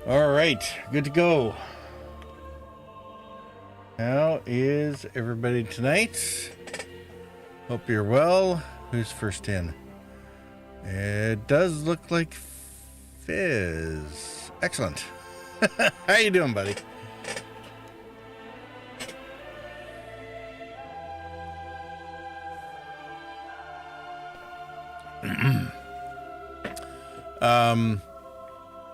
All right, good to go. How is everybody tonight? Hope you're well. Who's first in? It does look like Fizz. Excellent. How you doing, buddy?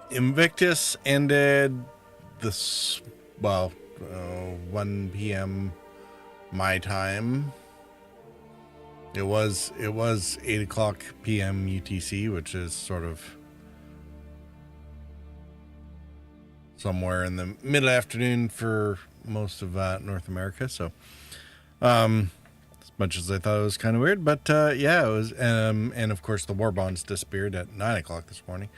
Invictus ended this, 1 p.m. my time. It was 8 o'clock p.m. UTC, which is sort of somewhere in the mid-afternoon for most of North America. So, as much as I thought it was kind of weird, but yeah, it was. And of course, the war bonds disappeared at 9 o'clock this morning.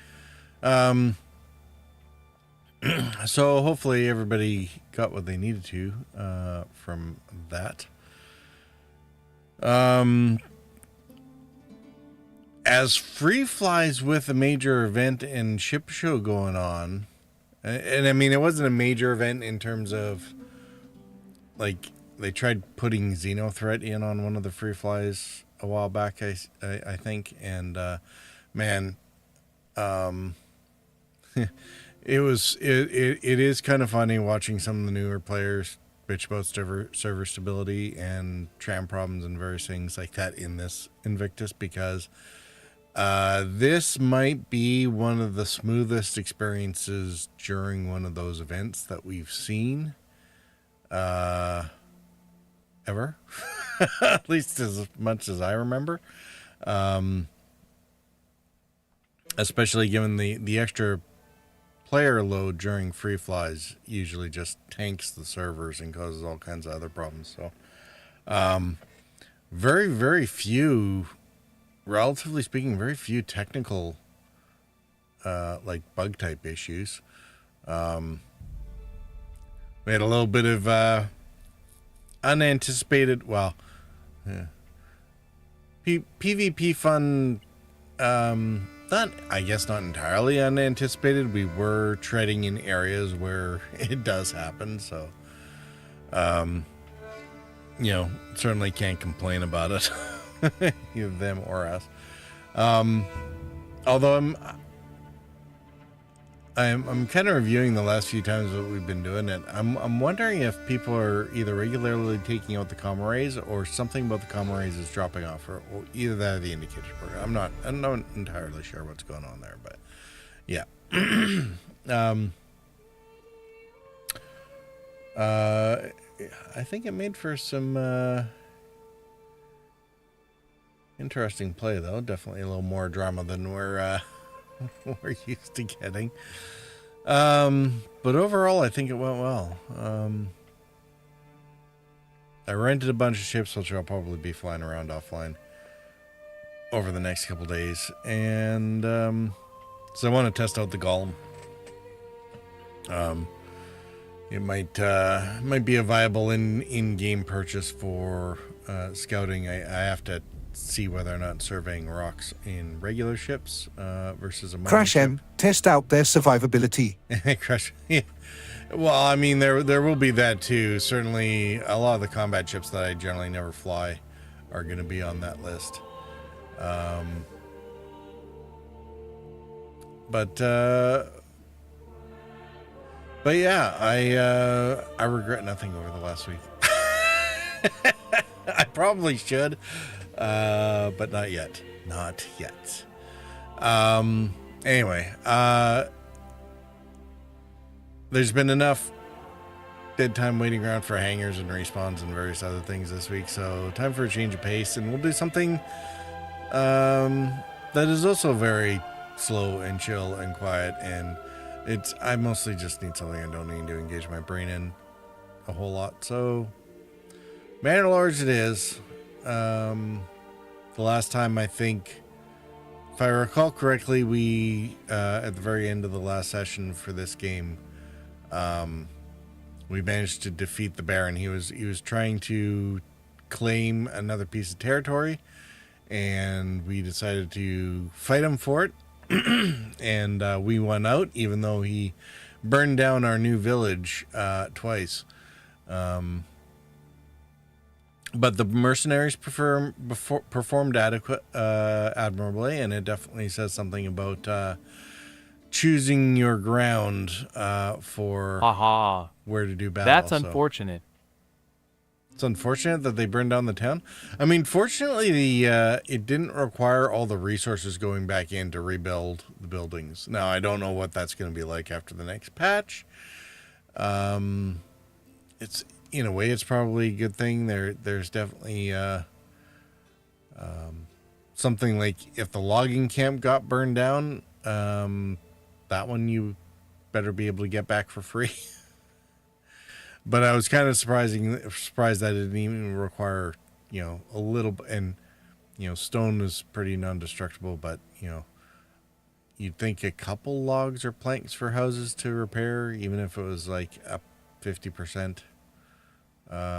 So hopefully everybody got what they needed to from that. As free flies with a major event and ship show going on, and I mean, it wasn't a major event in terms of, like, they tried putting Xenothreat in on one of the free flies a while back, I think, and man, it is kind of funny watching some of the newer players bitch about server stability and tram problems and various things like that in this Invictus, because this might be one of the smoothest experiences during one of those events that we've seen ever. At least as much as I remember. Especially given the extra player load during free flies usually just tanks the servers and causes all kinds of other problems. So very few, relatively speaking, very few technical like bug type issues. We had a little bit of unanticipated, PvP fun, not entirely unanticipated. We were treading in areas where it does happen, so certainly can't complain about it. Either them or us. Although I'm kind of reviewing the last few times what we've been doing, and I'm wondering if people are either regularly taking out the comm arrays or something about the comm arrays is dropping off, or either that or the indicators work. I'm not entirely sure what's going on there, but yeah. I think it made for some interesting play, though. Definitely a little more drama than we're used to getting. But overall, I think it went well. I rented a bunch of ships, which I'll probably be flying around offline over the next couple days. And so I want to test out the Golem. It might be a viable in-game purchase for scouting. I have to see whether or not surveying rocks in regular ships versus a Crash M, test out their survivability. Crash, yeah. Well, I mean, there will be that too. Certainly, a lot of the combat ships that I generally never fly are going to be on that list. But yeah, I regret nothing over the last week. I probably should. But not yet. Not yet. Anyway, there's been enough dead time waiting around for hangars and respawns and various other things this week, so time for a change of pace, and we'll do something that is also very slow and chill and quiet, and I mostly just need something I don't need to engage my brain in a whole lot. So Manor Lords it is. The last time, I think, if I recall correctly, we at the very end of the last session for this game, we managed to defeat the Baron. He was trying to claim another piece of territory, and we decided to fight him for it. and we won out, even though he burned down our new village twice. But the mercenaries performed admirably, and it definitely says something about choosing your ground for where to do battle. That's unfortunate. It's unfortunate that they burned down the town. I mean, fortunately, it didn't require all the resources going back in to rebuild the buildings. Now, I don't know what that's going to be like after the next patch. It's in a way, it's probably a good thing. There's definitely something like if the logging camp got burned down, that one you better be able to get back for free. But I was kind of surprised that it didn't even require, a little, and, stone is pretty non-destructible, but, you'd think a couple logs or planks for houses to repair, even if it was like a 50%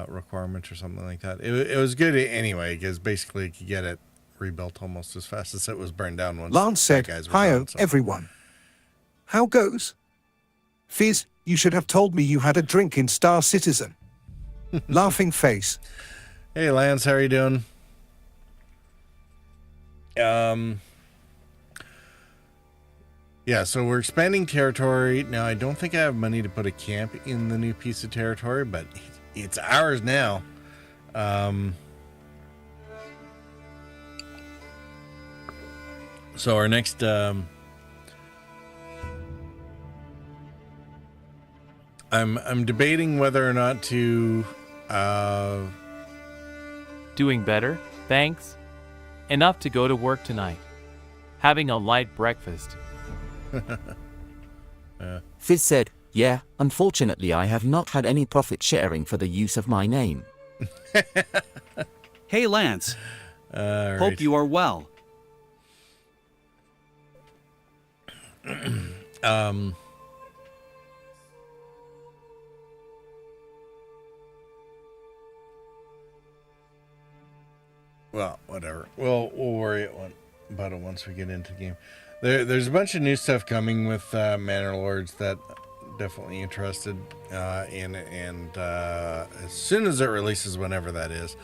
requirement or something like that. It was good anyway, because basically you could get it rebuilt almost as fast as it was burned down once. Lance said, "Hi, everyone. How goes? Fizz, you should have told me you had a drink in Star Citizen." Laughing face. Hey, Lance, how are you doing? Yeah, so we're expanding territory. Now, I don't think I have money to put a camp in the new piece of territory, but it's ours now. So our next... I'm debating whether or not to... Doing better, thanks. Enough to go to work tonight. Having a light breakfast. Fizz said, "Yeah, unfortunately I have not had any profit sharing for the use of my name." Hey Lance, right. Hope you are well. Well, whatever. We'll worry about it once we get into the game. There's a bunch of new stuff coming with Manor Lords that definitely interested in, and as soon as it releases, whenever that is.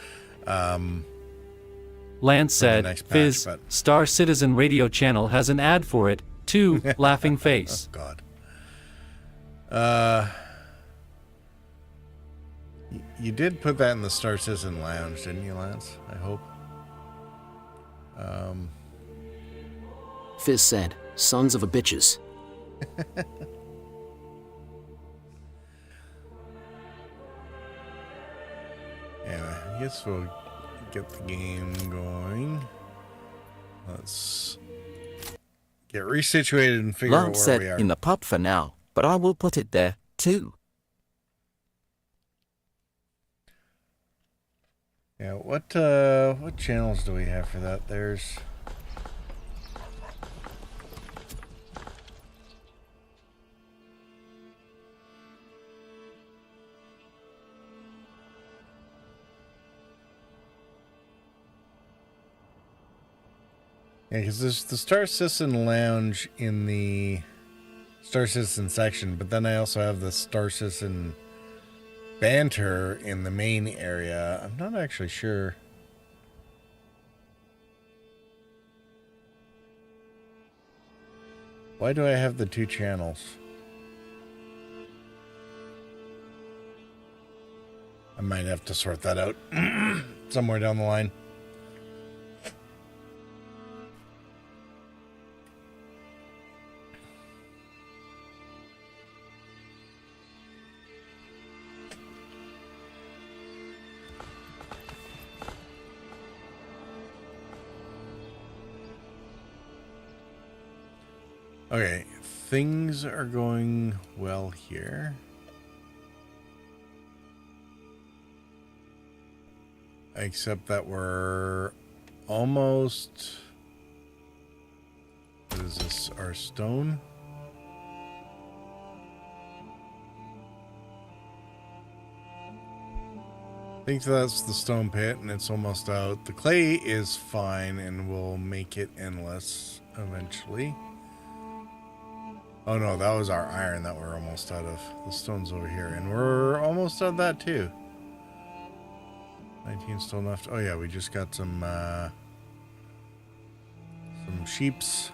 Lance said, "Fizz, Star Citizen radio channel has an ad for it, too." Laughing face. Oh, God. You did put that in the Star Citizen Lounge, didn't you, Lance? I hope. Fizz said, "Sons of a bitches." Anyway, I guess we'll get the game going. Let's get resituated and figure out Lance where said, we are. "In the pub for now, but I will put it there, too." Yeah, what channels do we have for that? There's... Yeah, because there's the Star Citizen Lounge in the Star Citizen section, but then I also have the Star Citizen Banter in the main area. I'm not actually sure. Why do I have the two channels? I might have to sort that out somewhere down the line. Okay, things are going well here. Except that we're almost... What is this? Our stone? I think that's the stone pit, and it's almost out. The clay is fine, and we'll make it endless eventually. Oh no, that was our iron that we're almost out of. The stone's over here, and we're almost out of that too. 19 stone left. Oh yeah, we just got some sheeps.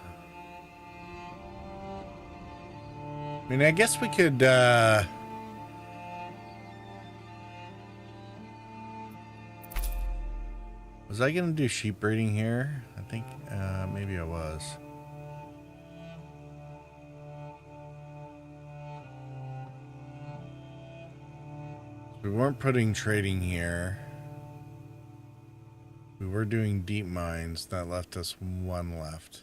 I mean, I guess we could was I gonna do sheep breeding here? I think maybe I was. We weren't putting trading here. We were doing deep mines. That left us one left.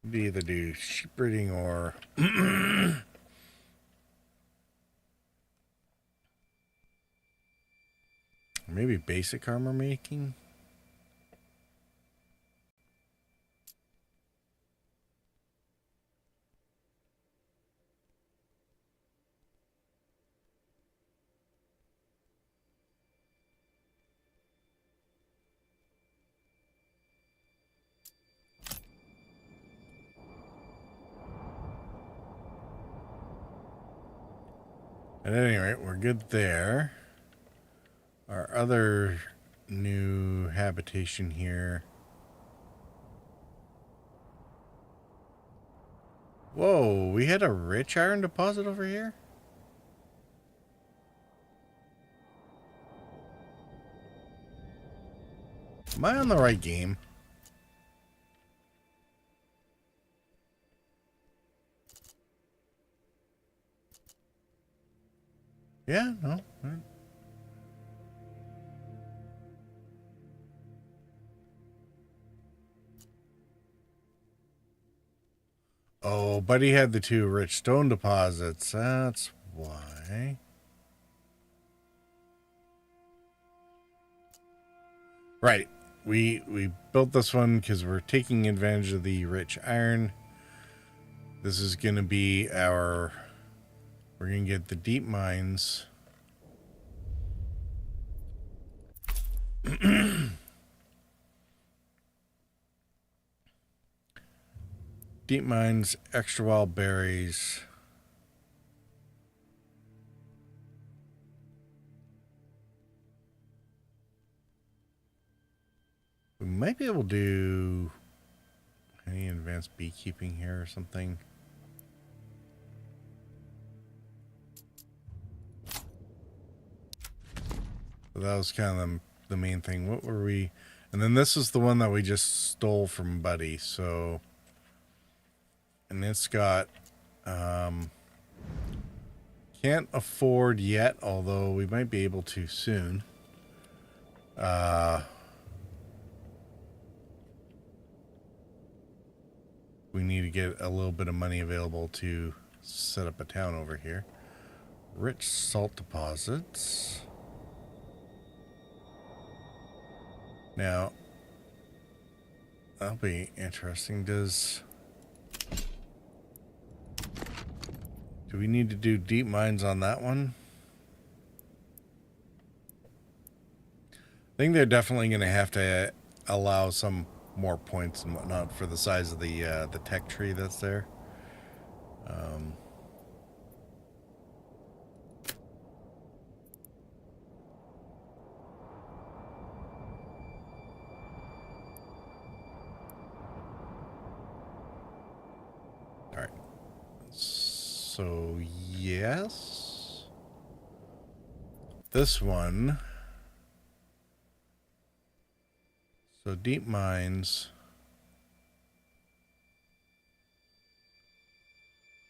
We'd either do sheep breeding or maybe basic armor making. At any rate, we're good there. Our other new habitation here. Whoa, we had a rich iron deposit over here? Am I on the right game? Yeah, no. Oh, but he had the two rich stone deposits. That's why. Right. We built this one because we're taking advantage of the rich iron. This is going to be our... We're going to get the deep mines. Deep mines, extra wild berries. We might be able to do any advanced beekeeping here or something. So that was kind of the main thing. What were we? And then this is the one that we just stole from Buddy. So, and it's got, can't afford yet, although we might be able to soon. We need to get a little bit of money available to set up a town over here. Rich salt deposits. Now, that'll be interesting. Do we need to do deep mines on that one? I think they're definitely going to have to allow some more points and whatnot for the size of the tech tree that's there. All right. So yes, this one. So deep mines.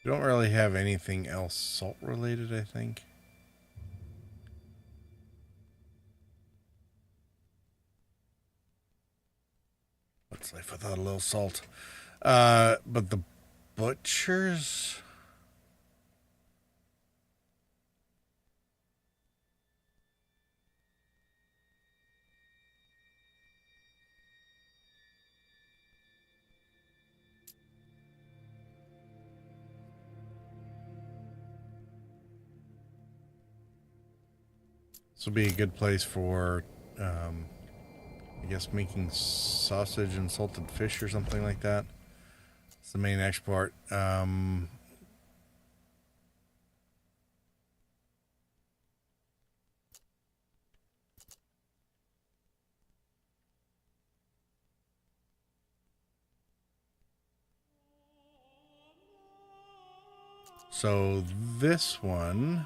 We don't really have anything else salt related, I think. What's life without a little salt? But the butchers. This will be a good place for guess making sausage and salted fish or something like that. It's the main export. So this one,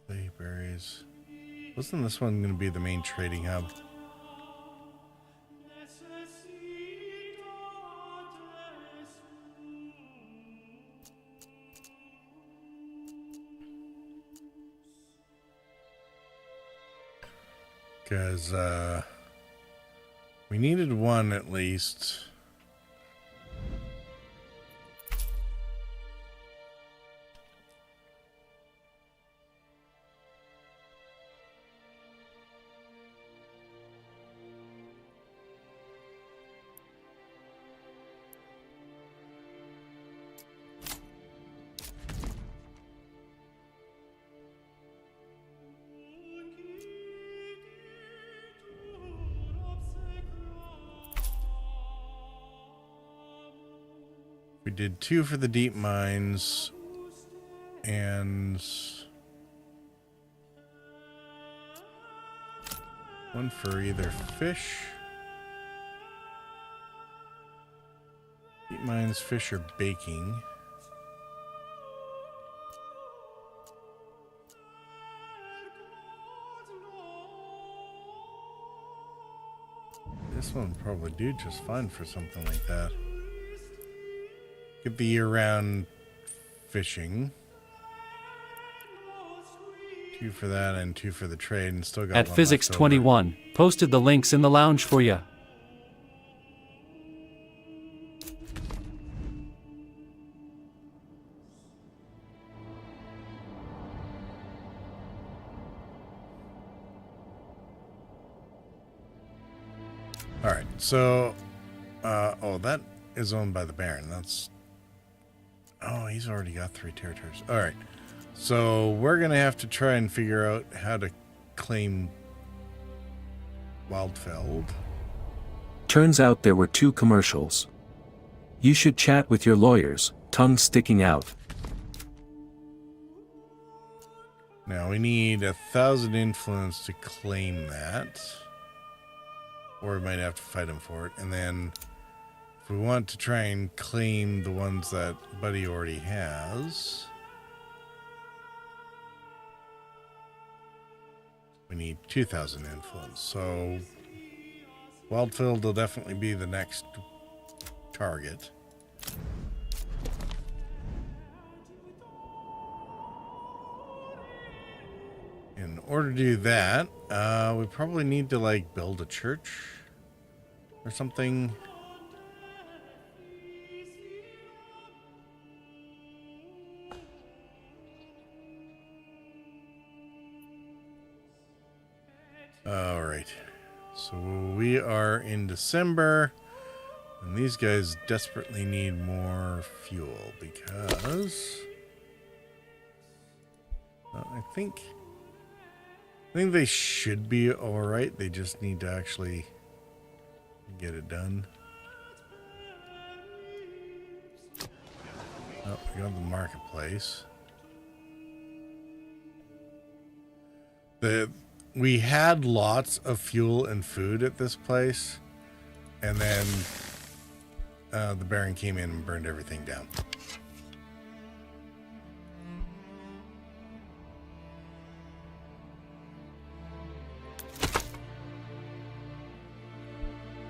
clay berries. Wasn't this one going to be the main trading hub? Because we needed one at least. We did 2 for the deep mines and 1 for either fish, deep mines, fish, or baking. This one would probably do just fine for something like that. Get the year-round fishing. 2 for that and 2 for the trade, and still got At one Physics left over. 21, posted the links in the lounge for you. All right, so oh, that is owned by the Baron. That's he's already got 3 territories. All right, so we're gonna have to try and figure out how to claim Wildfeld. Turns out there were 2 commercials. You should chat with your lawyers, tongue sticking out. Now we need 1,000 influence to claim that, or we might have to fight him for it. And then if we want to try and claim the ones that Buddy already has, we need 2,000 influence. So Wildfield will definitely be the next target. In order to do that, we probably need to like build a church or something. All right, so we are in December, and these guys desperately need more fuel because I think they should be all right. They just need to actually get it done. Oh, we got the marketplace. We had lots of fuel and food at this place, and then the Baron came in and burned everything down.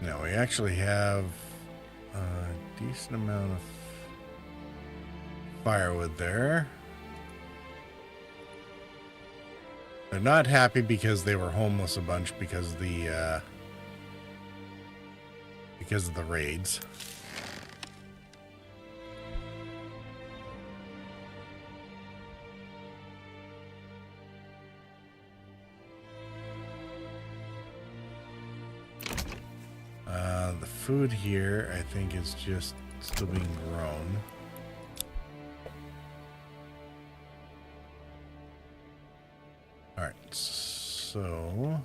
Now we actually have a decent amount of firewood there. They're not happy because they were homeless a bunch because of the raids. The food here, I think, is just still being grown. So...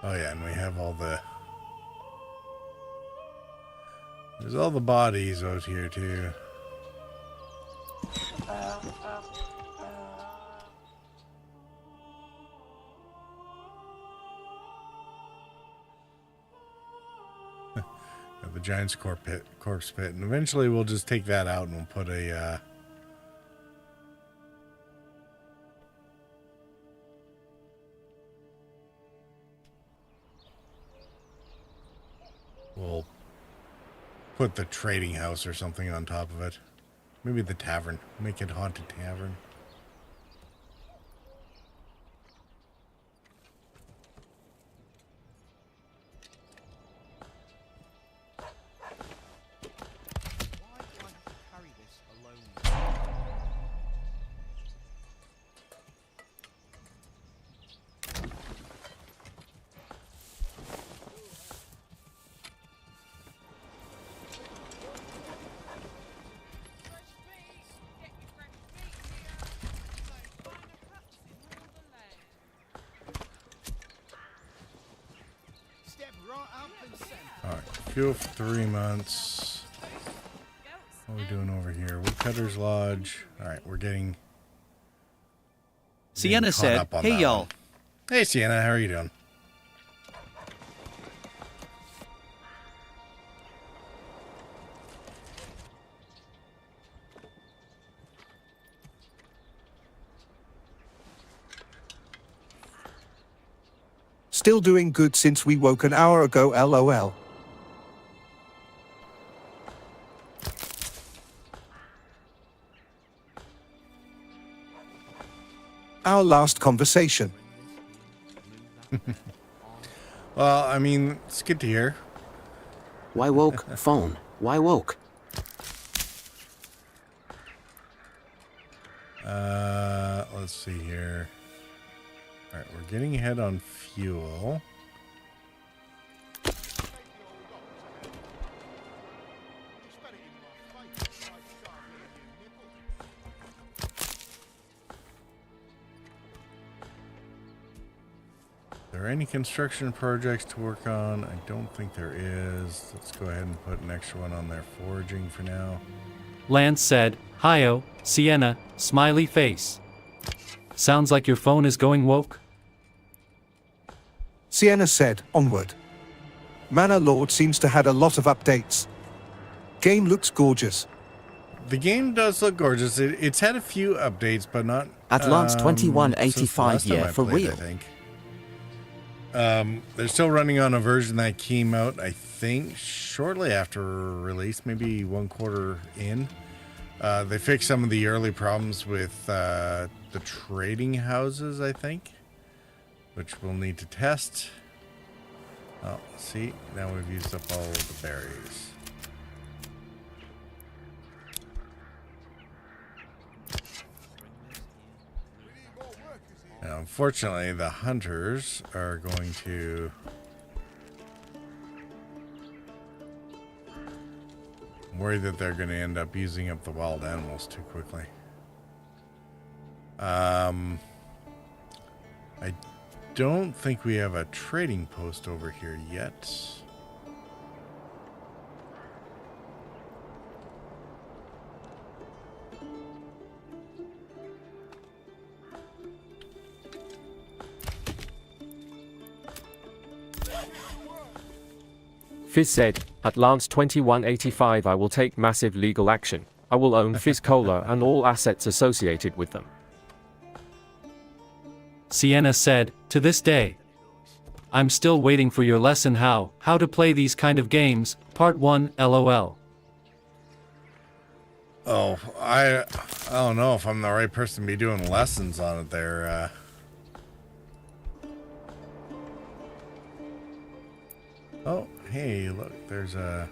Oh yeah, and we have all the... There's all the bodies out here too. The Giant's corpse pit, and eventually we'll just take that out and we'll put a we'll put the trading house or something on top of it. Maybe the tavern. Make it haunted tavern. Alright, fuel for 3 months. What are we doing over here? Woodcutter's Lodge. Alright, we're getting Sienna caught said, up on "Hey that y'all." one. Hey Sienna, how are you doing? Still doing good since we woke an hour ago, lol. Our last conversation. Well, I mean, it's good to hear. Why woke? Phone. Why woke? Let's see here. Alright, we're getting ahead on fuel. Are there any construction projects to work on? I don't think there is. Let's go ahead and put an extra one on there. Foraging for now. Lance said, "Hi-yo, Sienna, smiley face. Sounds like your phone is going woke." Sienna said, onward. Manor Lord seems to had a lot of updates. Game looks gorgeous. The game does look gorgeous. It's had a few updates, but not... At launch since 2185 the last time year I for played, real. I think. They're still running on a version that came out, I think, shortly after release, maybe 1 quarter in. They fixed some of the early problems with the trading houses, I think, which we'll need to test. Oh, see, now we've used up all the berries. Now, unfortunately, the hunters are going to... I'm worried that they're going to end up using up the wild animals too quickly. I don't think we have a trading post over here yet. Fizz said, "At Lance 2185 I will take massive legal action. I will own Fizz Cola and all assets associated with them." Sienna said, "To this day. I'm still waiting for your lesson how to play these kind of games, part 1, lol." Oh, I don't know if I'm the right person to be doing lessons on it there. Oh, hey, look, there's a...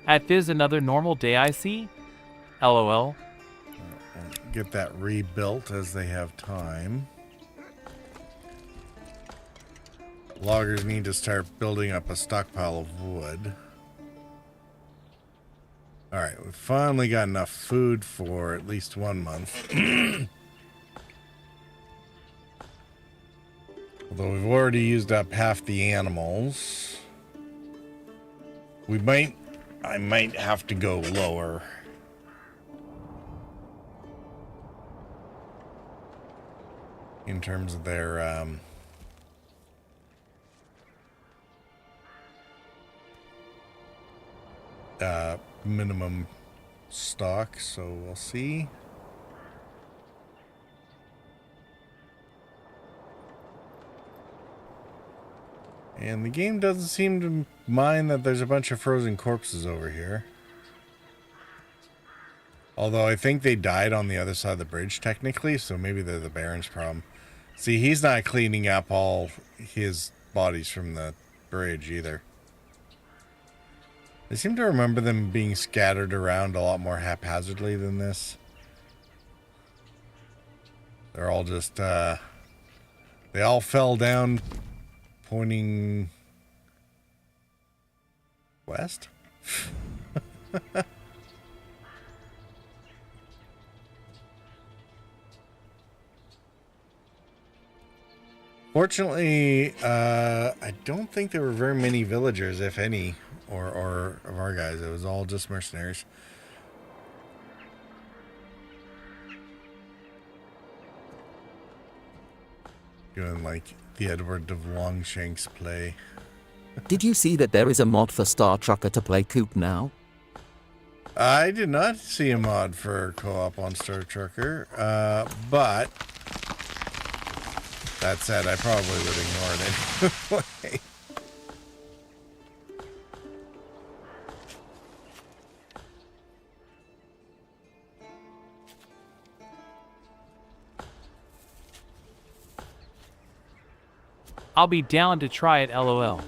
At Fizz another normal day I see? LOL. Get that rebuilt as they have time. Loggers need to start building up a stockpile of wood. Alright, we finally got enough food for at least 1 month. Although we've already used up half the animals. I might have to go lower. In terms of their, minimum stock, so we'll see. And the game doesn't seem to mind that there's a bunch of frozen corpses over here. Although I think they died on the other side of the bridge technically, so maybe they're the Baron's problem. See, he's not cleaning up all his bodies from the bridge either. I seem to remember them being scattered around a lot more haphazardly than this. They're all just, they all fell down pointing west? Fortunately, I don't think there were very many villagers, if any, or of our guys. It was all just mercenaries. Doing like the Edward of Longshanks play. Did you see that there is a mod for Star Trucker to play Coop now? I did not see a mod for co-op on Star Trucker, but that said, I probably would ignore it anyway. I'll be down to try it, LOL.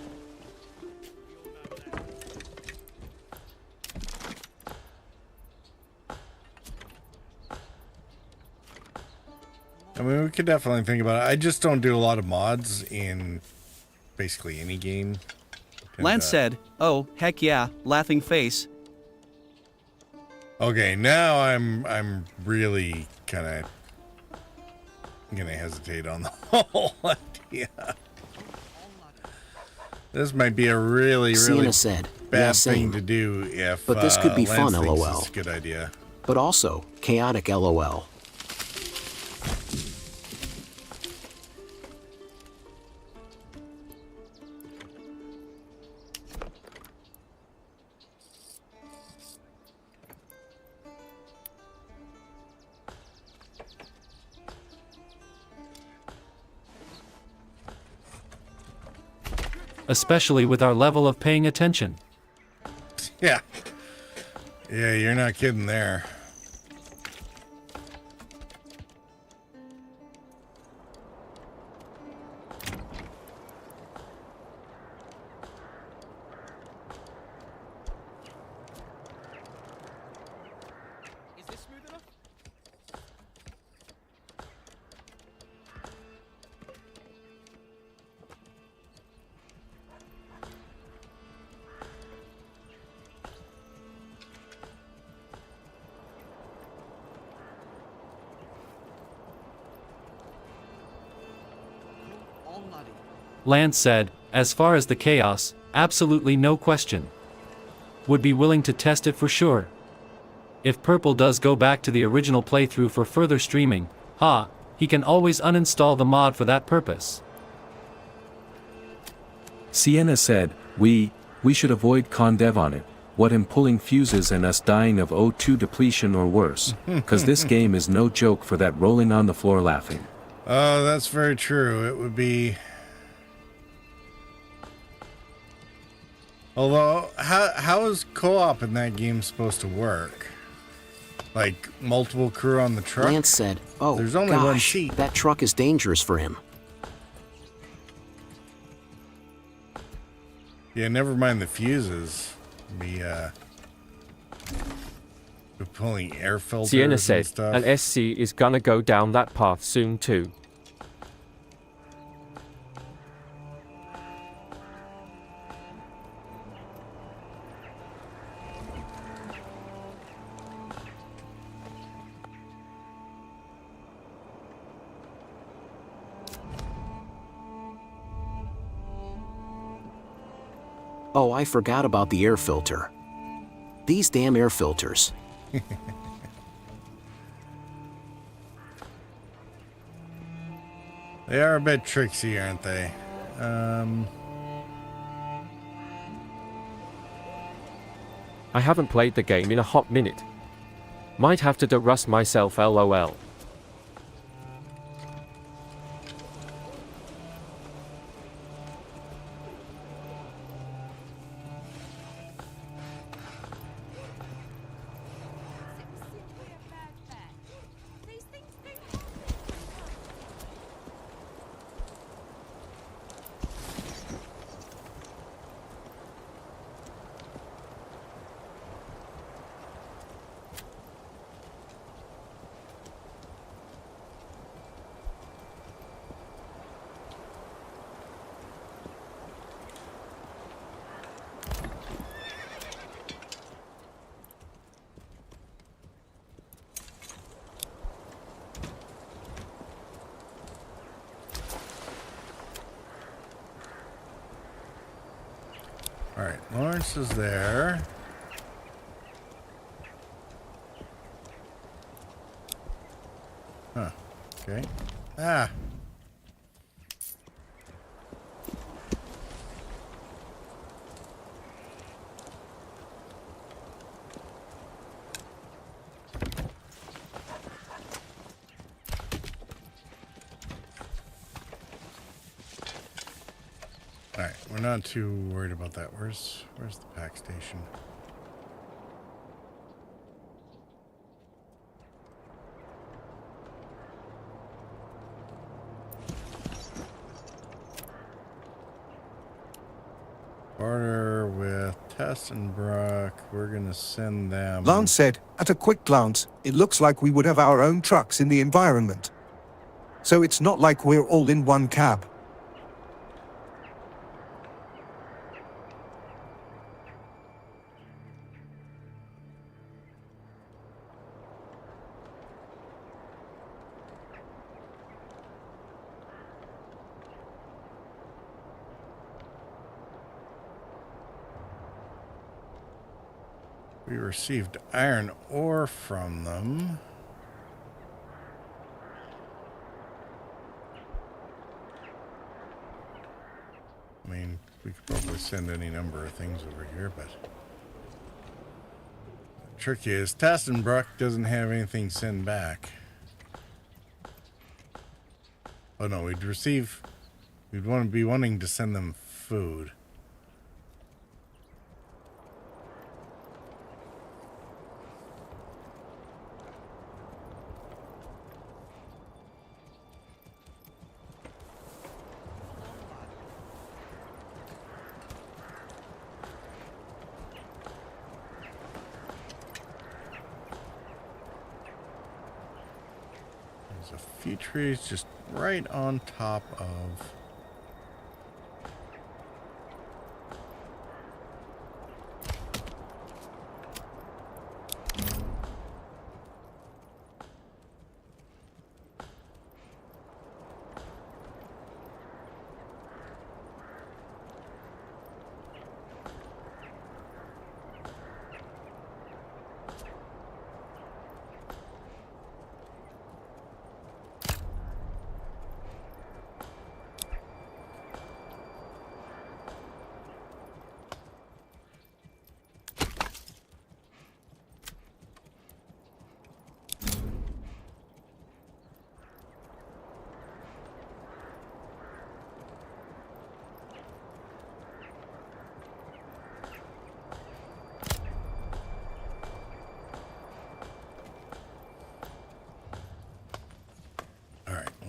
I mean, we could definitely think about it. I just don't do a lot of mods in basically any game. Lance said, "Oh, heck yeah, laughing face." Okay, now I'm really kind of gonna hesitate on the whole idea. This might be a really Sienna said, bad yeah, thing same. to do if. But this could be Lance fun, thinks LOL. it's a good idea. But also, chaotic LOL. Especially with our level of paying attention. Yeah. Yeah, you're not kidding there. Is this smooth enough? Lance said, as far as the chaos, absolutely no question. Would be willing to test it for sure. If Purple does go back to the original playthrough for further streaming, he can always uninstall the mod for that purpose. Sienna said, we should avoid Condev on it. What him pulling fuses and us dying of O2 depletion or worse. Cause this game is no joke for that rolling on the floor laughing. Oh, that's very true. It would be... Although, how is co-op in that game supposed to work? Like, multiple crew on the truck? Lance said, "Oh, There's only gosh, one seat. that truck is dangerous for him." Yeah, never mind the fuses. We're pulling air filters Sienna and said, stuff. and SC is gonna go down that path soon too. Oh, I forgot about the air filter. These damn air filters. They are a bit tricksy, aren't they? I haven't played the game in a hot minute. Might have to de-rust myself, lol. Alright, Lawrence is there. Huh. Okay. Ah! Alright, we're not too worried about that. Where's the pack station? Barter with Tess and Brock. We're gonna send them. Lance said, at a quick glance, it looks like we would have our own trucks in the environment. So it's not like we're all in one cab. We received iron ore from them. I mean, we could probably send any number of things over here, but the trick is Tastenbrook doesn't have anything to send back. Oh no, we'd want to be wanting to send them food. There's a few trees just right on top of.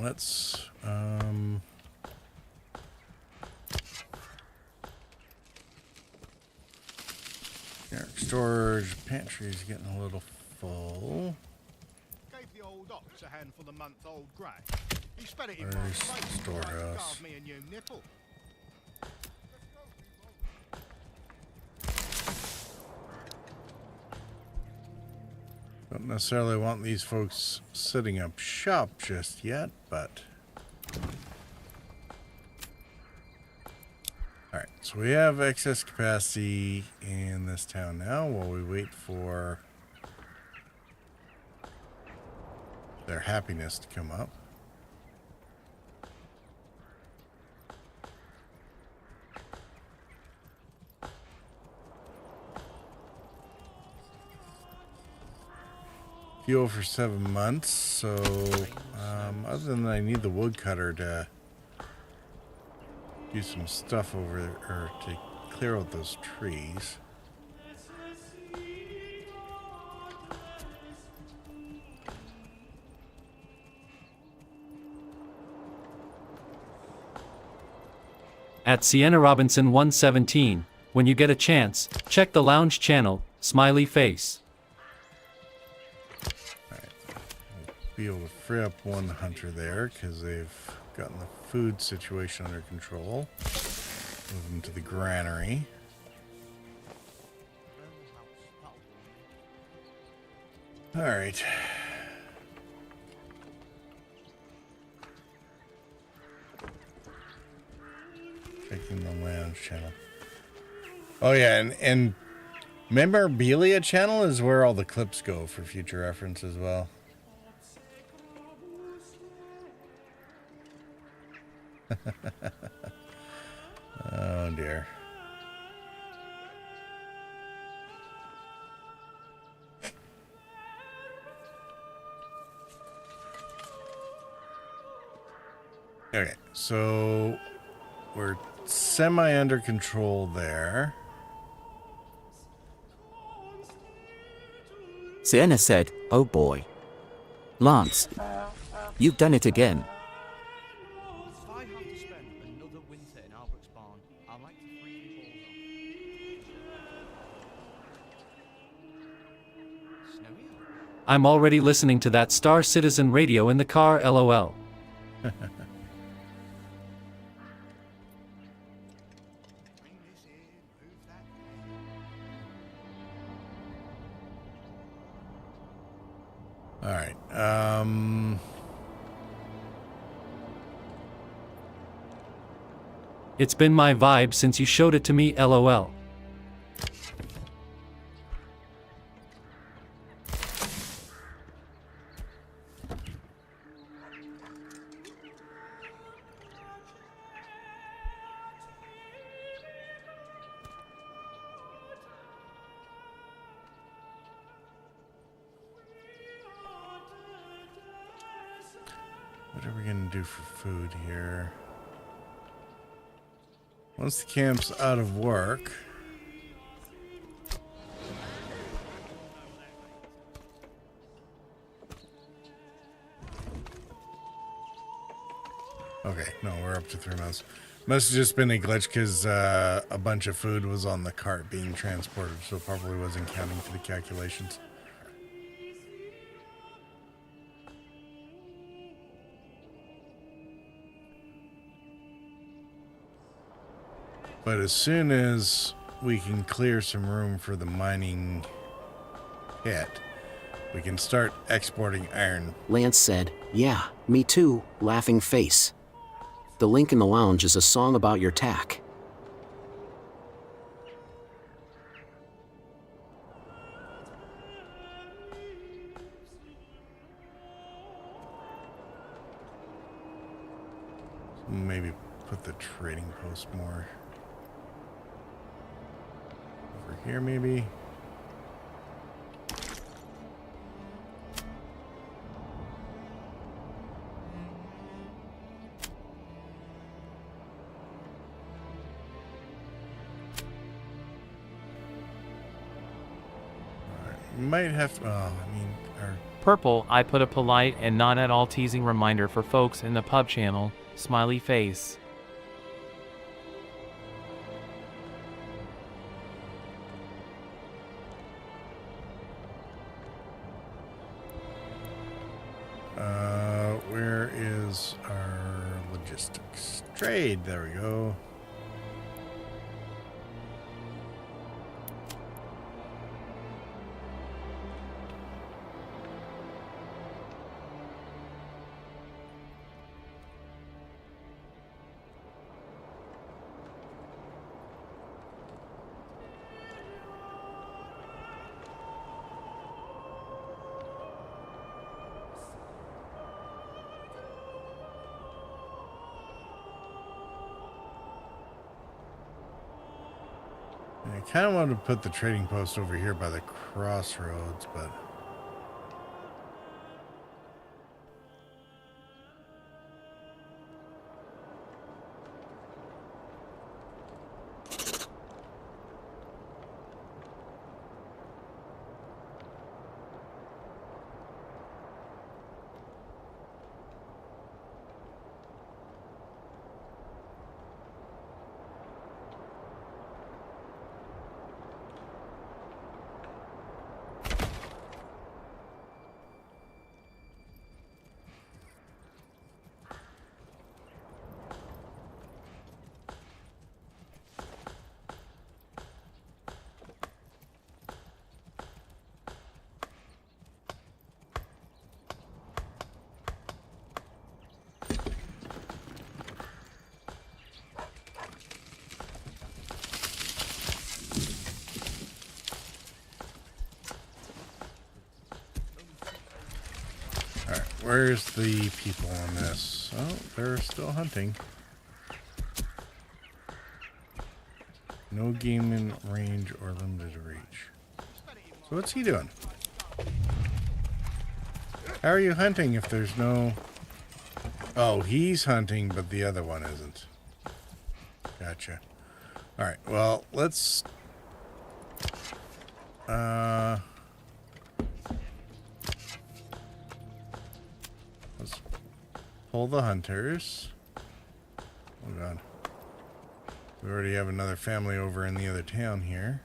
Let's storage pantry's getting a little full. Gave the old ox a handful-a-month-old grey. He spat it in Where's my the face. storehouse? Me a new nipple. Don't necessarily want these folks setting up shop just yet, but Alright, so we have excess capacity in this town now while we wait for their happiness to come up. Fuel for 7 months, so other than I need the woodcutter to do some stuff over there, or to clear out those trees. At Sienna Robinson 117, when you get a chance, check the lounge channel, smiley face. Be able to free up one hunter there because they've gotten the food situation under control. Move them to the granary. All right. Checking the lounge channel. Oh yeah, and memorabilia channel is where all the clips go for future reference as well. Oh dear. Okay, so we're semi under control there. Sienna said, "Oh boy. Lance, you've done it again." If I have to spend another winter in Albrecht's barn, I'd like to freeze balls off. Snowy? I'm already listening to that Star Citizen radio in the car, lol. All right. It's been my vibe since you showed it to me, lol. What are we gonna do for food here? Once the camp's out of work, okay, no, we're up to 3 months. Must have just been a glitch because a bunch of food was on the cart being transported, so it probably wasn't counting for the calculations. But as soon as we can clear some room for the mining pit, we can start exporting iron. Lance said, "Yeah, me too, laughing face. The link in the lounge is a song about your tack." Maybe put the trading post more over here, maybe. Might have to, I mean, our Purple, I put a polite and not at all teasing reminder for folks in the pub channel, smiley face. where is our logistics? Trade, there we go. kind of wanted to put the trading post over here by the crossroads, but where's the people on this? Oh, they're still hunting. No game in range or limited reach. So what's he doing? How are you hunting if there's no... Oh, he's hunting, but the other one isn't. Gotcha. Alright, well, let's... Let's pull the hunters. Oh god. We already have another family over in the other town here.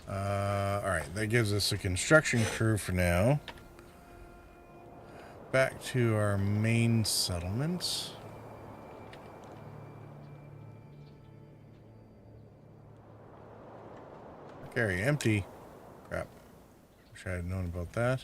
Alright, that gives us a construction crew for now. Back to our main settlements. Carry empty. Crap. Wish I had known about that.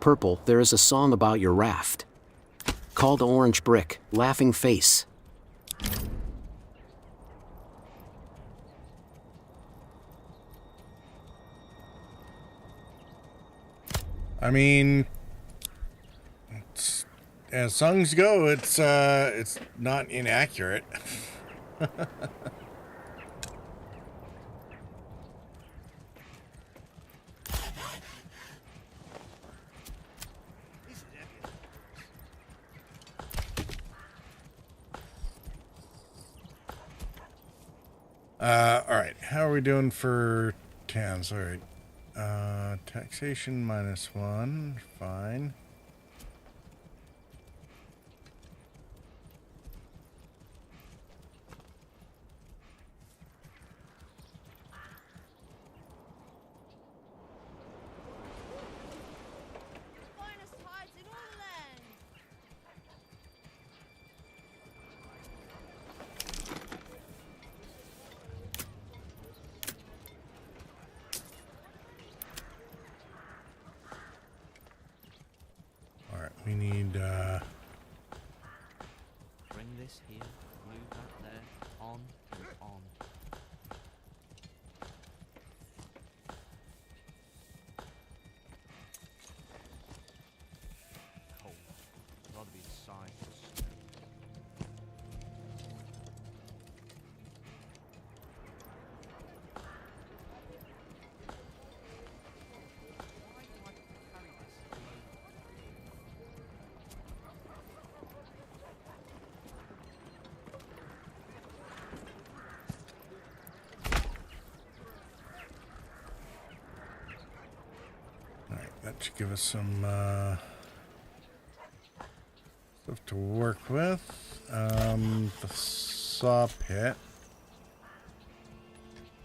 Purple, there is a song about your raft. Called Orange Brick, Laughing Face. I mean, as songs go, it's not inaccurate. All right. How are we doing for towns? All right. Taxation -1. Fine. We need, Bring this here, move that there, on and on. Cold. I'd rather be inside than snow. Why do I carry this alone? that should give us some stuff to work with. The saw pit.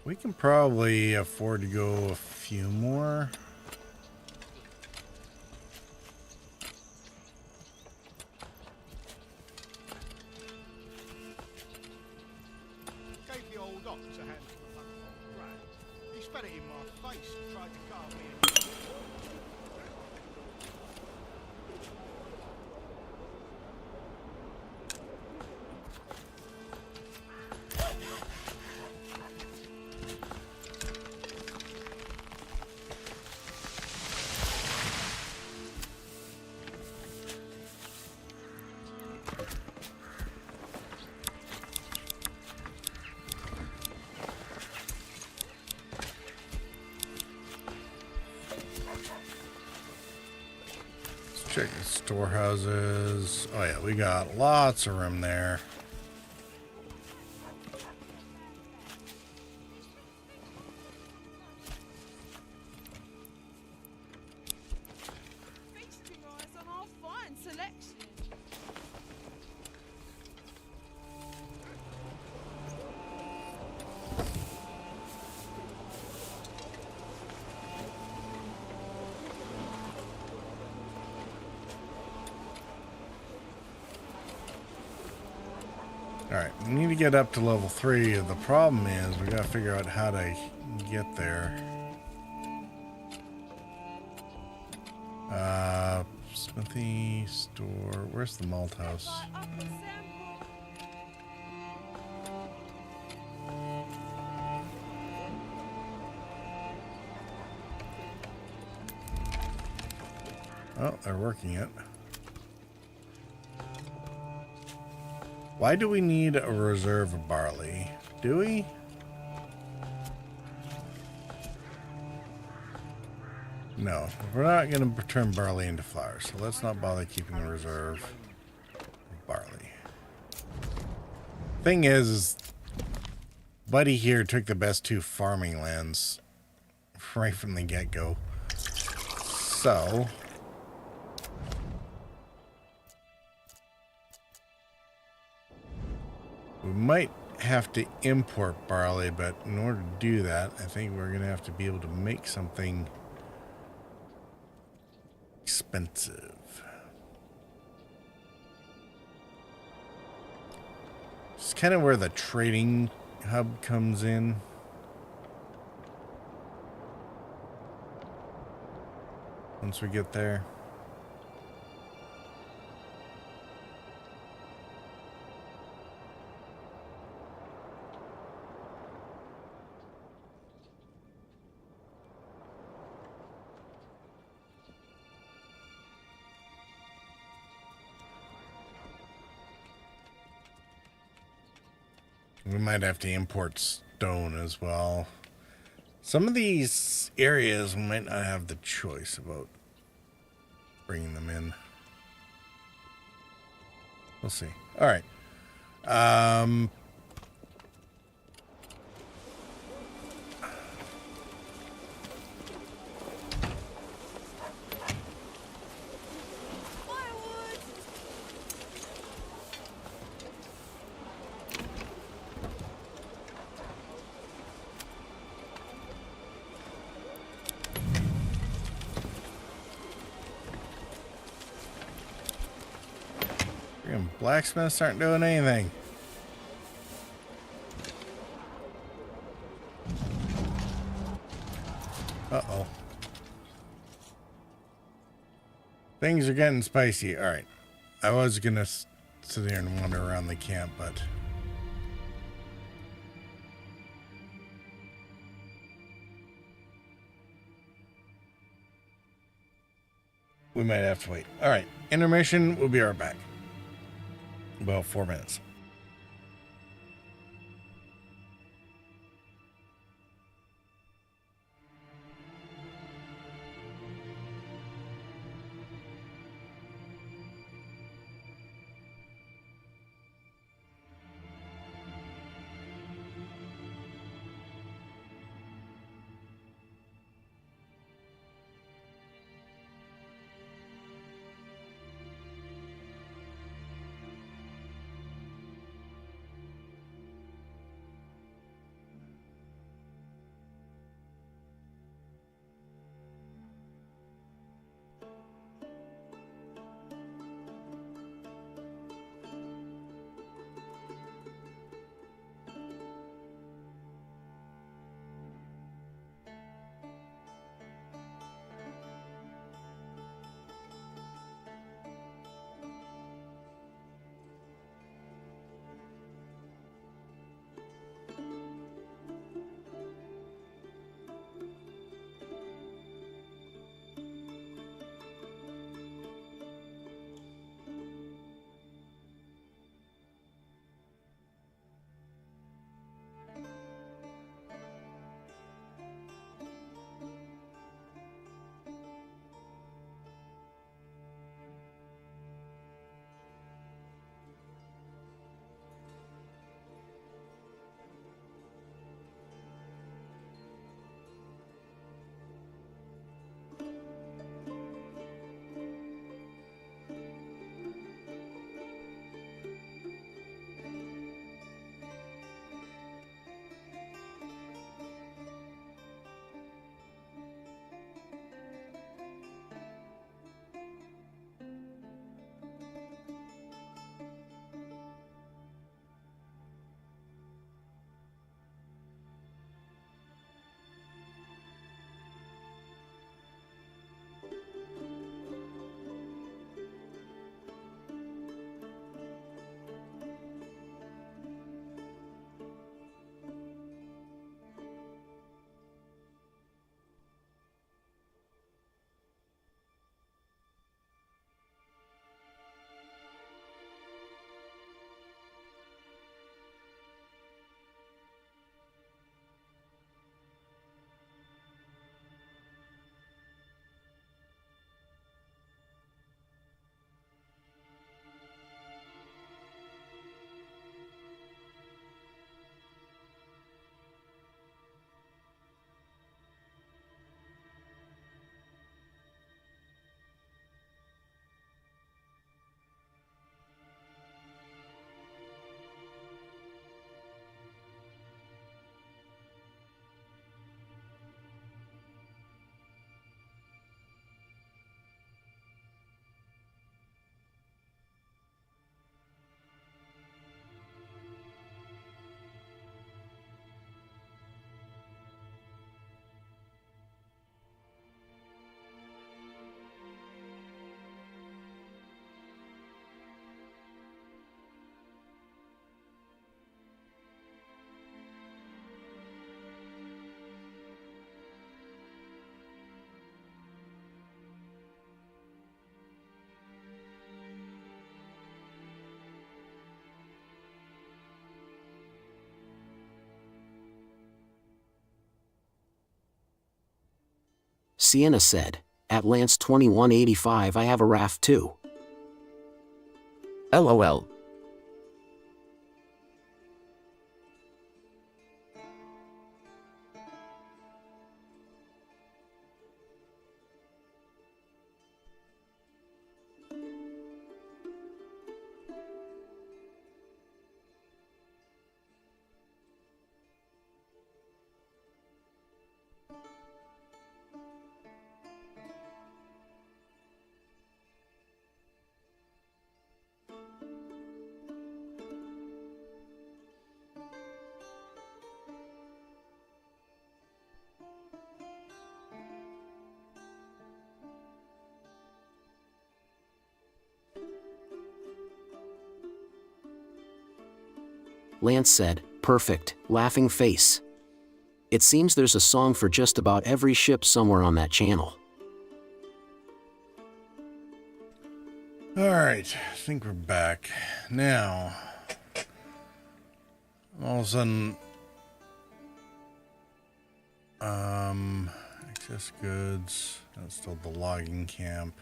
We can probably afford to go a few more. Gave the old ox a handful of month-old grass. He spat it in my face and tried to carve me a Check the storehouses. Oh yeah, we got lots of room there. Feasting eyes on our fine selection. Alright, we need to get up to level 3. The problem is we gotta figure out how to get there. Smithy store. Where's the malt house? Like up a sample. Oh, they're working it. Why do we need a reserve of barley? Do we? No, we're not going to turn barley into flour, so let's not bother keeping a reserve of barley. Thing is Buddy here took the best 2 farming lands right from the get-go. So we might have to import barley, but in order to do that, I think we're going to have to be able to make something expensive. It's kind of where the trading hub comes in. Once we get there. We might have to import stone as well. Some of these areas we might not have the choice about bringing them in. We'll see. All right. Blacksmiths aren't doing anything. Uh-oh. Things are getting spicy. All right. I was going to sit there and wander around the camp, but we might have to wait. All right. Intermission. We'll be right back. About 4 minutes. Sienna said, at Lance 2185 I have a raft too. LOL. Lance said, perfect, laughing face. It seems there's a song for just about every ship somewhere on that channel. Alright, I think we're back. Now, all of a sudden, excess goods, that's still the logging camp.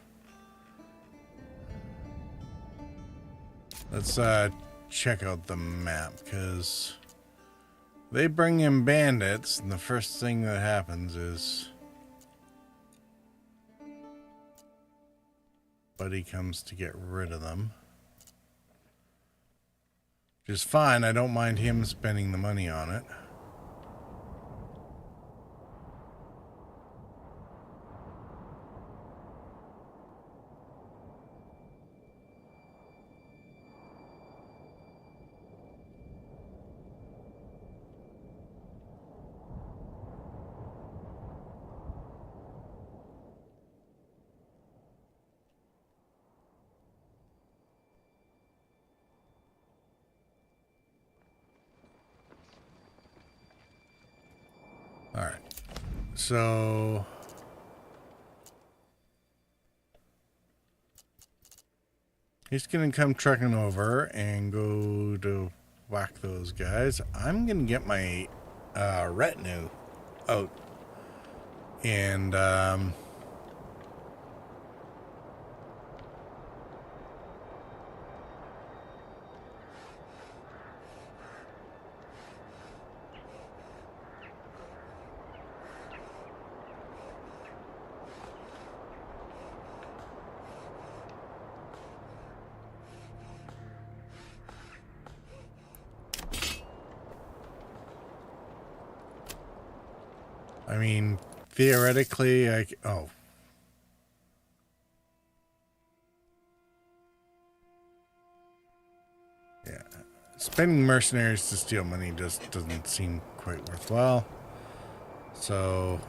Let's check out the map, because they bring in bandits, and the first thing that happens is Buddy comes to get rid of them. Which is fine, I don't mind him spending the money on it. All right, so he's gonna come trucking over and go to whack those guys. I'm gonna get my retinue out and I mean, theoretically, oh. Yeah. Spending mercenaries to steal money just doesn't seem quite worthwhile. So,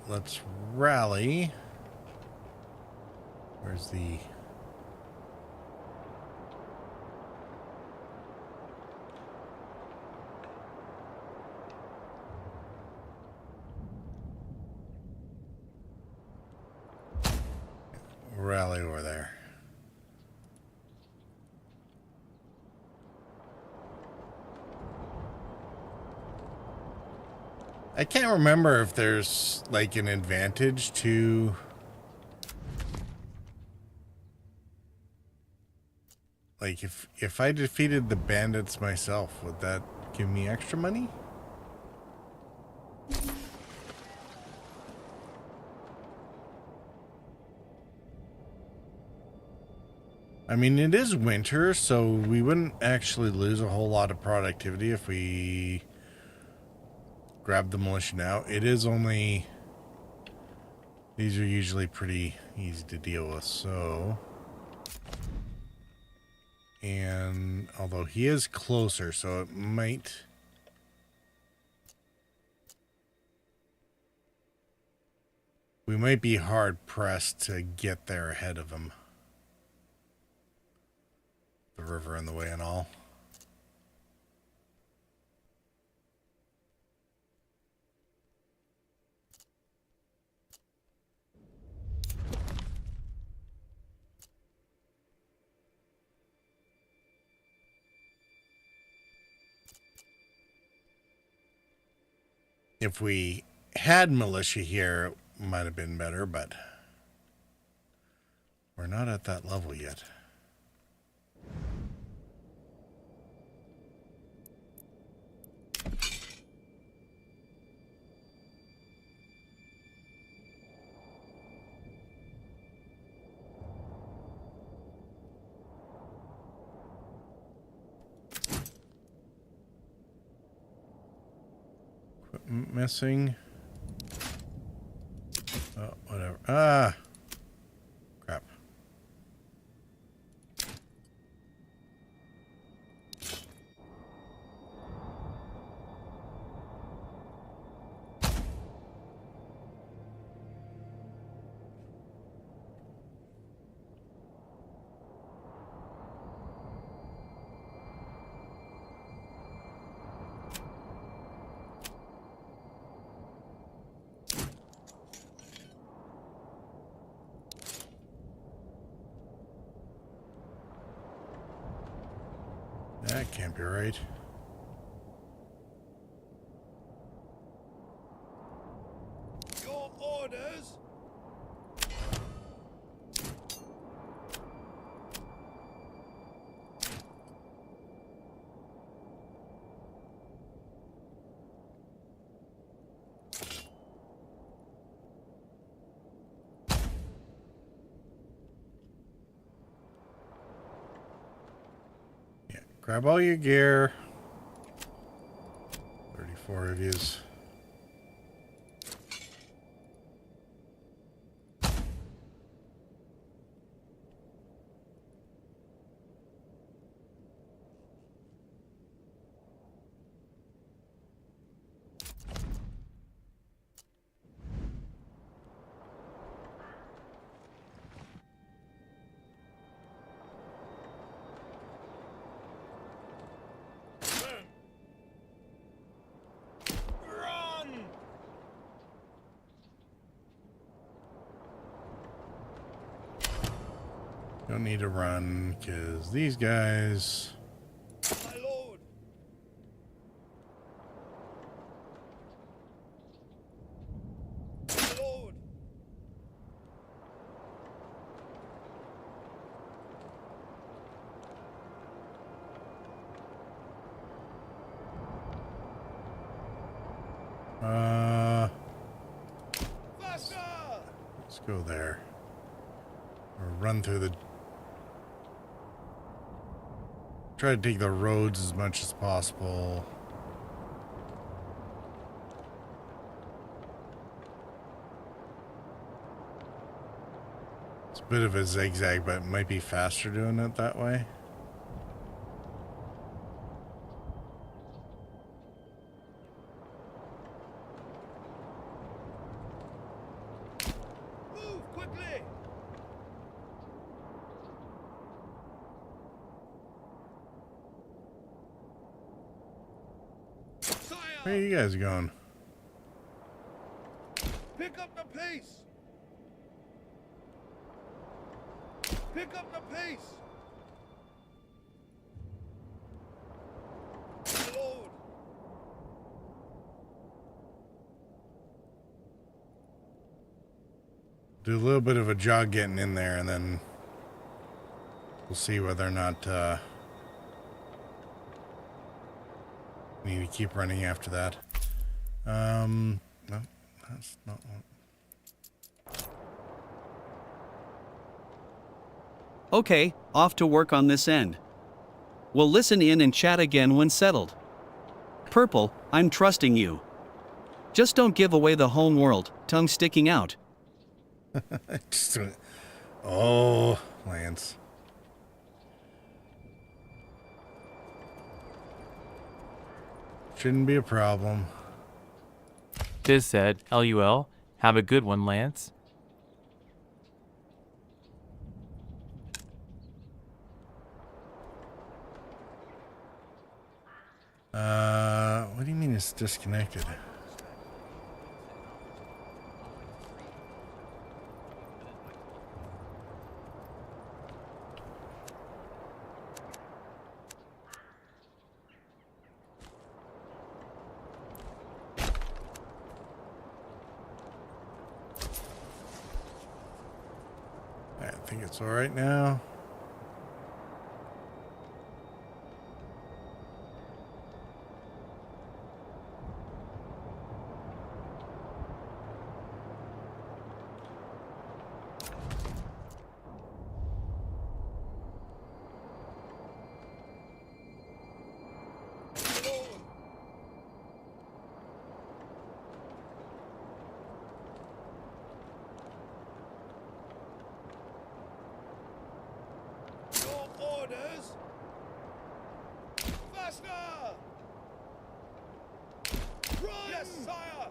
let's rally. Where's the... rally over there. I can't remember if there's like an advantage to like if I defeated the bandits myself, would that give me extra money? I mean, it is winter, so we wouldn't actually lose a whole lot of productivity if we grab the militia now. It is only... These are usually pretty easy to deal with, so... And although he is closer, so it might... We might be hard-pressed to get there ahead of him. The river in the way and all. If we had militia here, might have been better, but we're not at that level yet. Equipment missing. Oh, whatever. Ah! Crap. That can't be right. Your orders? Yeah, grab all your gear. 34 of yous. Run! Don't need to run, because these guys... My lord! My lord! Faster! Let's go there. Or run through the... Try to take the roads as much as possible. It's a bit of a zigzag, but it might be faster doing it that way. Move quickly! Where are you guys going? Pick up the pace! Pick up the pace! My lord! Do a little bit of a jog getting in there, and then we'll see whether or not we need to keep running after that. No, that's not one. Okay, off to work on this end. We'll listen in and chat again when settled. Purple, I'm trusting you. Just don't give away the home world, tongue sticking out. Just, oh, Lance. Shouldn't be a problem. Fizz said, LUL, have a good one, Lance. What do you mean it's disconnected? so right now, Orders! Faster! Run! Yes, sire!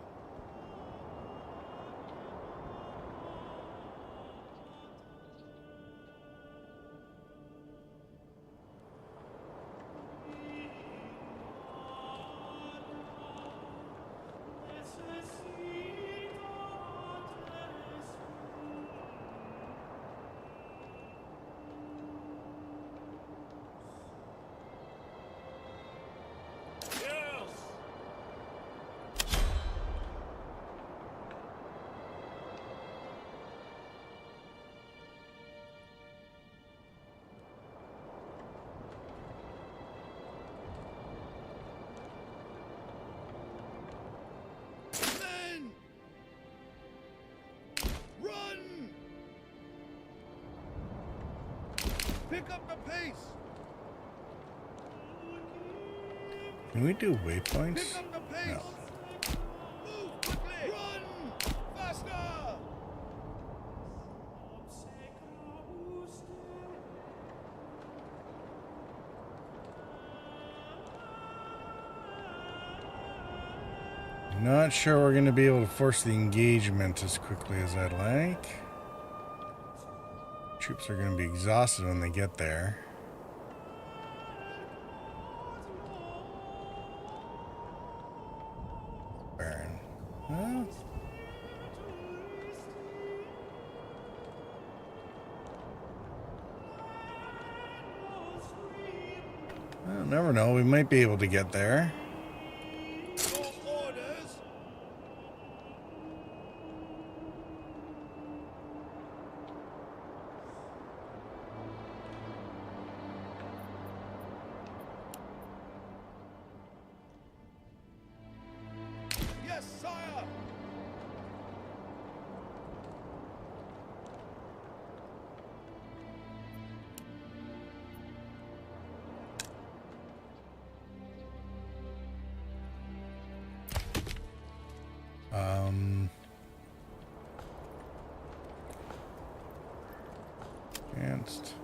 Men! Run! Pick up the pace! can we do waypoints? Pick up the pace! No. Move quickly! Run! Faster! Not sure we're going to be able to force the engagement as quickly as I'd like. Troops are going to be exhausted when they get there. Baron. Huh? Well, never know. We might be able to get there. Orders! Yes, sire! Advanced.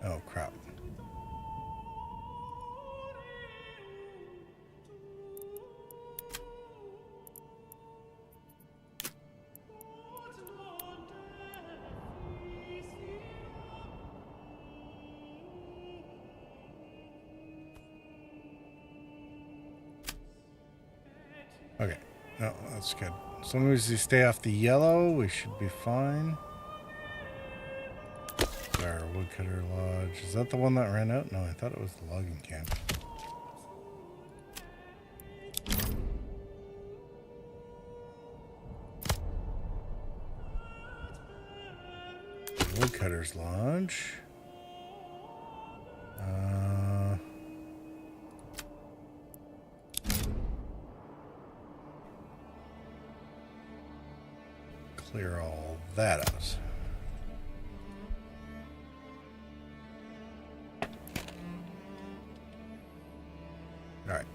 Oh, crap. Okay, no, that's good. As long as you stay off the yellow, we should be fine. Our Woodcutter Lodge. Is that the one that ran out? No, I thought it was the logging camp. Woodcutter's Lodge. Clear all that out. All right.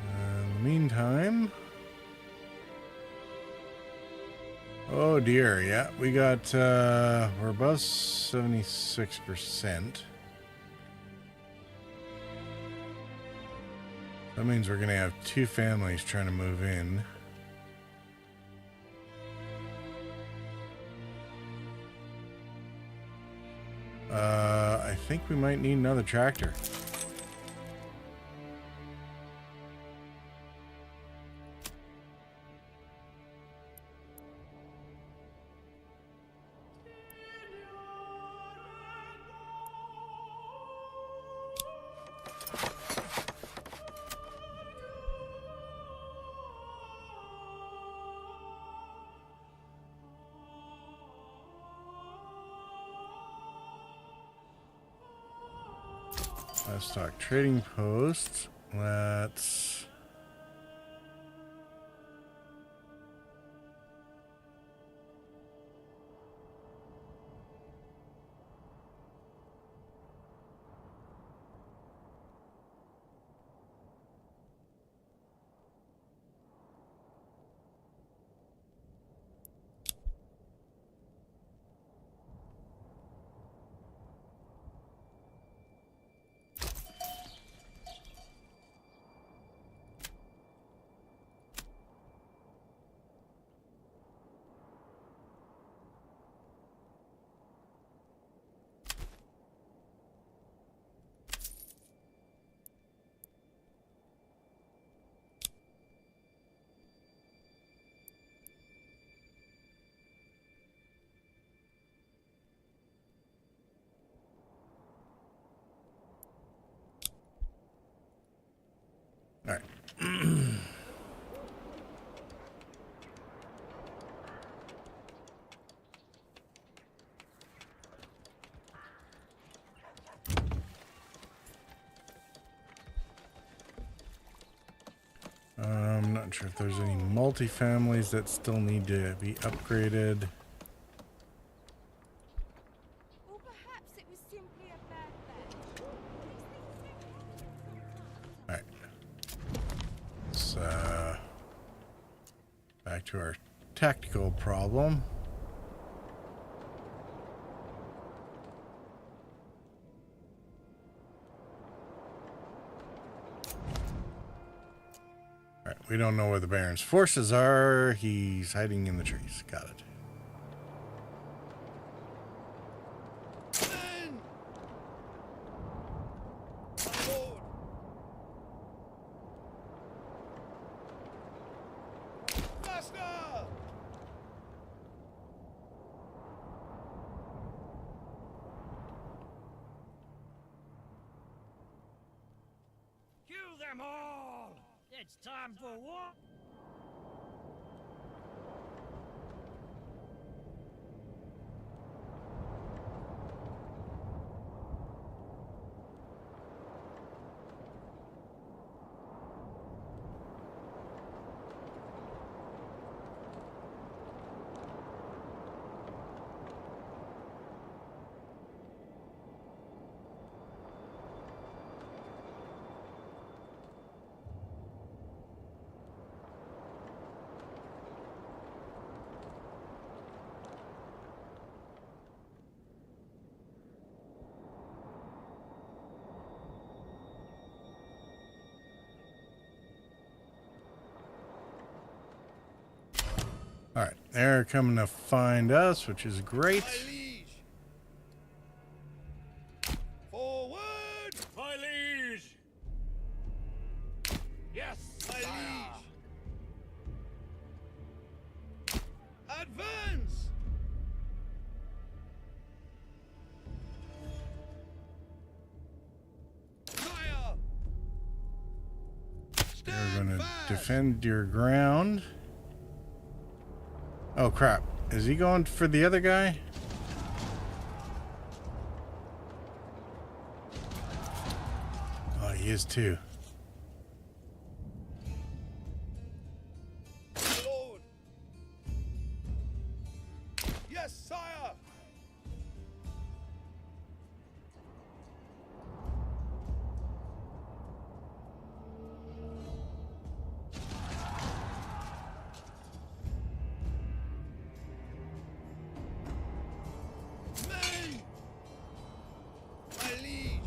In the meantime, oh dear, yeah, we got we're above 76%. That means we're going to have 2 families trying to move in. I think we might need another tractor. Livestock trading post. Let's all right. I'm not sure if there's any multi-families that still need to be upgraded. Or perhaps it was simply a bad batch. All right. Let's back to our tactical problem. All right, we don't know where the Baron's forces are. He's hiding in the trees. Got it. Kill them all! It's time for war! All right, they're coming to find us, which is great. Forward! My liege! Yes, my liege! Advance! Fire! You're going to defend your ground. Oh crap. Is he going for the other guy? Oh, he is too. Lord! Yes, sire! Men! My liege!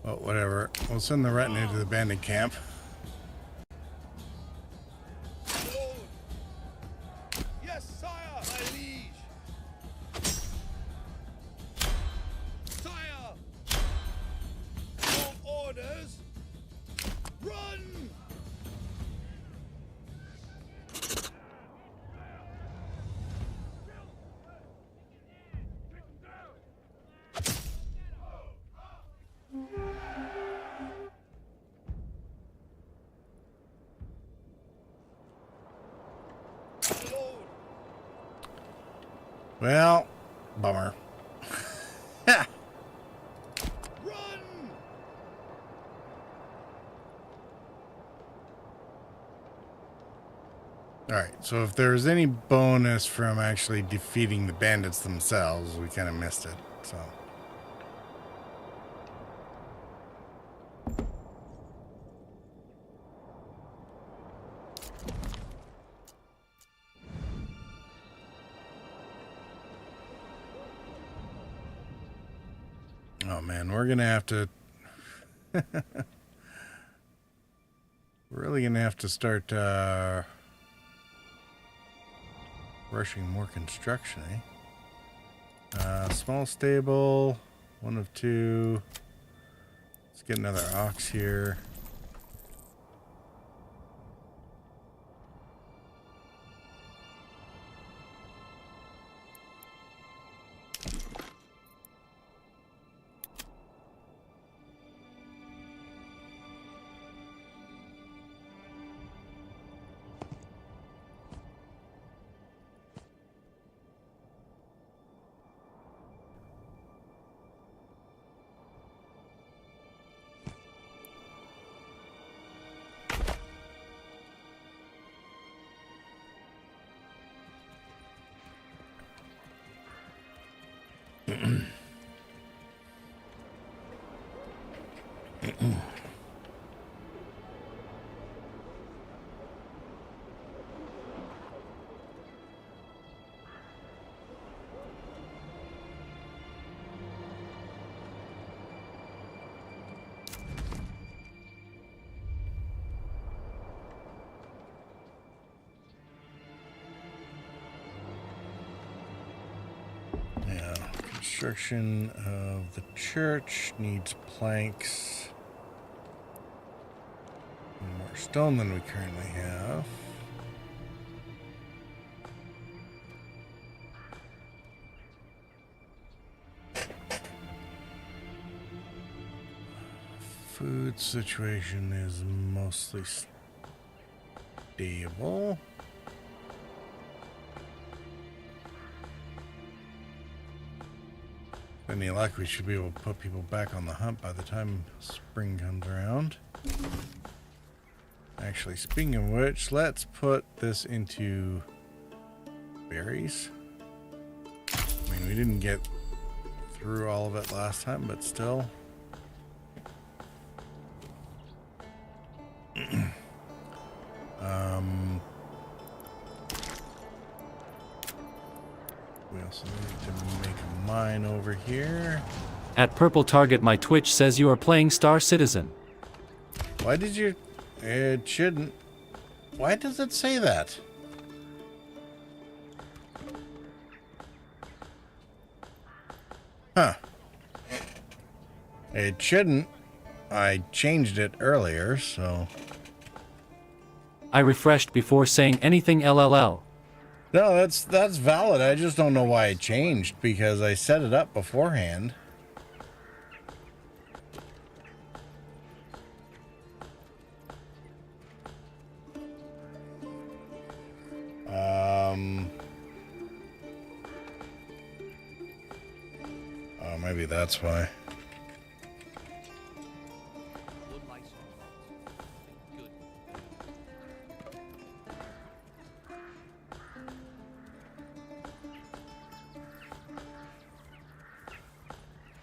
Well, whatever. We'll send the retinue to the bandit camp. Yes, sire, my liege. Sire, your orders. Run! Well, bummer. Run! Alright, so if there's any bonus from actually defeating the bandits themselves, we kind of missed it, so. Oh man, we're gonna have to... really gonna have to start, rushing more construction, eh? Small stable, 1 of 2. Let's get another ox here. Yeah, construction of the church needs planks. More stone than we currently have. Food situation is mostly stable. Any luck, we should be able to put people back on the hunt by the time spring comes around. Actually, speaking of which, let's put this into berries. I mean, we didn't get through all of it last time, but still. We also need to make a mine over here. At Purple Target, my Twitch says you are playing Star Citizen. Why did you... It shouldn't... Why does it say that? Huh. It shouldn't. I changed it earlier, so... I refreshed before saying anything LLL. No, that's valid. I just don't know why it changed, because I set it up beforehand. Oh, maybe that's why.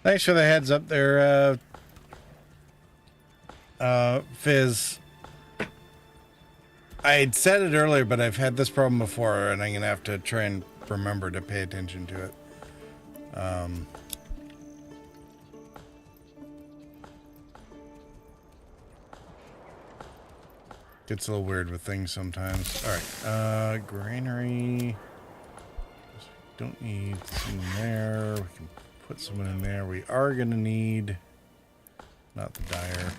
Thanks for the heads up there, Fizz. I had said it earlier, but I've had this problem before, and I'm going to have to try and remember to pay attention to it. Gets a little weird with things sometimes. Alright, granary. Don't need some there. We can put someone in there. We are gonna need, not the dyer.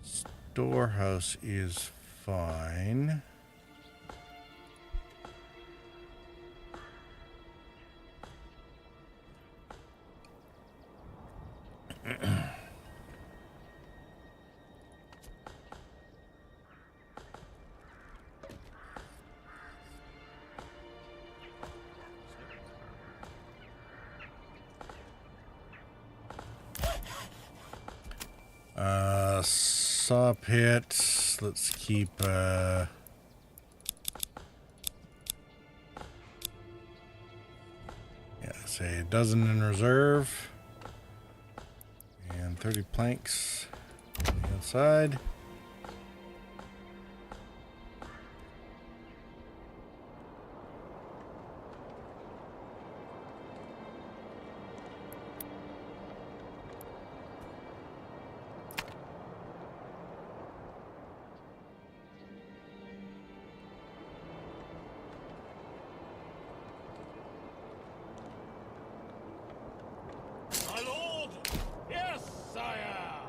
Storehouse is fine. Saw pit. Let's keep yeah, say a dozen in reserve. And 30 planks on the outside. My lord! Yes, sire!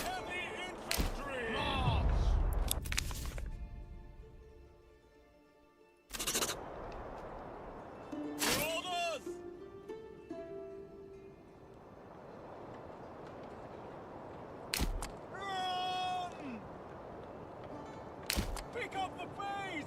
Heavy infantry! March! Orders! Run! Pick up the pace!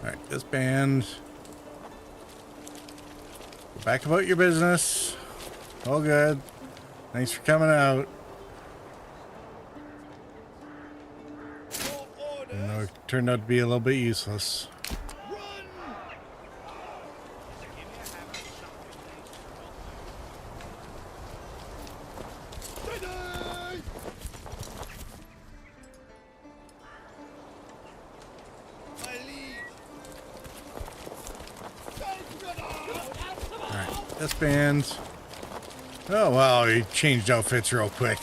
Alright, disband. Go back about your business. All good. Thanks for coming out. I know it turned out to be a little bit useless. Alright, disband. Oh wow, he changed outfits real quick.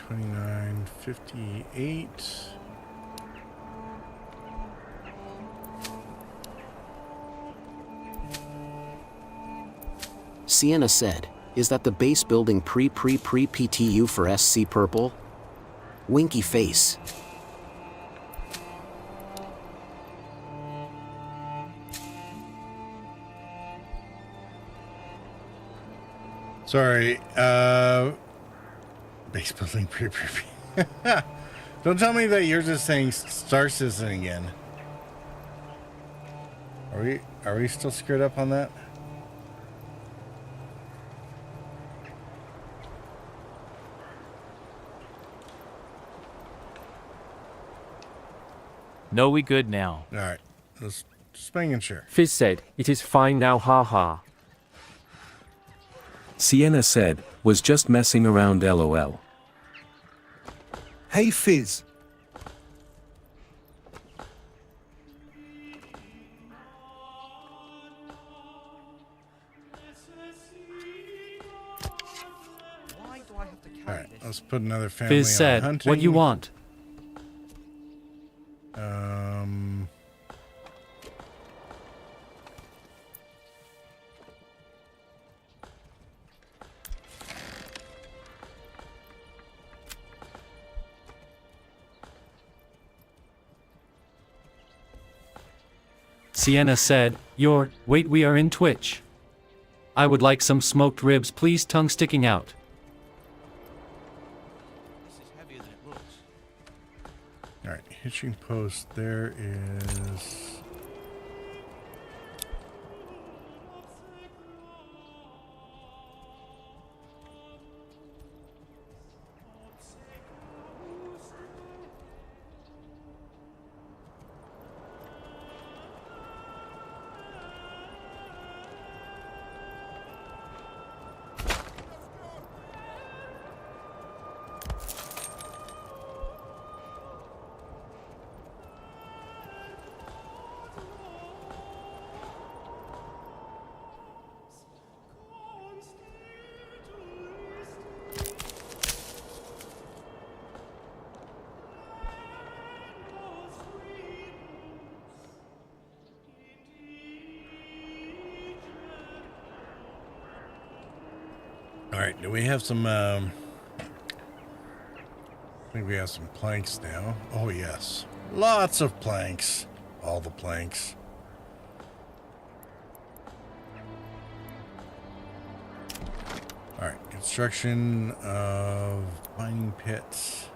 $29.58. Sienna said, "Is that the base building pre-PTU for SC Purple?" Winky face. Sorry. Base building pre-preview. Don't tell me that you're just saying Star Citizen again. Are we still screwed up on that? No, we good now. All right. Just making sure. Fizz said, it is fine now, haha. Sienna said, was just messing around lol. Hey Fizz. Why do I have to carry All right. this? Let's put another family Fizz on said, hunting. what you want? Sienna said, wait, we are in Twitch. I would like some smoked ribs, please, tongue sticking out. This is heavier than it looks. All right. Hitching post. There is. All right, do we have some, I think we have some planks now. Oh, yes. Lots of planks. All the planks. All right, construction of mining pits.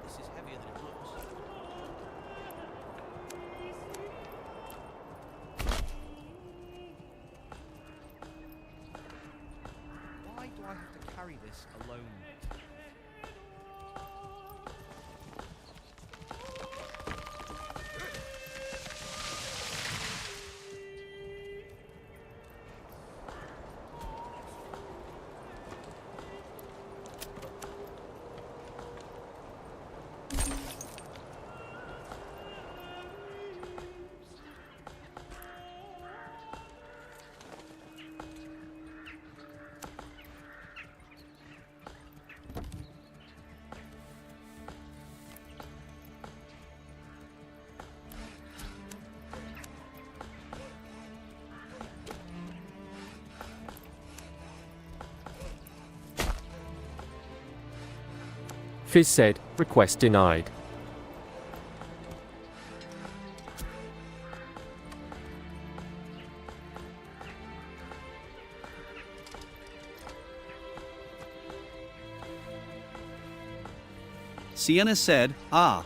This is heavier than it looks. Why do I have to carry this alone? Fizz said, request denied. Sienna said, ah.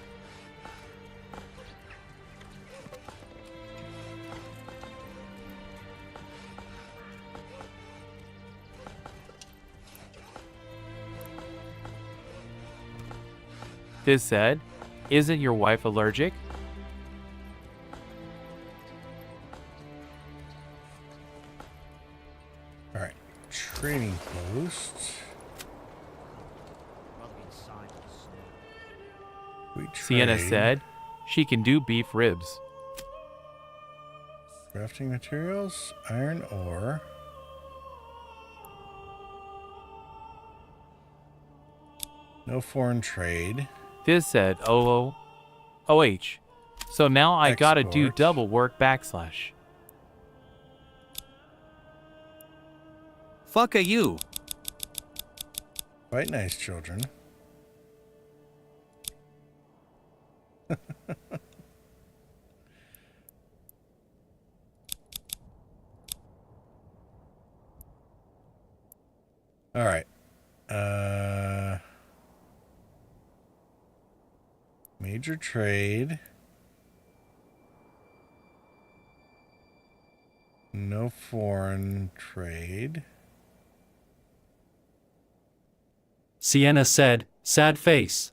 Fizz said, isn't your wife allergic? Trading post. Rather be inside of the snow. We Sienna trade. said she can do beef ribs. Crafting materials, iron ore. No foreign trade. Fizz said OH. So now I gotta do Export. double work /. Fuck a you. Quite nice, children. All right. Major trade. No foreign trade. Sienna said, sad face.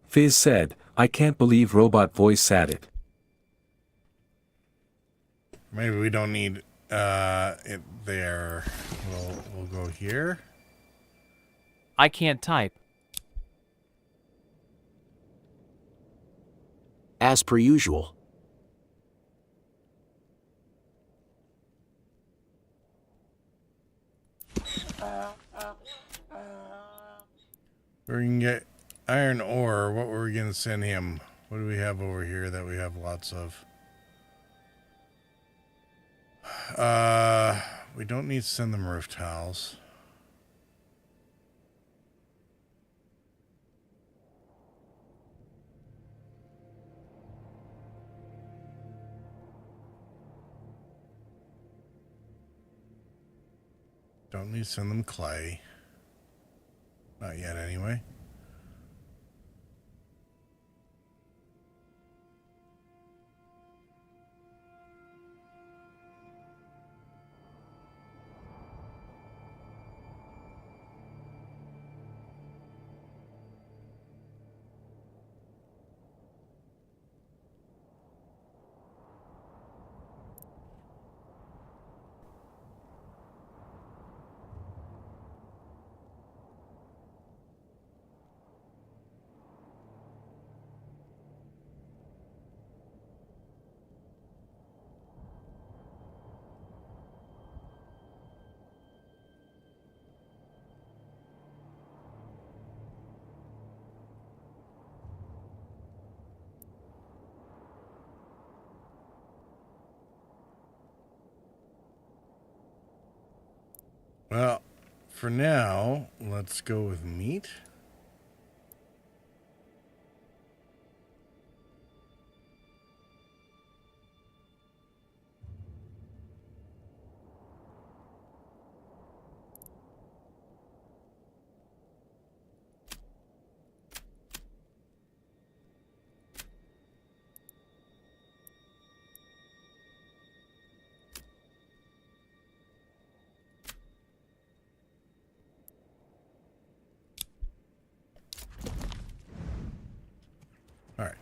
Fizz said, I can't believe robot voice said it. Maybe we don't need it there. We'll go here. I can't type. As per usual. We can get iron ore. What were we going to send him? What do we have over here that we have lots of? We don't need to send them roof tiles. Don't need to send them clay. Not yet, anyway. Well, for now, let's go with meat. All right.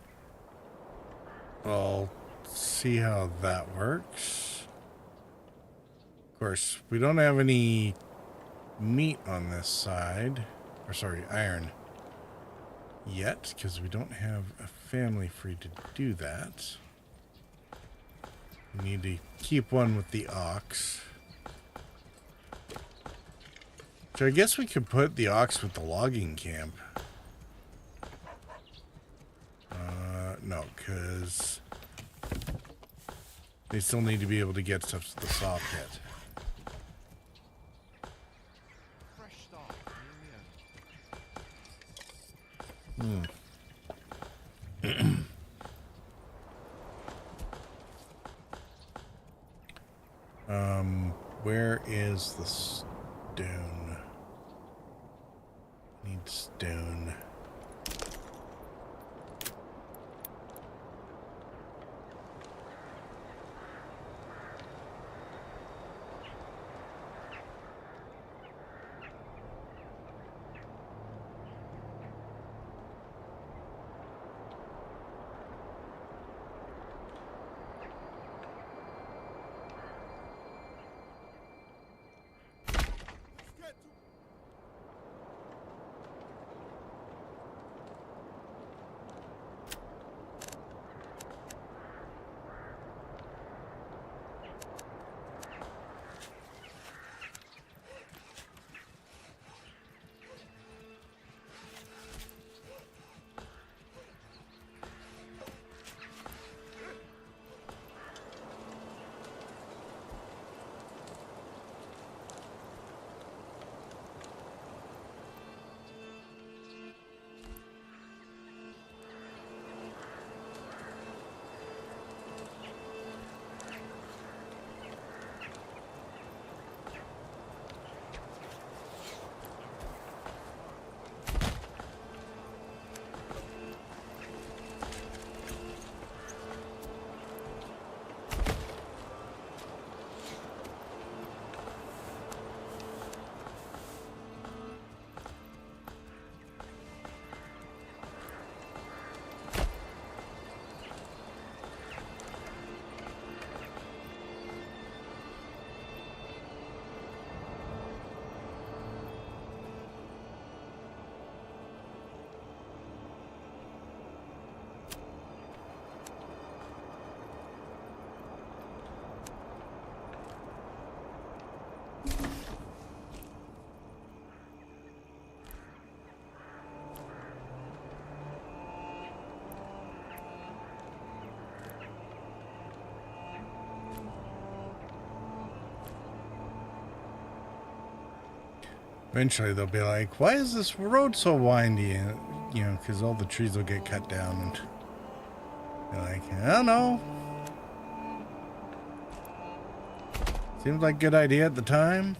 I'll see how that works. Of course, we don't have any meat on this side. Or sorry, iron. Yet, because we don't have a family free to do that. We need to keep one with the ox. So I guess we could put the ox with the logging camp. No, because they still need to be able to get stuff to the saw pit. Fresh start. Where is the stone? Need stone. Eventually they'll be like, why is this road so windy? And, you know, because all the trees will get cut down and they're like, I don't know. Seems like a good idea at the time.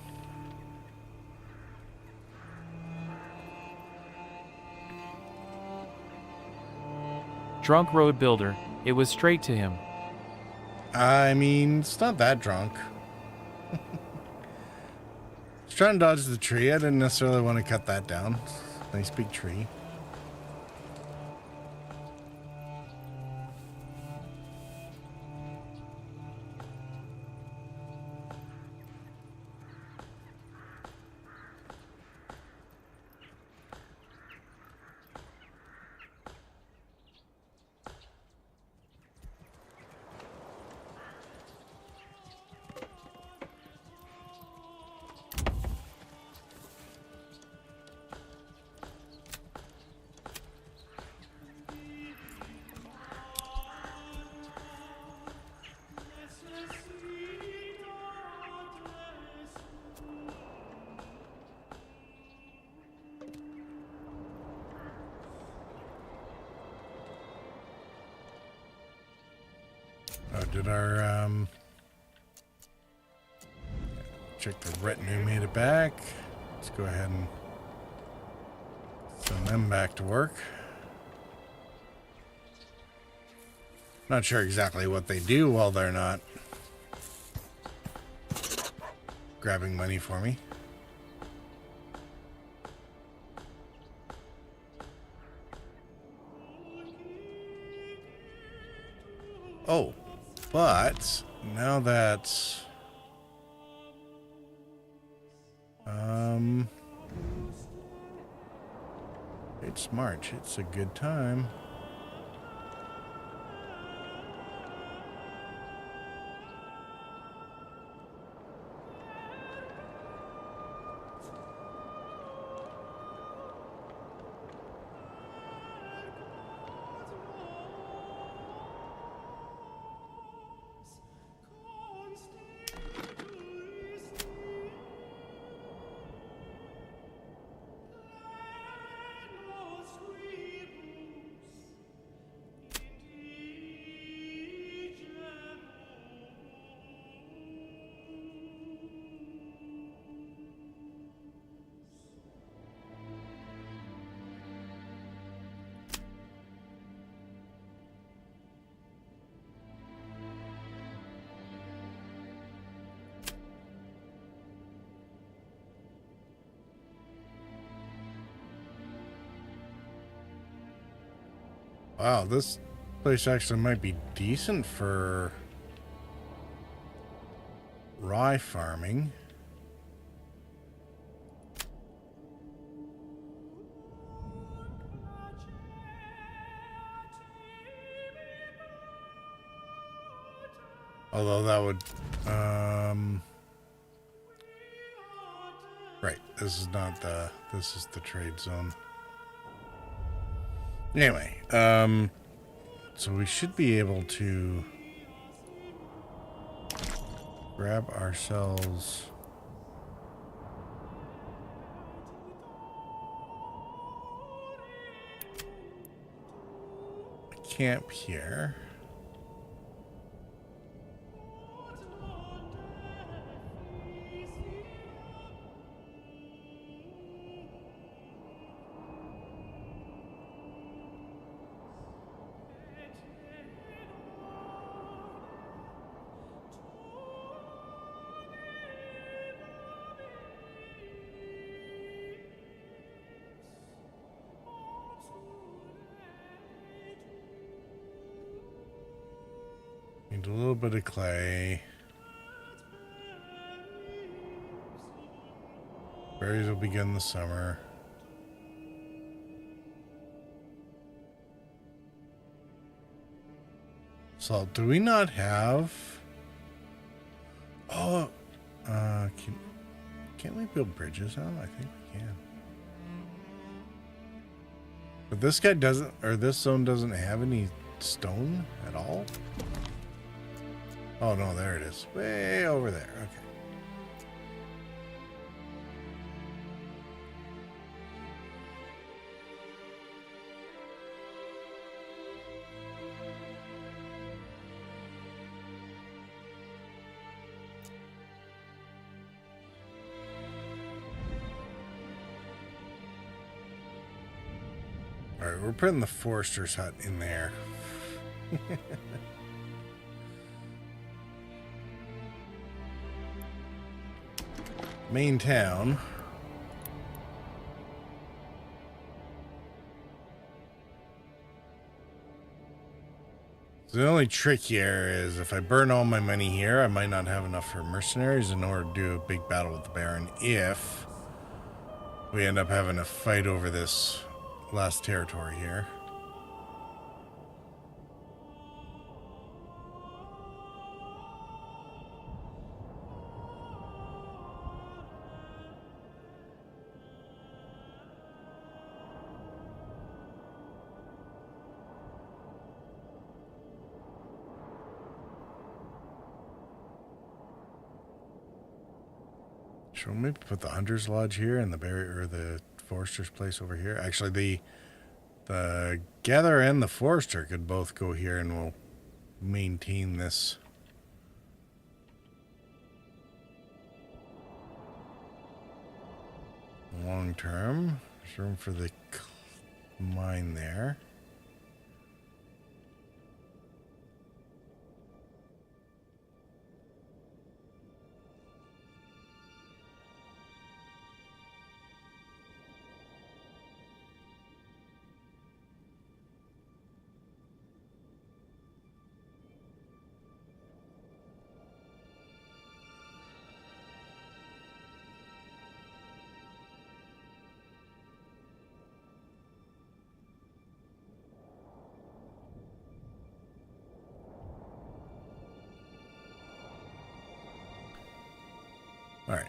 Drunk road builder, it was straight to him. I mean, it's not that drunk. Just trying to dodge the tree. I didn't necessarily want to cut that down. Nice big tree. Oh, did our, check the retinue made it back. Let's go ahead and send them back to work. Not sure exactly what they do while they're not grabbing money for me. Oh, but now that it's March, it's a good time. Wow, this place actually might be decent for rye farming. Although that would, right, this is not the, this is the trade zone. Anyway, so we should be able to grab ourselves a camp here. Need a little bit of clay. Berries will begin the summer. Salt. Do we not have? Oh, can't we build bridges on? I think we can. But this guy doesn't, or this zone doesn't have any stone at all. Oh no, there it is. Way over there. Okay. Alright, we're putting the forester's hut in there. Main town. So the only trick here is if I burn all my money here, I might not have enough for mercenaries in order to do a big battle with the Baron if we end up having a fight over this last territory here. Should we maybe put the Hunter's Lodge here and the Barrier or the Forester's place over here? Actually, the Gatherer and the Forester could both go here, and we'll maintain this. Long term. There's room for the mine there. All right.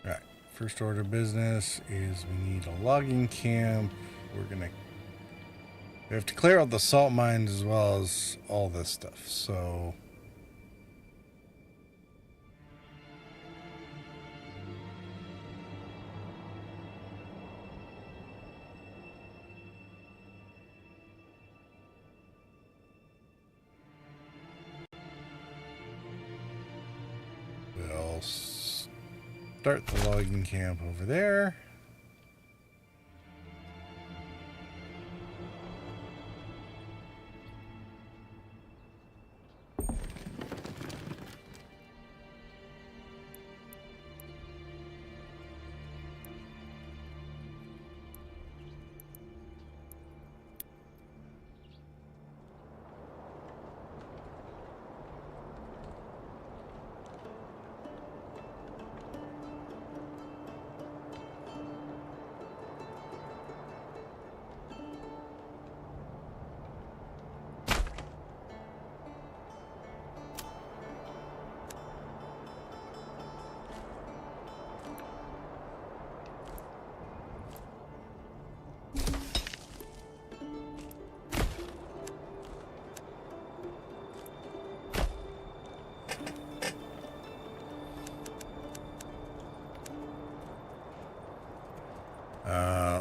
Alright, first order of business is we need a logging camp. We have to clear out the salt mines as well as all this stuff, so we'll start the logging camp over there.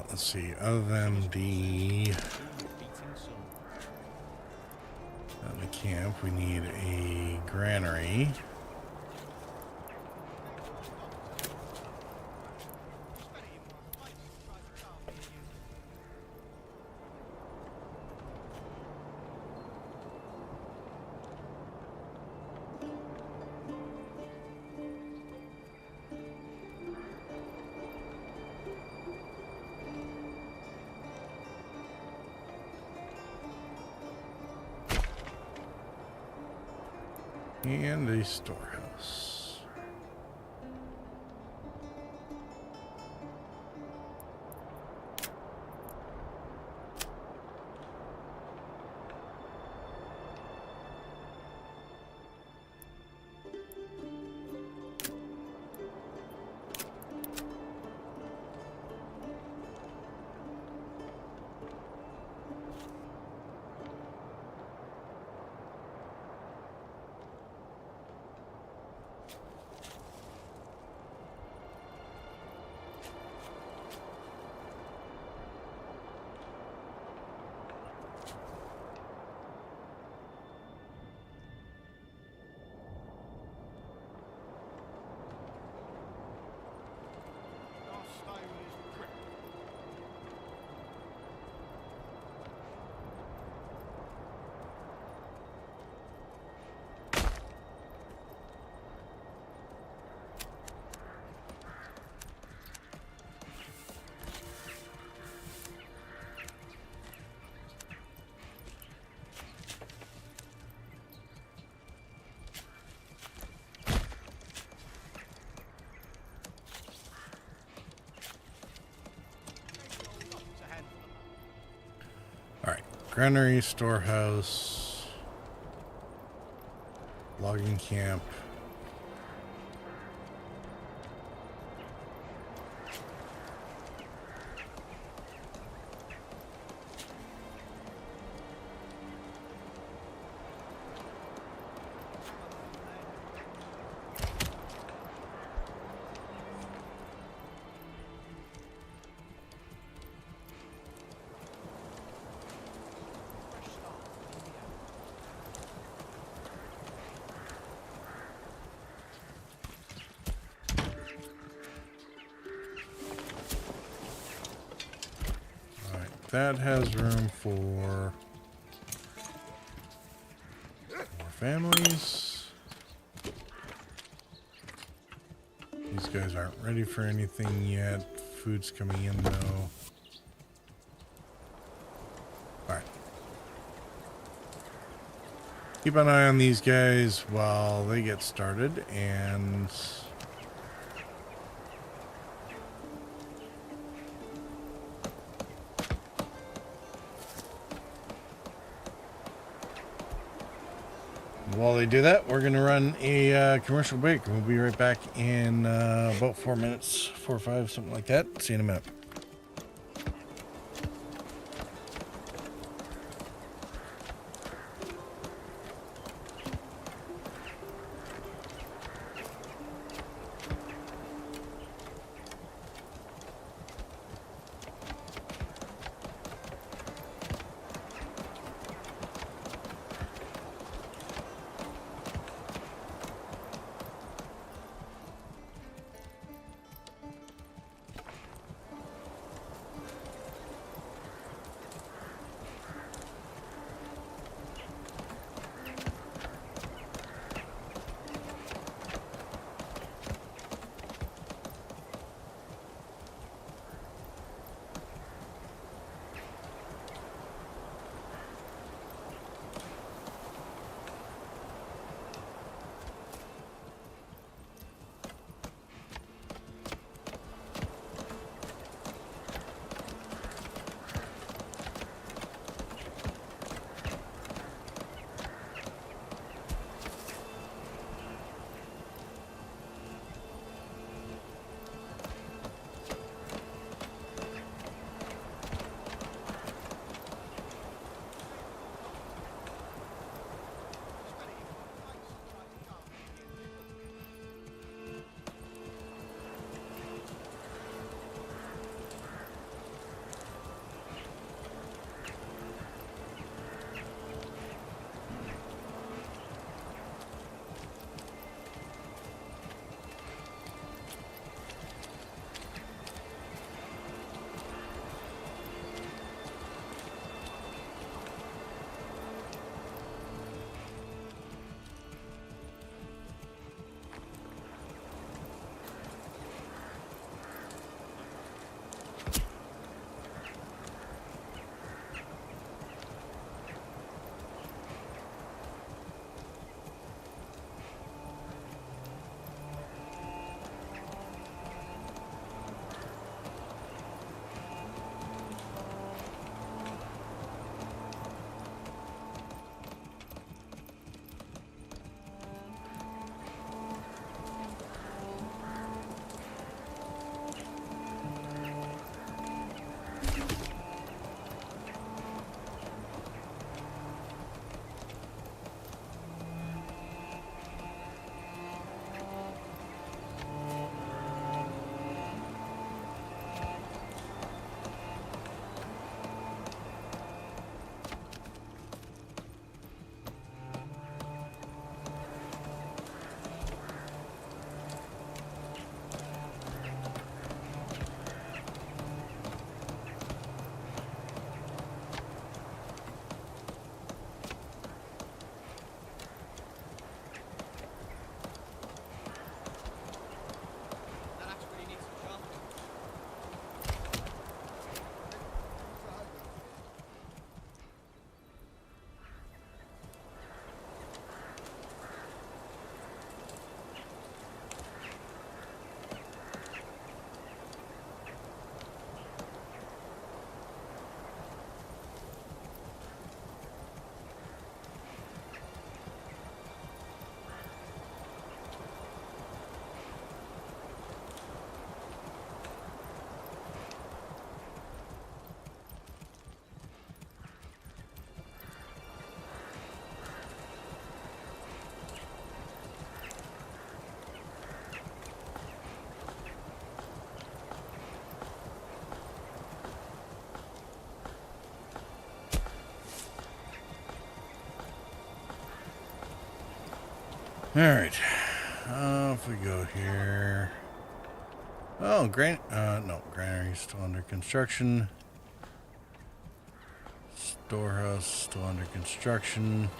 Let's see, other than the camp, we need a granary. And a storehouse. Last stone is brick. It's a handful of All right. Granary, storehouse, logging camp. That has room for more families. These guys aren't ready for anything yet. Food's coming in though. Alright. Keep an eye on these guys while they get started, and while they do that, we're going to run a commercial break. We'll be right back in about 4 minutes, 4 or 5, something like that. See you in a minute. Alright. If we go here. Oh, no, granary's still under construction. Storehouse still under construction.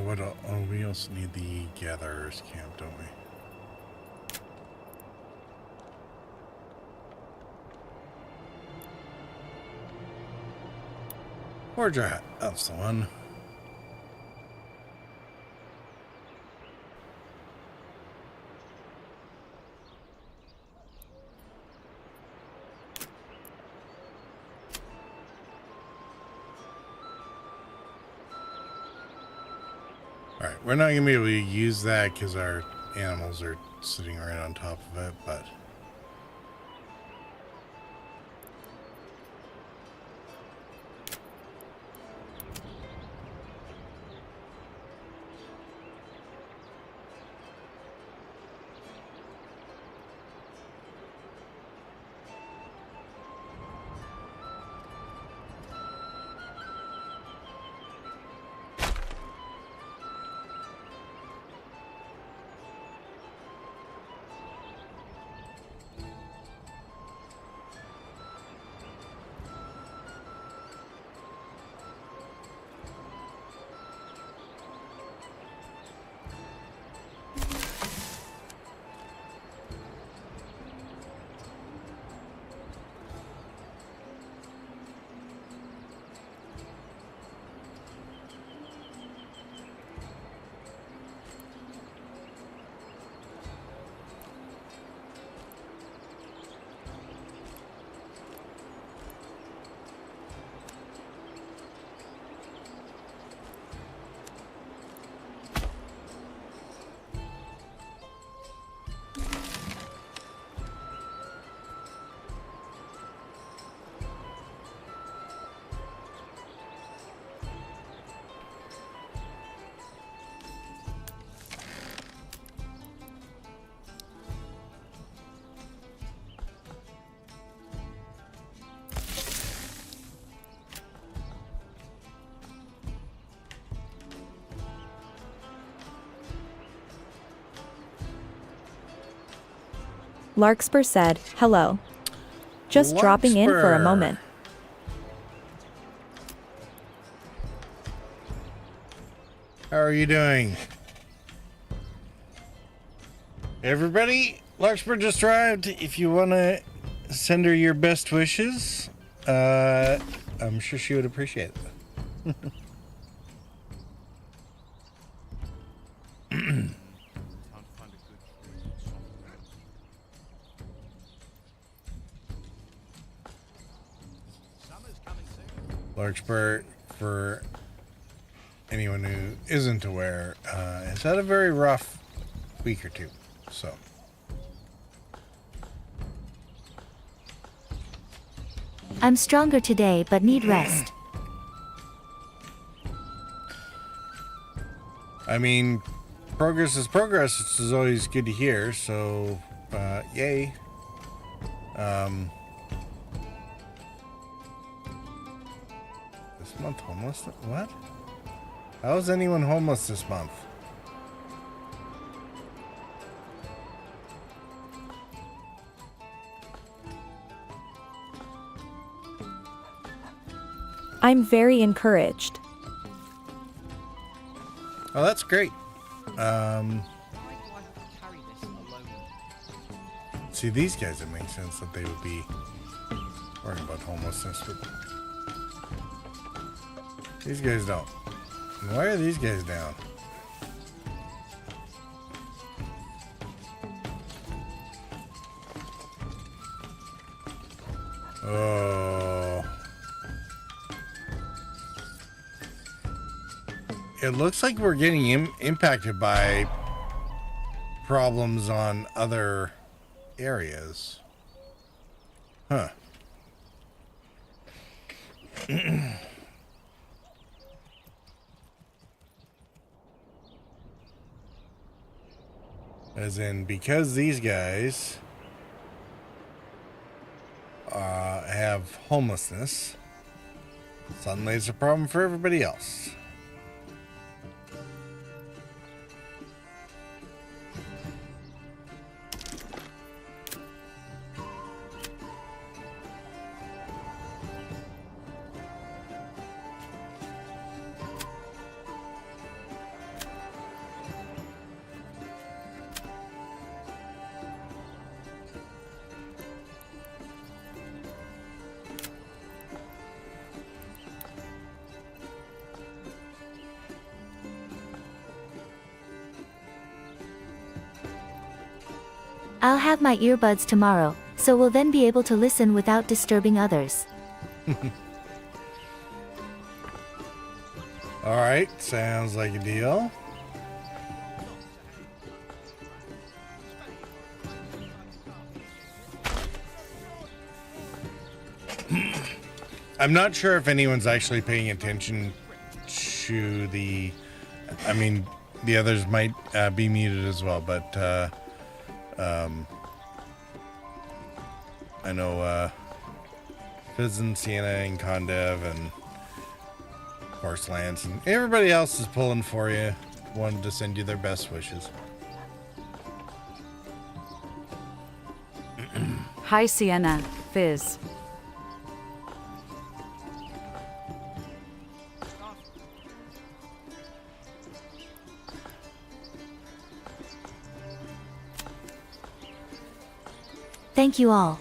What else? Oh, we also need the gatherers camp, don't we? Forger hat, that's the one. Alright, we're not going to be able to use that because our animals are sitting right on top of it, but... Larkspur said, "Hello. Just dropping in for a Larkspur. moment." How are you doing? Everybody, Larkspur just arrived. If you want to send her your best wishes, I'm sure she would appreciate it. Larkspur, for anyone who isn't aware, has had a very rough week or two, so. I'm stronger today but need rest. I mean, progress is progress, which is always good to hear, so, yay. This month homeless? What? How is anyone homeless this month? I'm very encouraged. Oh, that's great. See, these guys, it makes sense that they would be worrying about homelessness, but these guys don't. And why are these guys down? Oh. It looks like we're getting impacted by problems on other areas. Huh. As in, because these guys have homelessness, suddenly it's a problem for everybody else. I'll have my earbuds tomorrow, so we'll then be able to listen without disturbing others. All right, sounds like a deal. I'm not sure if anyone's actually paying attention to the... I mean, the others might be muted as well, but I know Fizz and Sienna and Condev and of course Lance and everybody else is pulling for you. Wanted to send you their best wishes. Hi, Sienna. Fizz. Thank you all.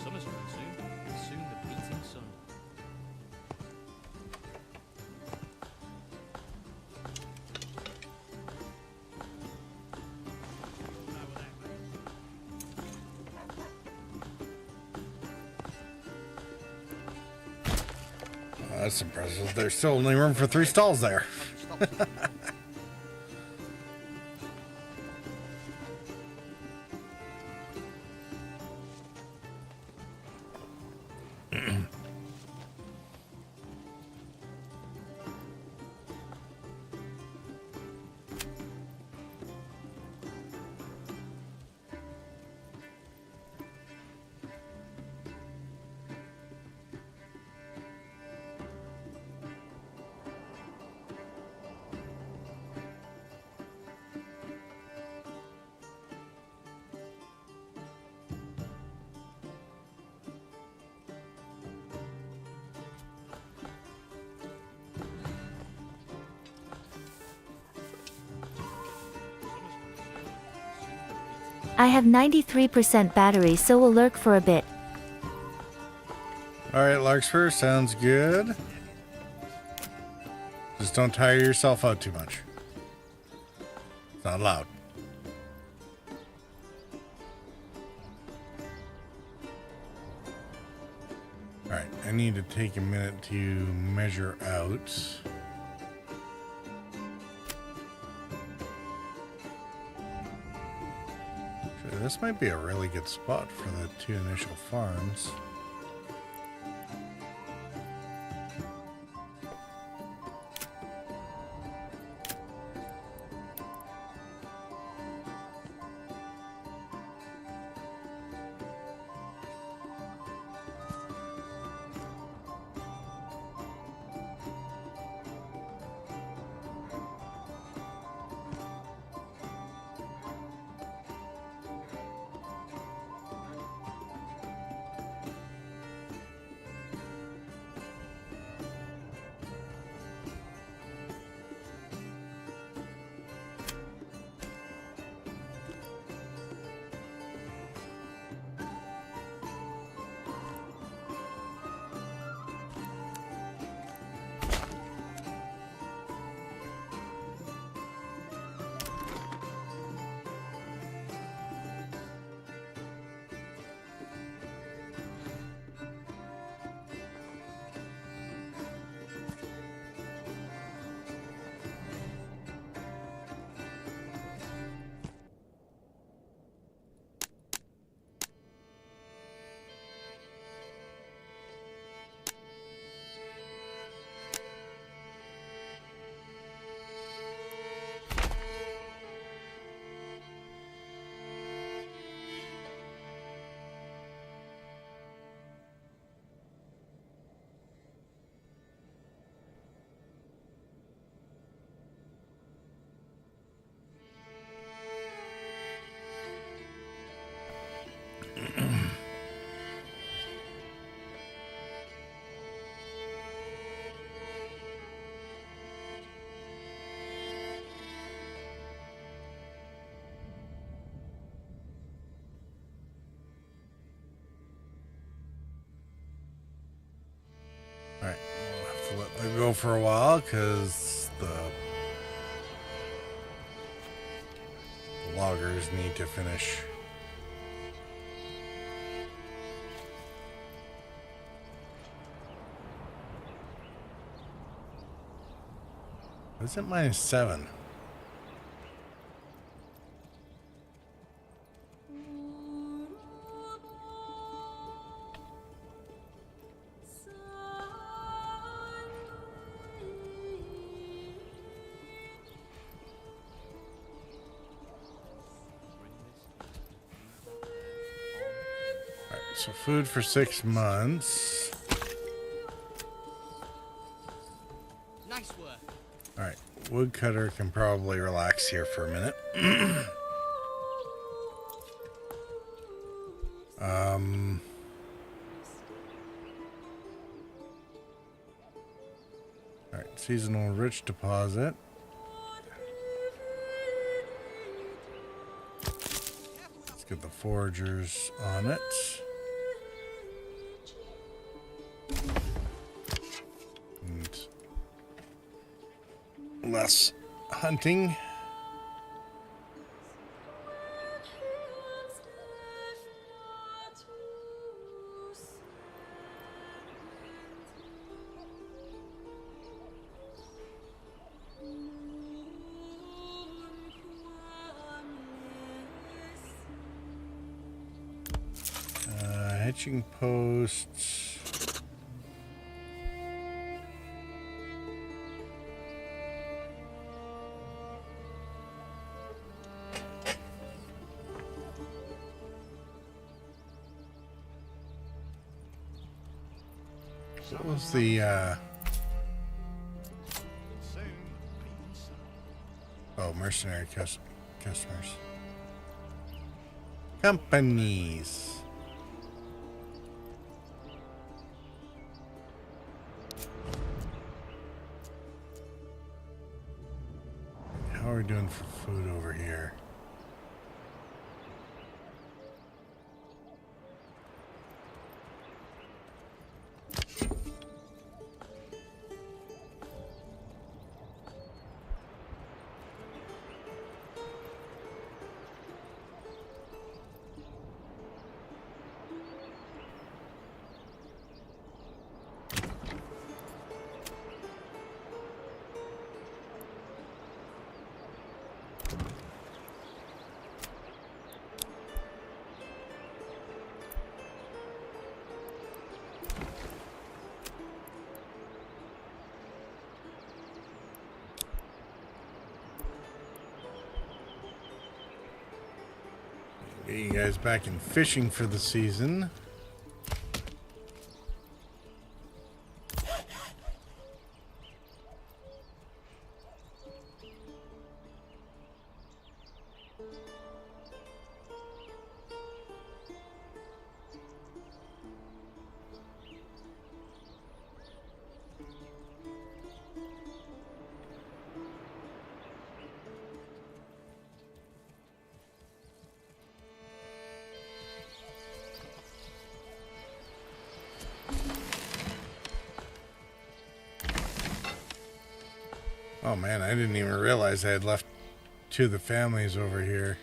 Summer's coming soon. Soon the beating sun. That's impressive. There's still only room for 3 stalls there. I have 93% battery, so we'll lurk for a bit. All right, Larkspur, sounds good. Just don't tire yourself out too much. It's not allowed. All right, I need to take a minute to measure out. this might be a really good spot for the 2 initial farms. Alright, we'll have to let them go for a while because the loggers need to finish. Is it -7? So food for 6 months. Nice work. All right, woodcutter can probably relax here for a minute. All right, seasonal rich deposit. Let's get the foragers on it. Less hunting. Hitching posts. What was the oh, mercenary customers. Companies. How are we doing for food over here? Get you guys back in fishing for the season. Oh man, I didn't even realize I had left two of the families over here.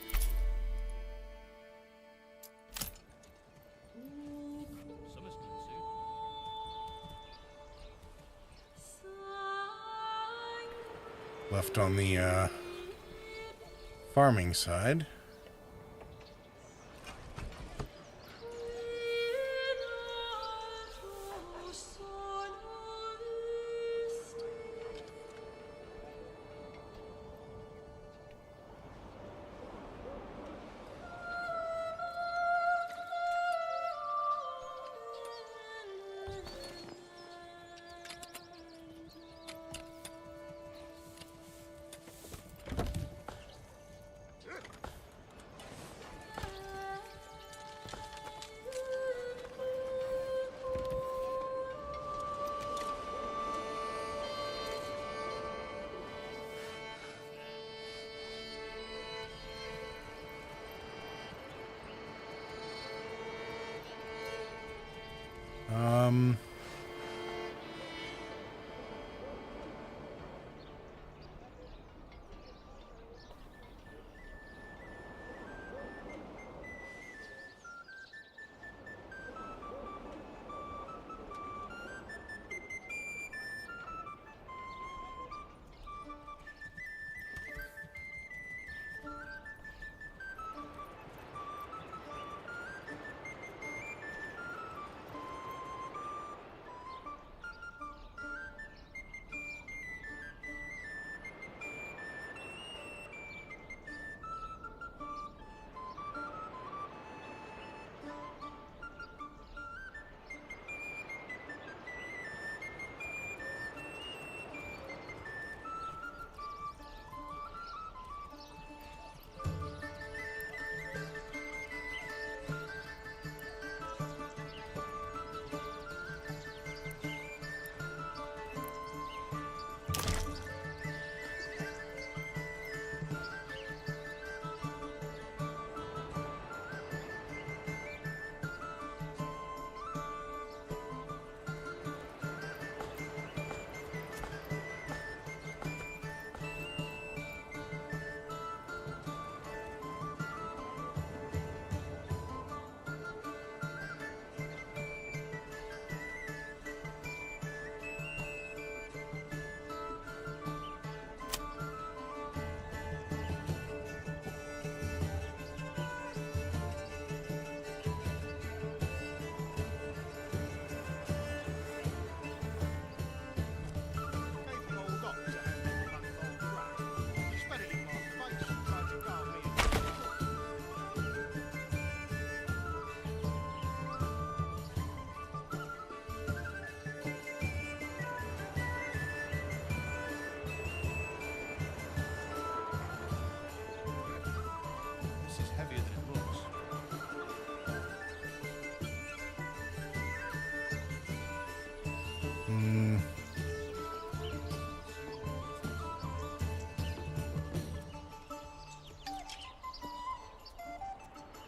Left on the farming side.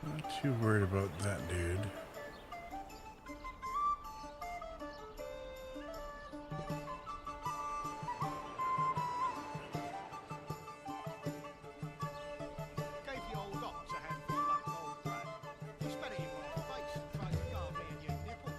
Not too worried about that dude. Gave the old ox a handful of lump old bran. He spat it in my face and tried to carve me a new nipple.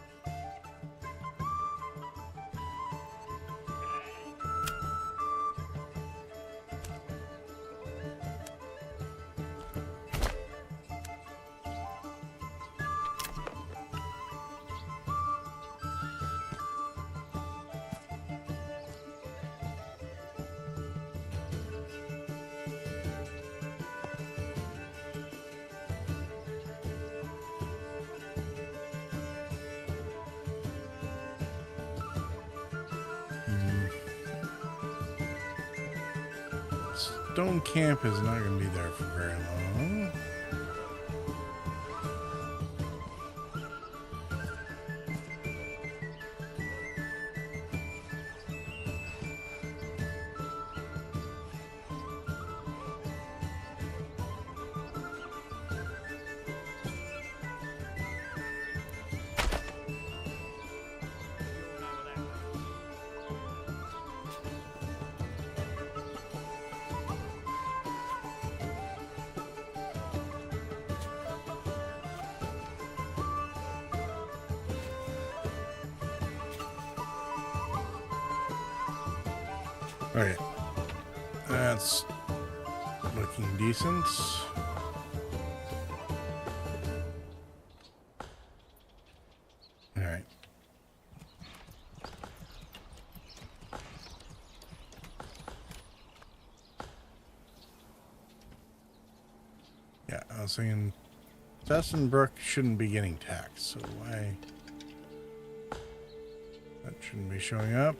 stone camp is not going to be there for very long. Okay, that's looking decent. All right. Yeah, I was thinking Sessenbrook shouldn't be getting taxed, so why? That shouldn't be showing up.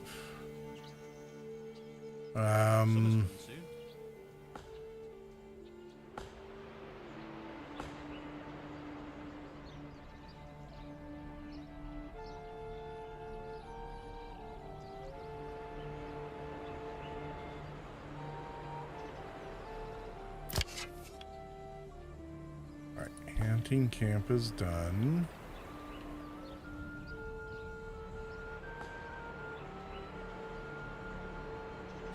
Alright, hunting camp is done.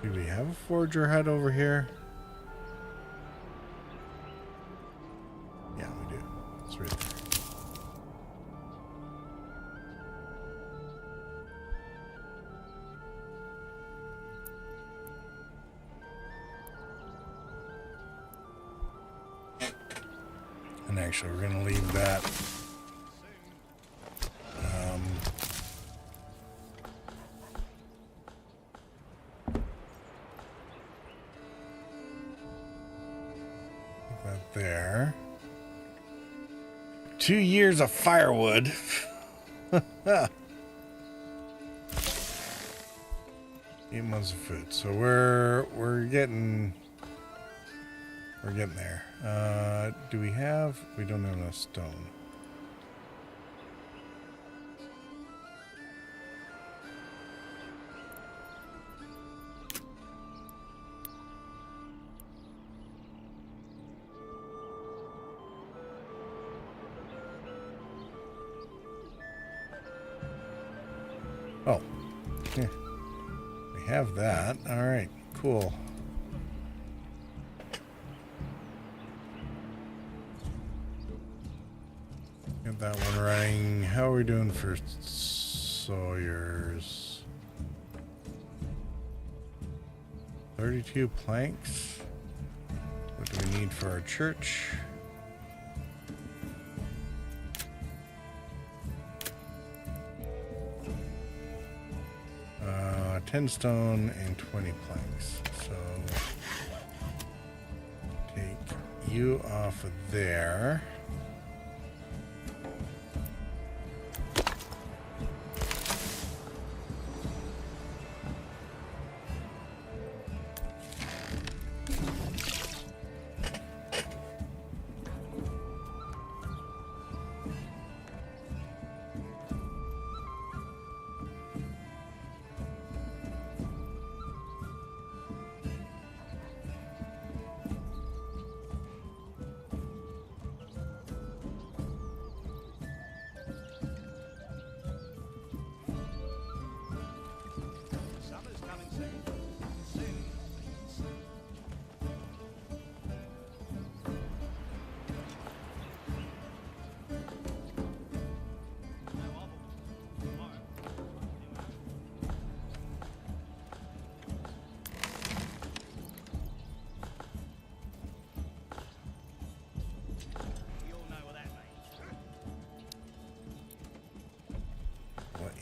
Do we have a forger hut over here? Yeah, we do. It's right there. And actually, we're going to leave that. There. 2 years of firewood. 8 months of food. So we're getting there. Do we have? We don't have enough stone. Oh, yeah. We have that. All right, cool. Get that one running. How are we doing for Sawyers? 32 planks. What do we need for our church? 10 stone and 20 planks. So take you off of there.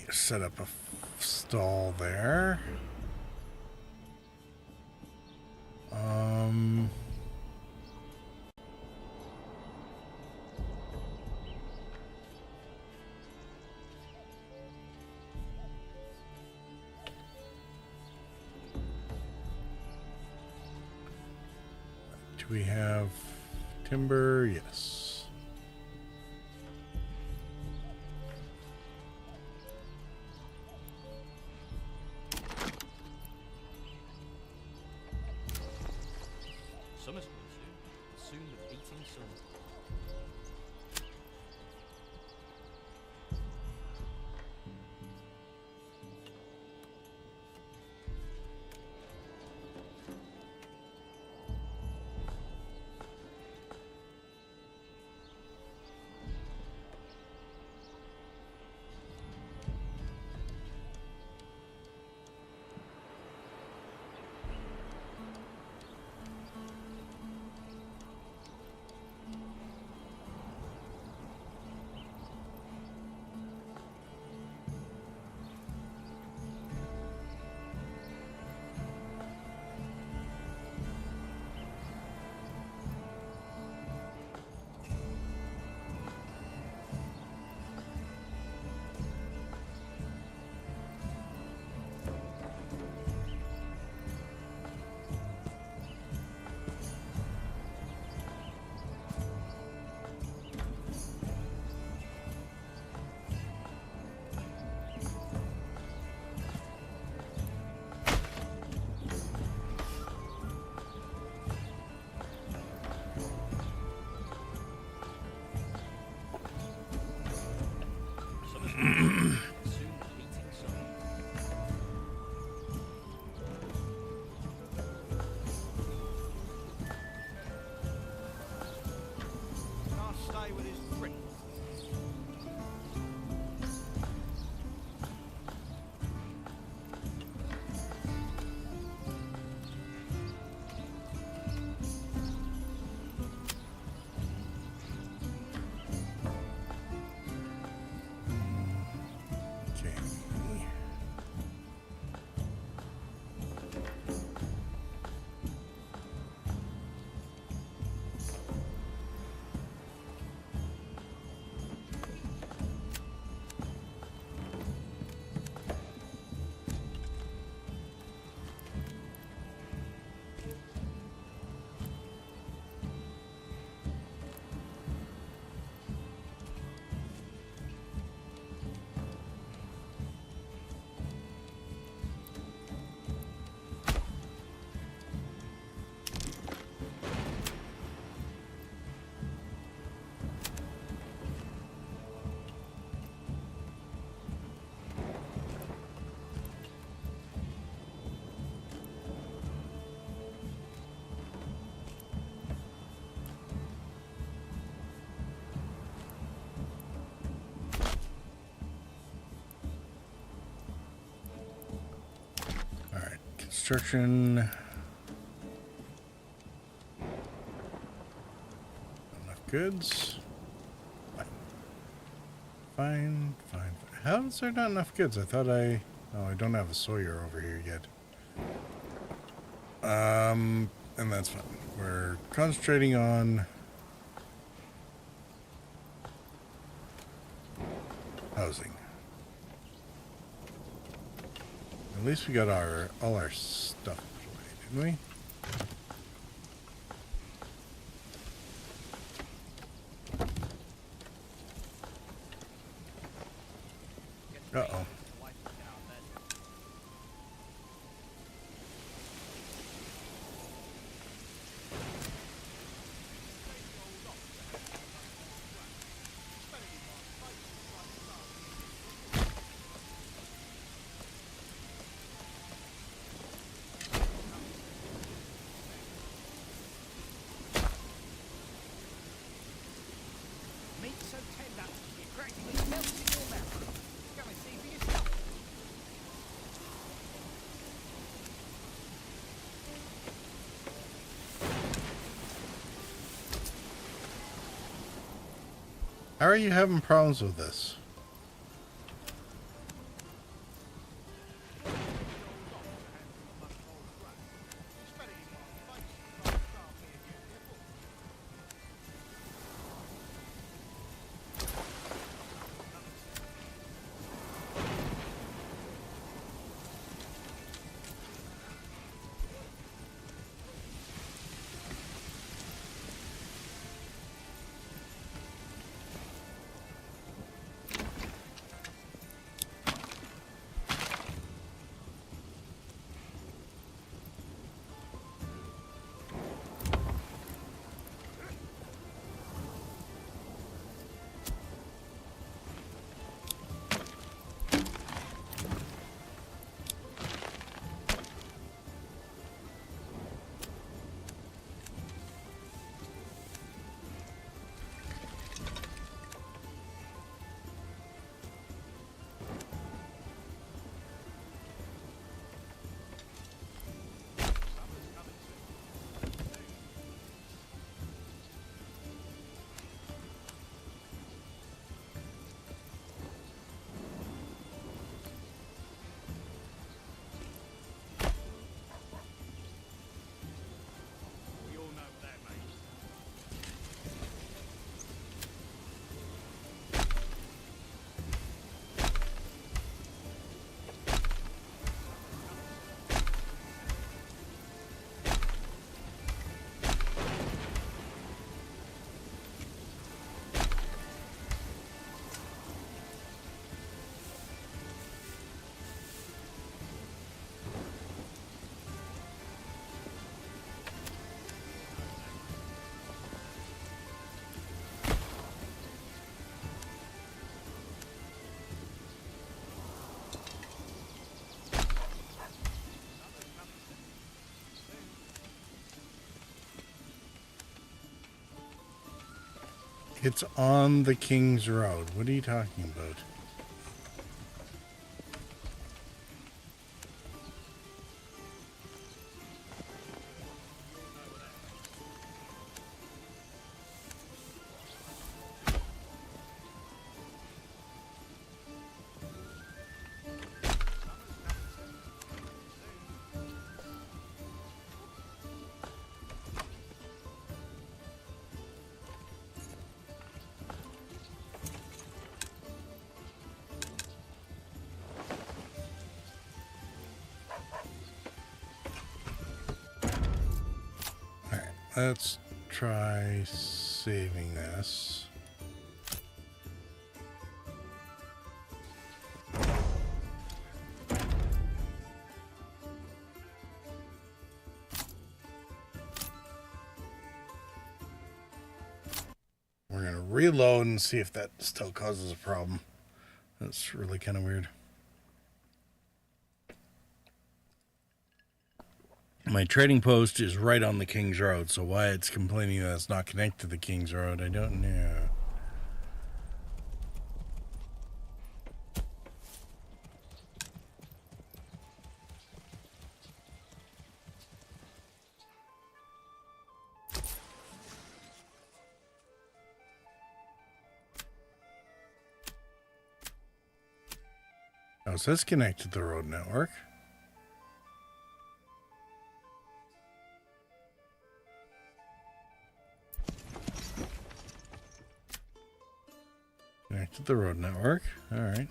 Set up a stall there. we have timber? Yes. Summer's coming soon. Soon the beating sun. Construction. Enough goods. Fine. How is there not enough goods? I thought I don't have a Sawyer over here yet. And that's fine. We're concentrating on housing. At least we got all our stuff away, didn't we? Uh-oh. Meat so tender, it practically melts in your mouth. Go and see for yourself. How are you having problems with this? It's on the King's Road. What are you talking about? Let's try saving this. We're going to reload and see if that still causes a problem. That's really kind of weird. My trading post is right on the King's Road, so why it's complaining that it's not connected to the King's Road, I don't know. Oh, so it's connected to the road network. Connected to the road network. All right.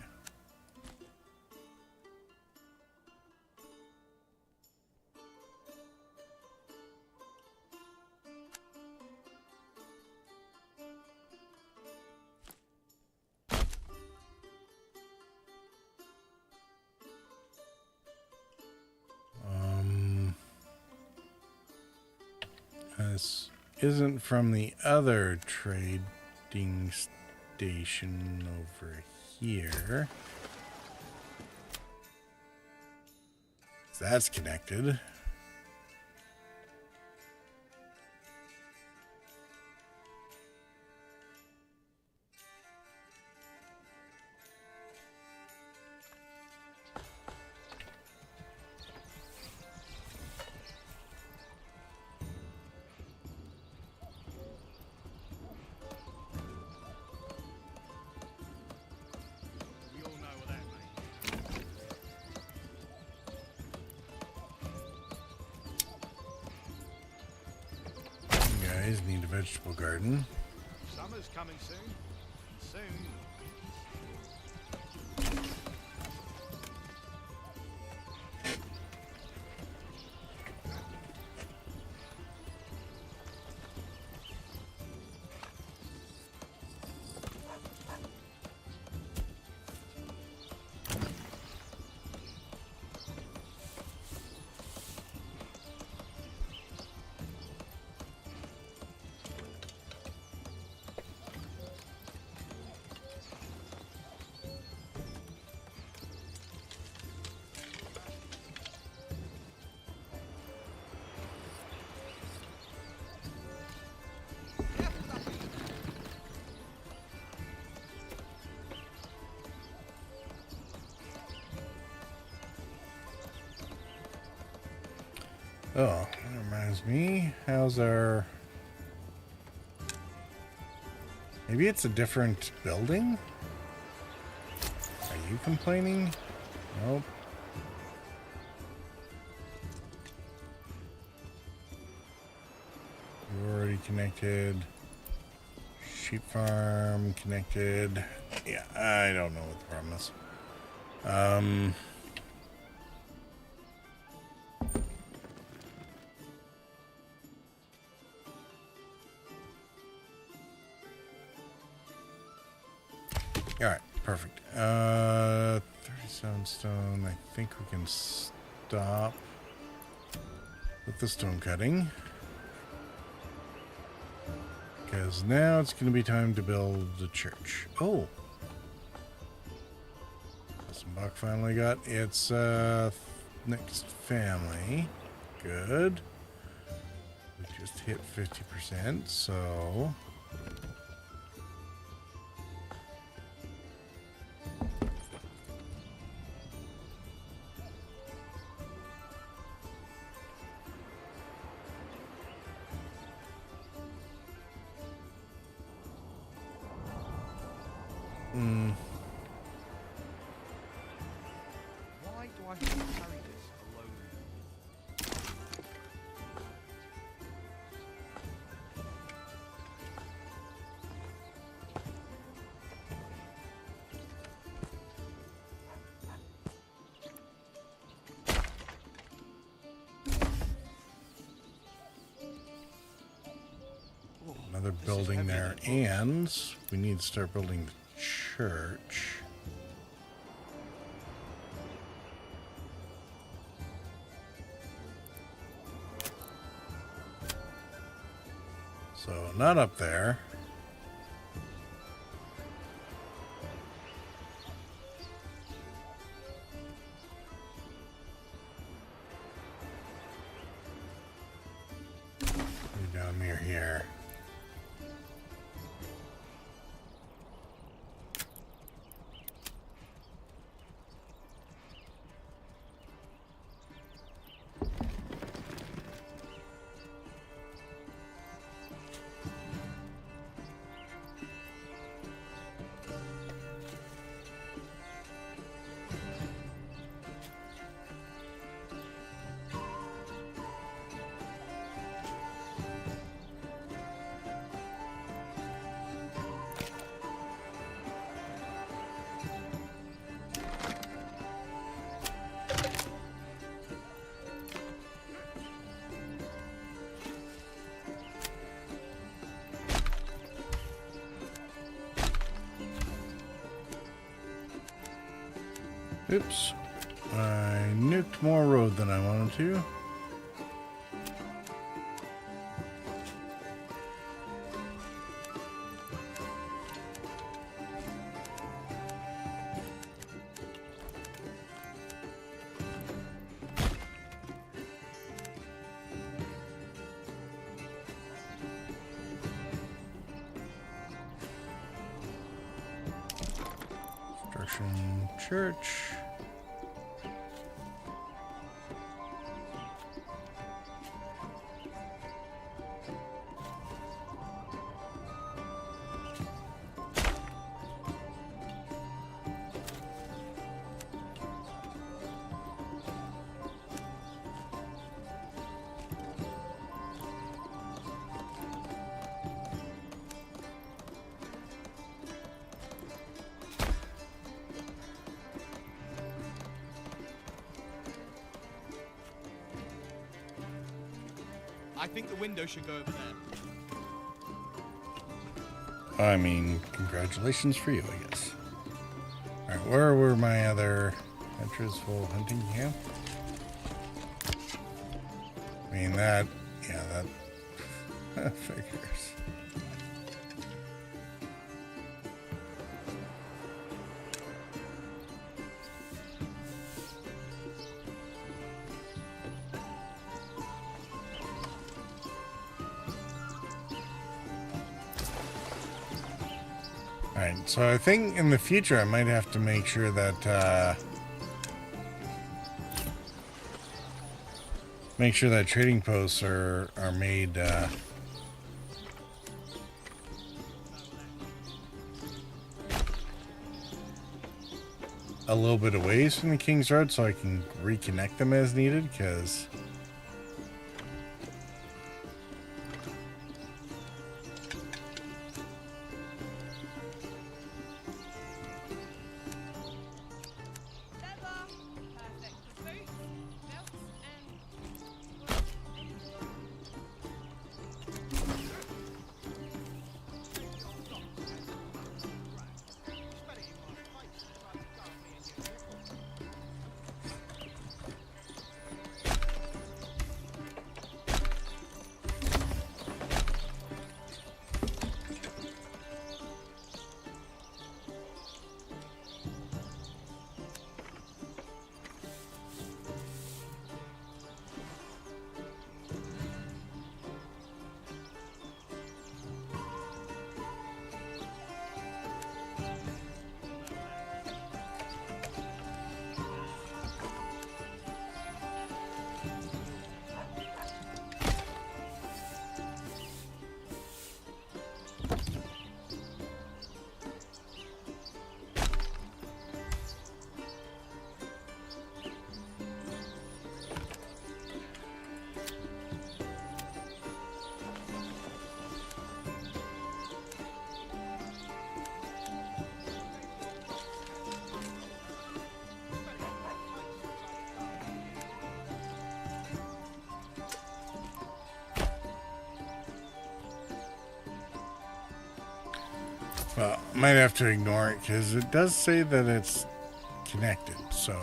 This isn't from the other trading station over here. That's connected. Need a vegetable garden. Summer's coming soon. Soon. Oh, that reminds me. How's our... Maybe it's a different building? Are you complaining? Nope. You're already connected. Sheep farm connected. Yeah, I don't know what the problem is. Alright, perfect. 37 stone. I think we can stop with the stone cutting. Because now it's going to be time to build the church. Oh! Some buck finally got its next family. Good. We just hit 50%, so... Why do I have to carry this alone? Another building there, and we need to start building the church. So, not up there. Maybe down near here. Oops. I nuked more road than I wanted to. Construction church. I think the window should go over there. I mean, congratulations for you, I guess. Alright, where were my other entries? Full hunting camp? I mean, that, yeah, that figures. Alright, so I think in the future I might have to make sure that trading posts are made a little bit away from the King's Road so I can reconnect them as needed, because Well, I might have to ignore it because it does say that it's connected, so.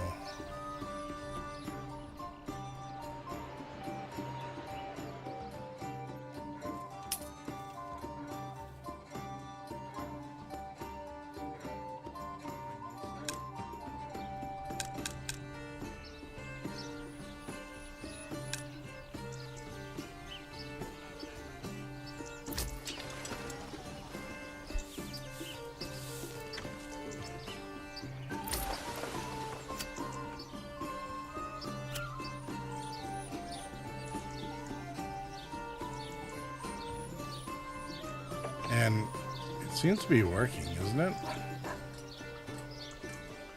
And it seems to be working, isn't it?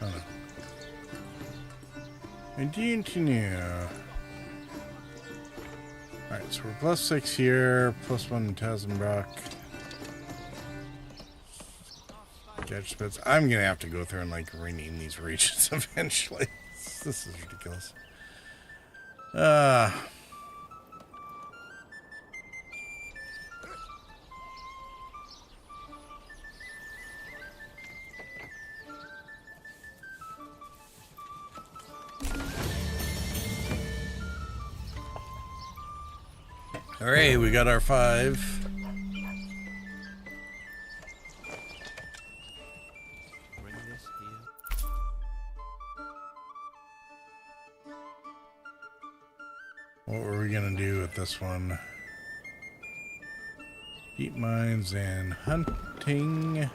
Oh. Continue. Alright, so we're +6 here, +1 in Tazenbrock. Sketch spits. I'm gonna have to go through and like rename these regions eventually. This is ridiculous. Alright, we got our 5. What were we gonna do with this one? Deep mines and hunting.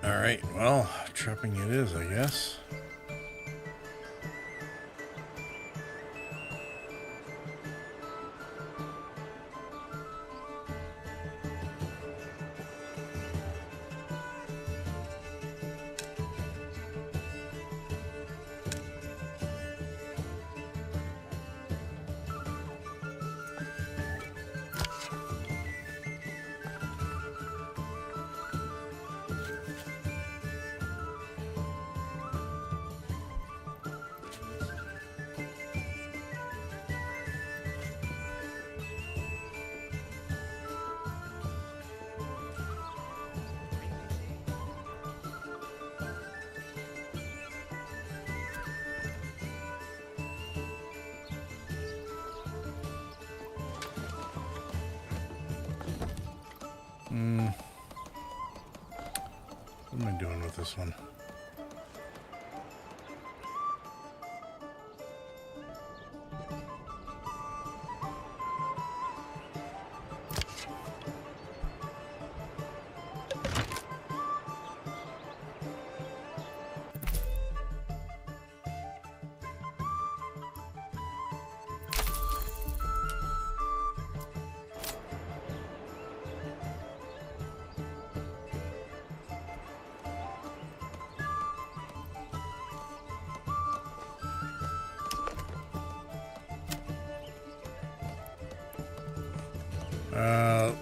Alright, well, trapping it is, I guess. What am I doing with this one?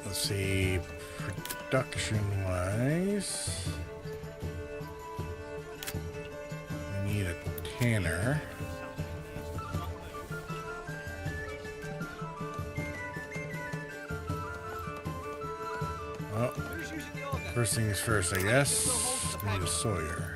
Let's see, production-wise, we need a tanner. Well, first things first, I guess. Need a sawyer.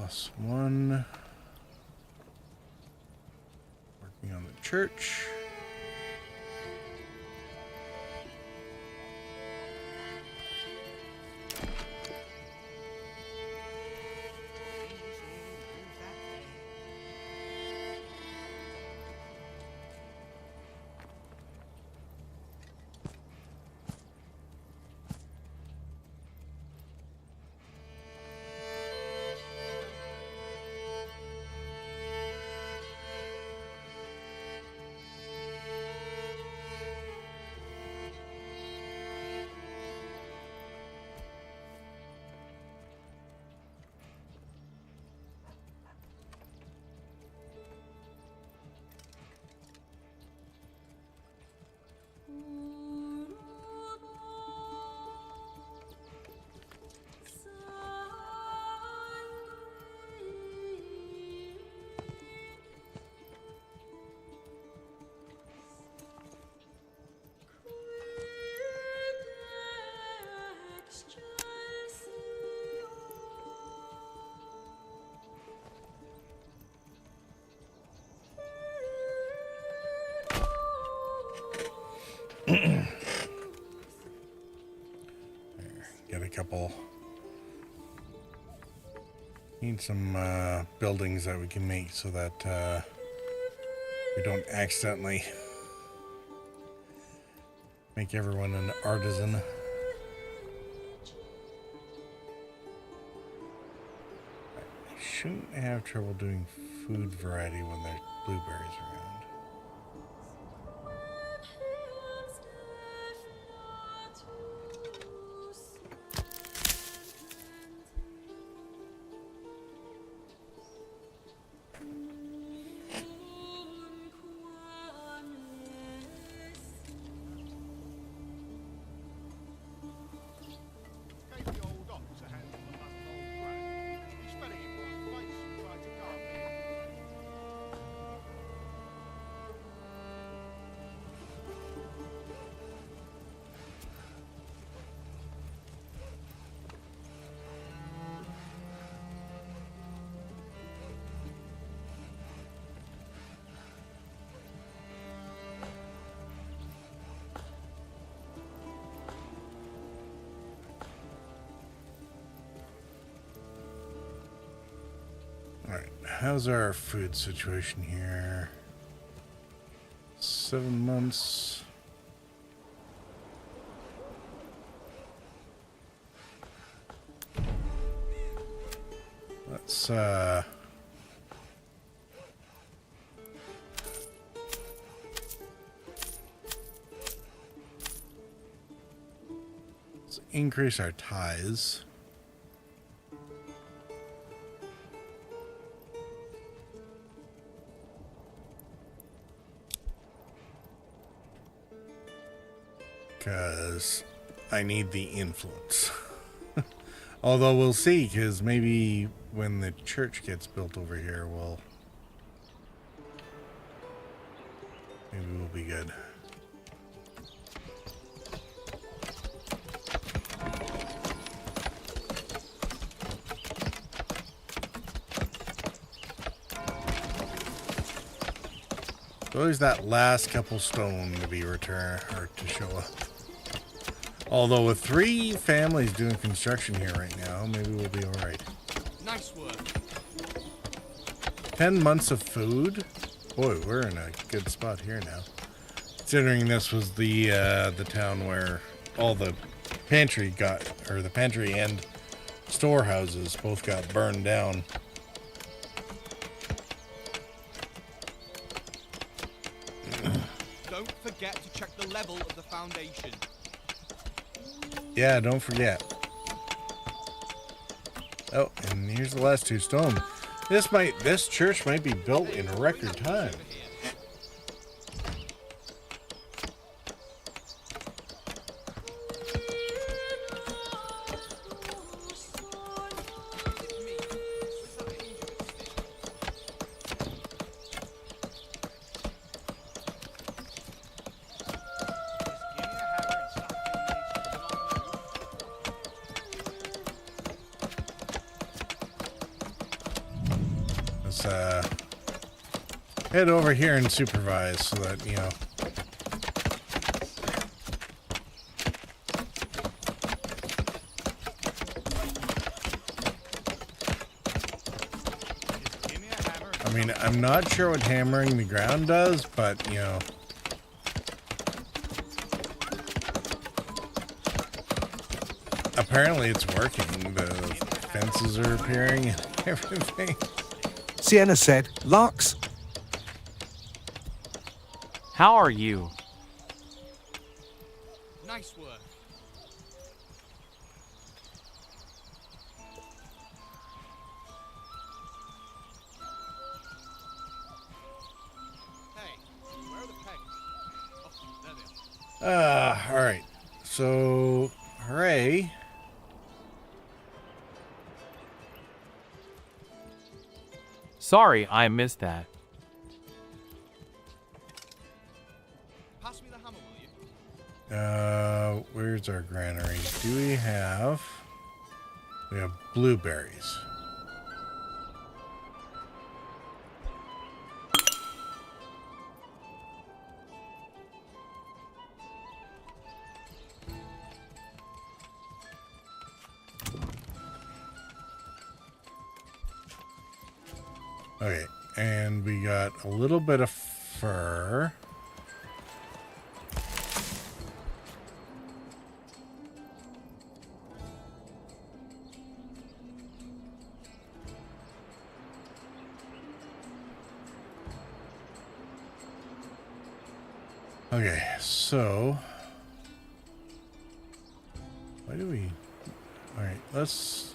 +1. Working on the church. Get a couple. Need some buildings that we can make so that we don't accidentally make everyone an artisan. I shouldn't have trouble doing food variety when there's blueberries around. Alright, how's our food situation here? 7 months. Let's increase our tithes. Because I need the influence. Although we'll see, because maybe when the church gets built over here, maybe we'll be good. So there's that last couple stone to be returned or to show up. Although with 3 families doing construction here right now, maybe we'll be all right. Nice work. 10 months of food. Boy, we're in a good spot here now. Considering this was the town where all the pantry the pantry and storehouses both got burned down. Don't forget to check the level of the foundation. Yeah, don't forget. Oh, and here's the last 2 stone. This church might be built in record time. is head over here and supervise so that, you know. I mean, I'm not sure what hammering the ground does, but, you know. Apparently it's working. The fences are appearing and everything. Sienna said, Larks. How are you? Nice work. Hey, where are the pegs? Oh, there they are. All right. So, hooray. Sorry, I missed that. Pass me the hammer, will you? Where's our granary? Do we have... We have blueberries. Okay, and we got a little bit of fur. Okay, so why do we... All right, let's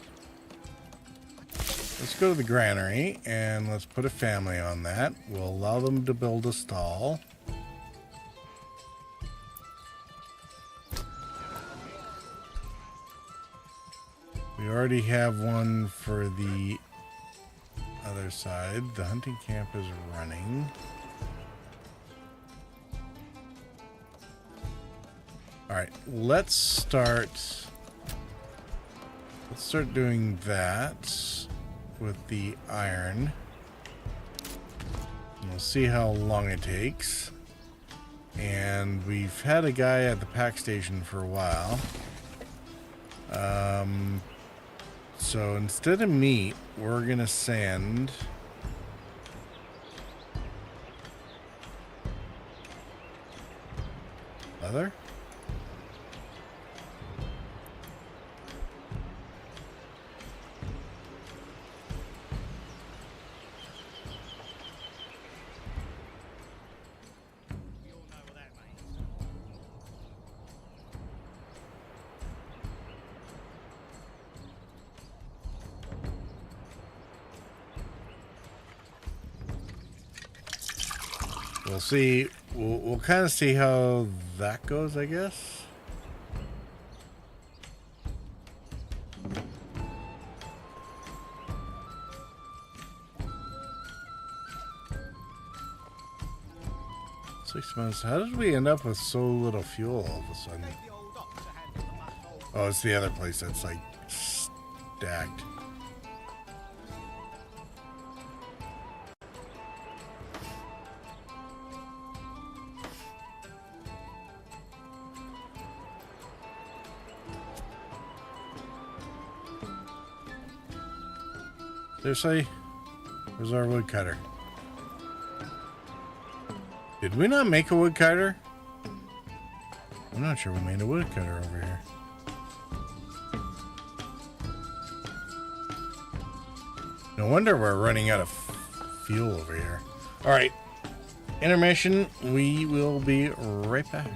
go to the granary and let's put a family on that. We'll allow them to build a stall. We already have one for the other side. The hunting camp is running. All right, let's start doing that with the iron. And we'll see how long it takes. And we've had a guy at the pack station for a while. So instead of meat, we're gonna send leather. We'll see. We'll kind of see how that goes, I guess. Six months. How did we end up with so little fuel all of a sudden? Oh, it's the other place that's like stacked. Seriously? Where's our woodcutter? Did we not make a woodcutter? I'm not sure we made a woodcutter over here. No wonder we're running out of fuel over here. All right. Intermission. We will be right back.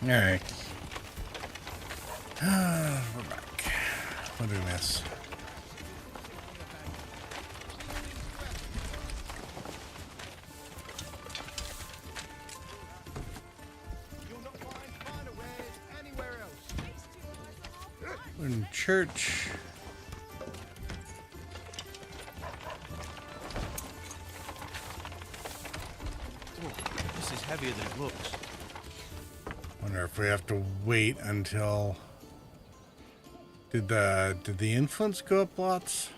All right. We're back. What did I miss? We're in church. This is heavier than it looks. Wonder if we have to wait until. Did the influence go up lots?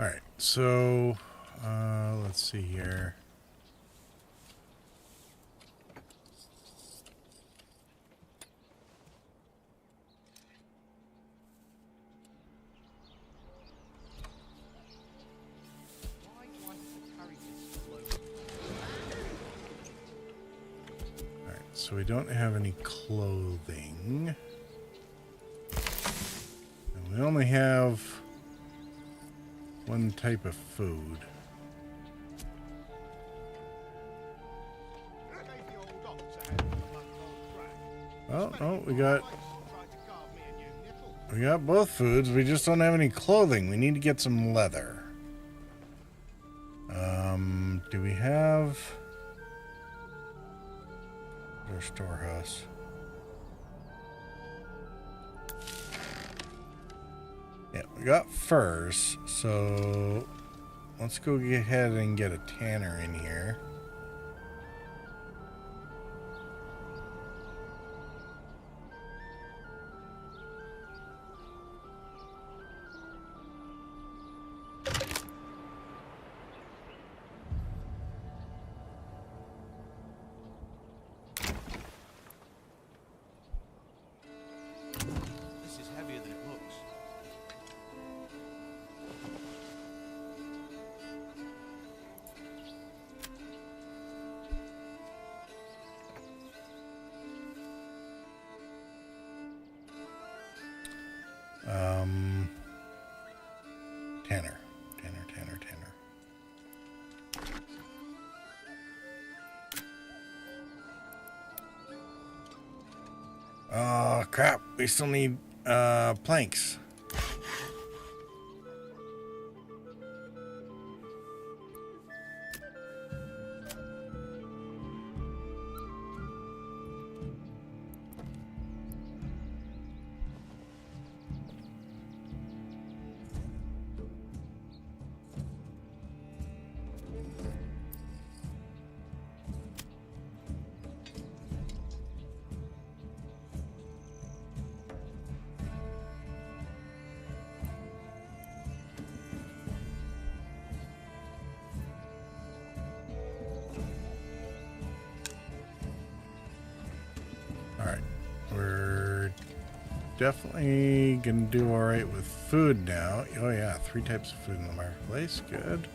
All right, so let's see here. All right, so we don't have any clothing. And we only have one type of food. Oh, no, we got both foods. We just don't have any clothing. We need to get some leather. Do we have our storehouse? Yeah, we got furs, so let's go ahead and get a tanner in here. This is heavier than it looks. Tanner. Oh, crap. We still need, planks. Alright, we're definitely gonna do alright with food now. Oh yeah, 3 types of food in the marketplace, good.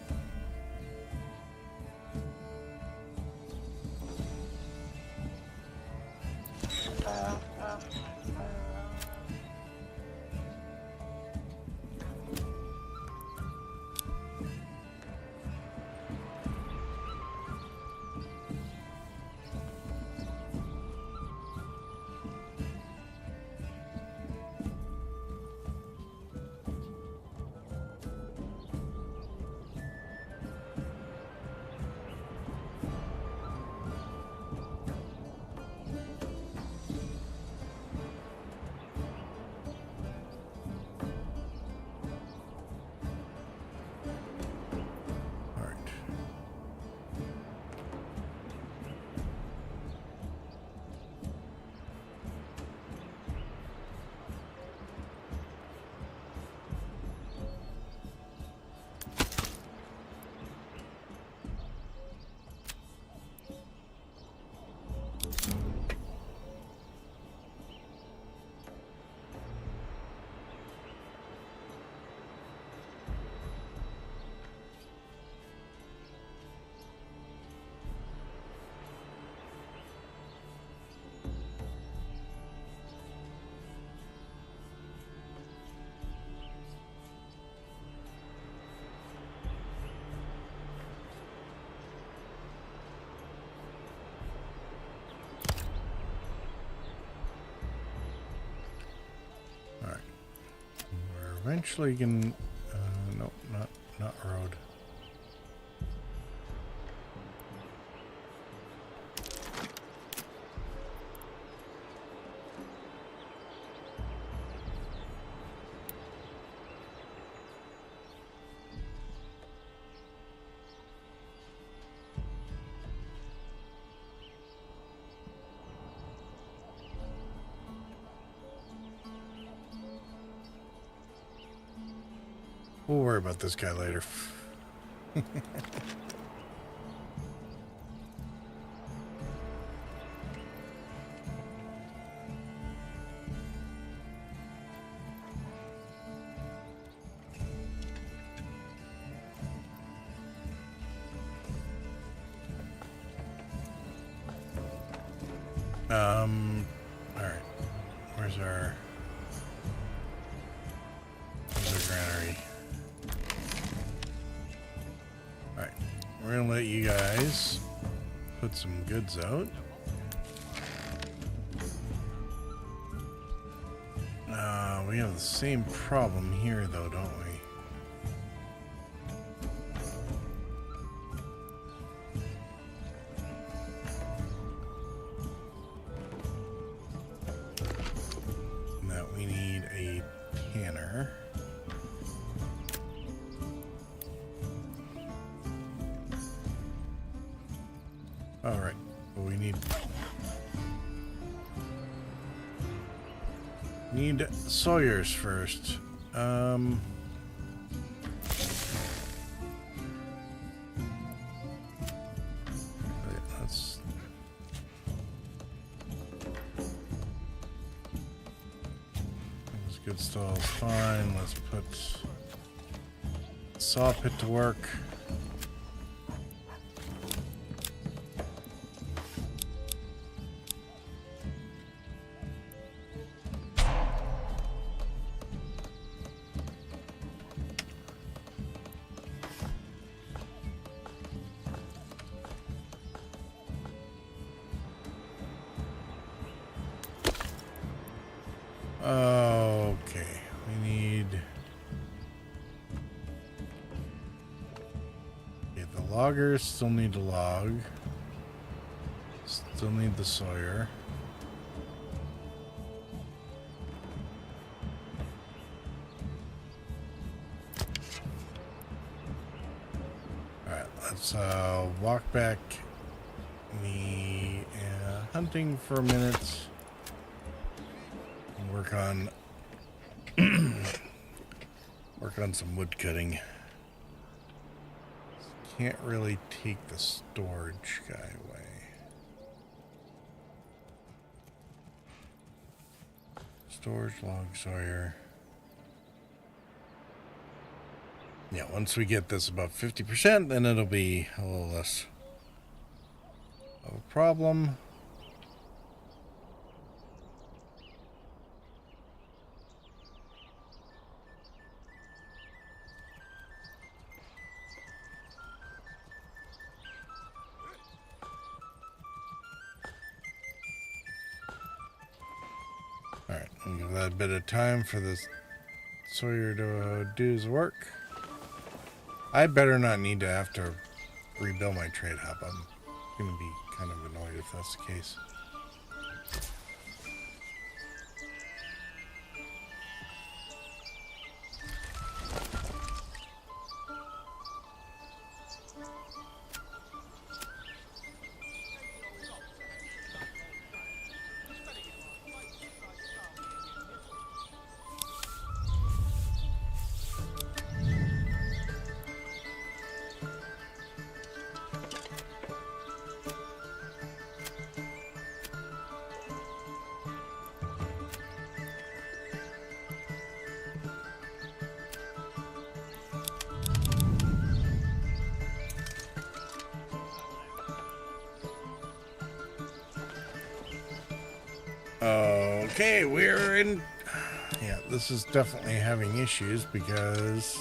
eventually can... nope, not road. We'll worry about this guy later. All right. Where's our granary? All right. We're gonna let you guys put some goods out. We have the same problem here, though, don't we? All right, but we need Sawyers first. Let's good stall's fine. Let's put saw pit to work. Okay, we need the loggers still need to log. Still need the Sawyer. Alright, let's walk back the hunting for a minute. Work on some wood cutting. Can't really take the storage guy away. Storage log Sawyer. Yeah, once we get this about 50%, then it'll be a little less of a problem. Alright, we'll give that a bit of time for this Sawyer to do his work. I better not need to have to rebuild my trade hub. I'm going to be kind of annoyed if that's the case. Okay, we're in... Yeah, this is definitely having issues because...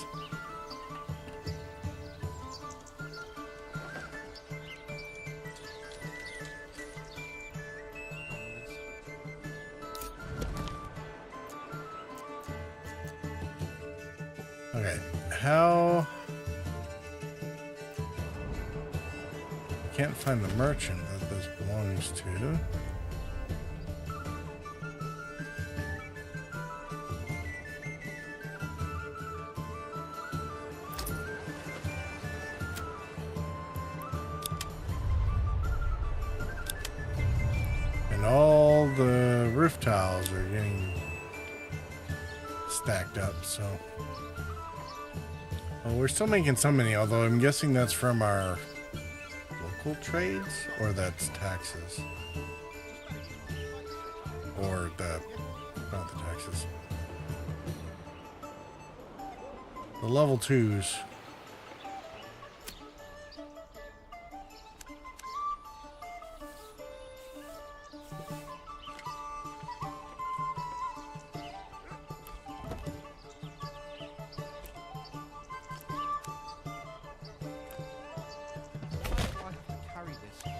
Okay, how... Can't find the merchant that this belongs to. And all the roof tiles are getting stacked up, so... Well, we're still making some money, although I'm guessing that's from our local trades, or that's taxes. Or the... not the taxes. The level 2s. Carry this.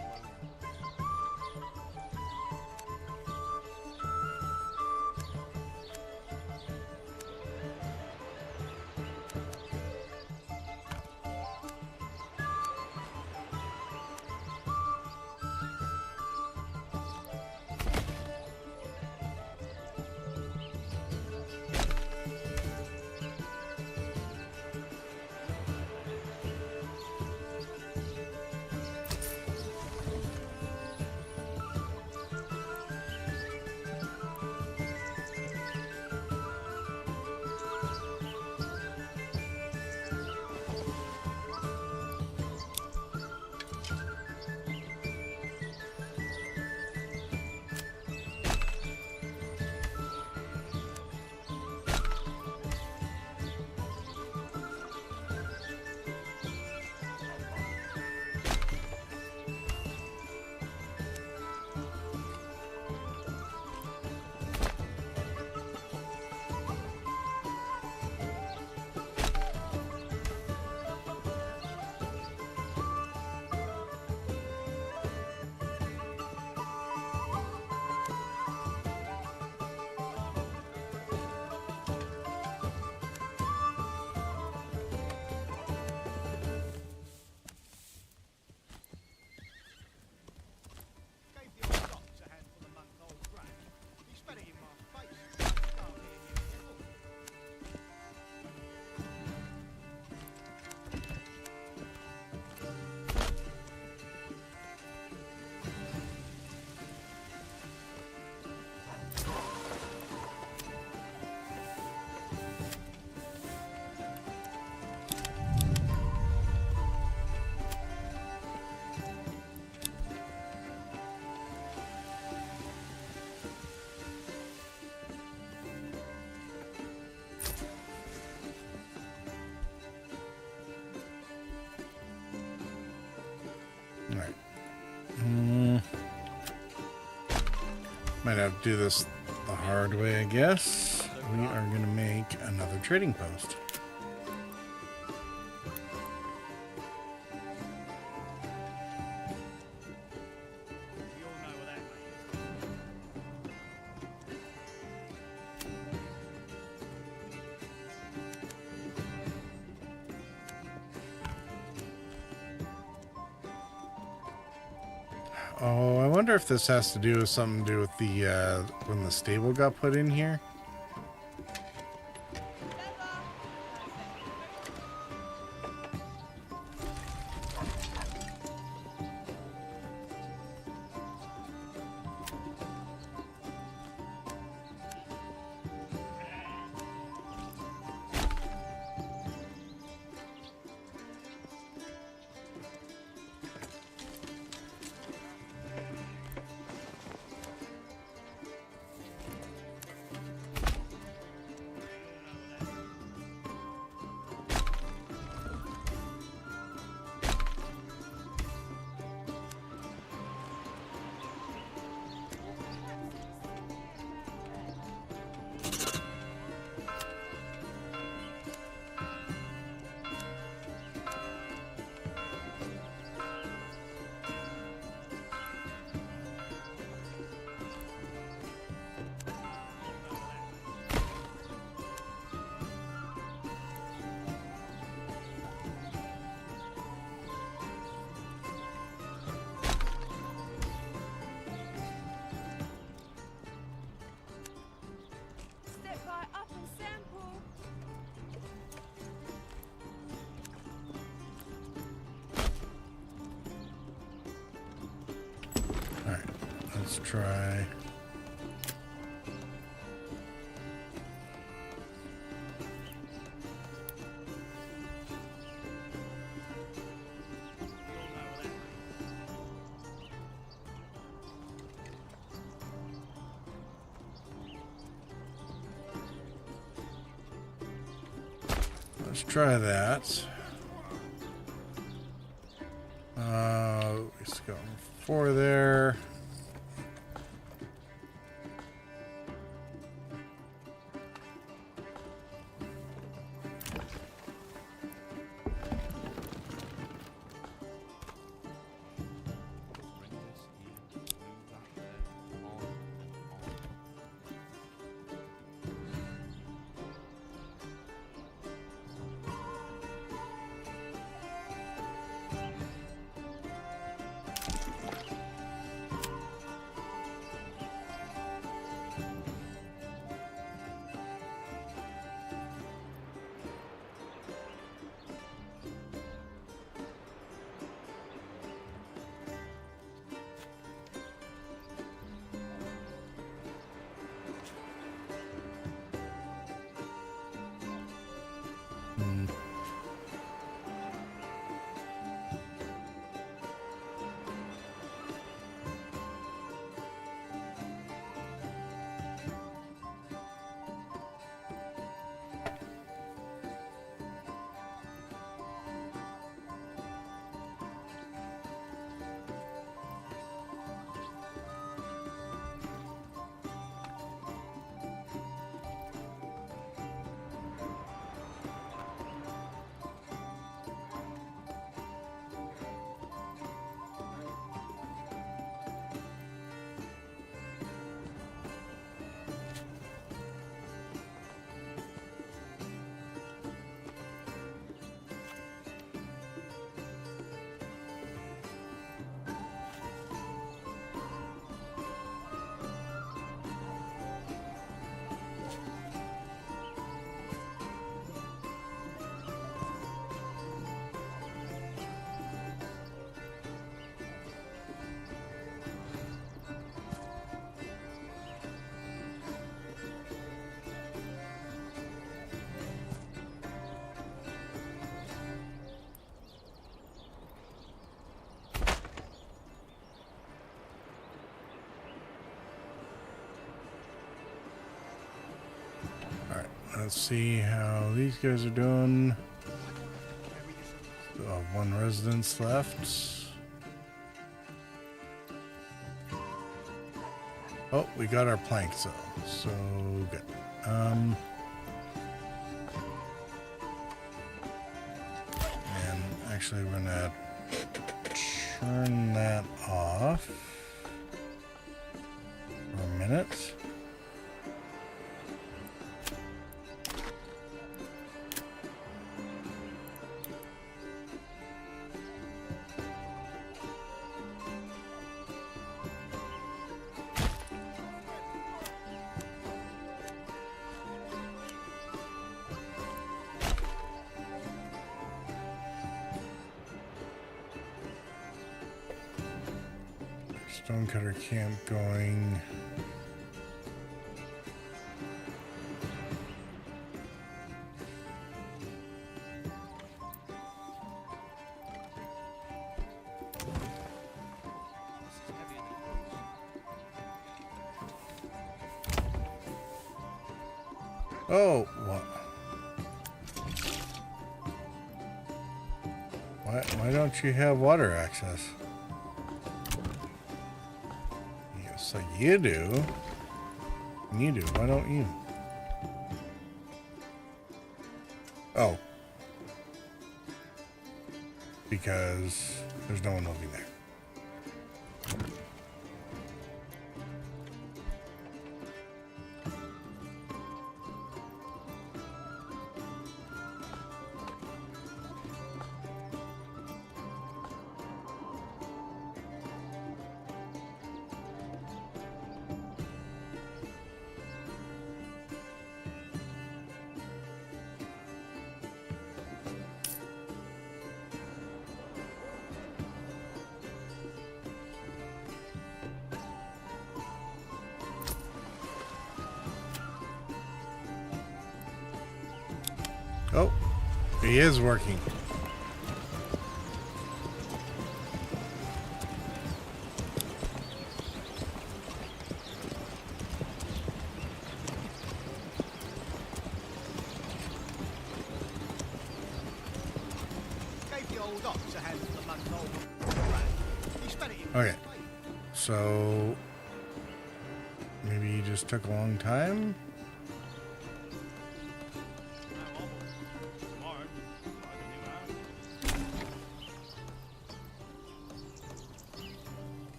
Alright. Might have to do this the hard way, I guess. We are going to make another trading post. Oh, I wonder if this has to do with something to do with the, when the stable got put in here. Let's try. Let's try that. Let's go 4 there. Let's see how these guys are doing. Still have 1 residence left. Oh, we got our planks though, so good. And actually we're gonna turn that off for a minute. Stonecutter camp going. Oh, what? Why don't you have water access? So you do. You do. Why don't you? Oh. Because there's no one living there. Oh, he is working. Okay, so maybe he just took a long time.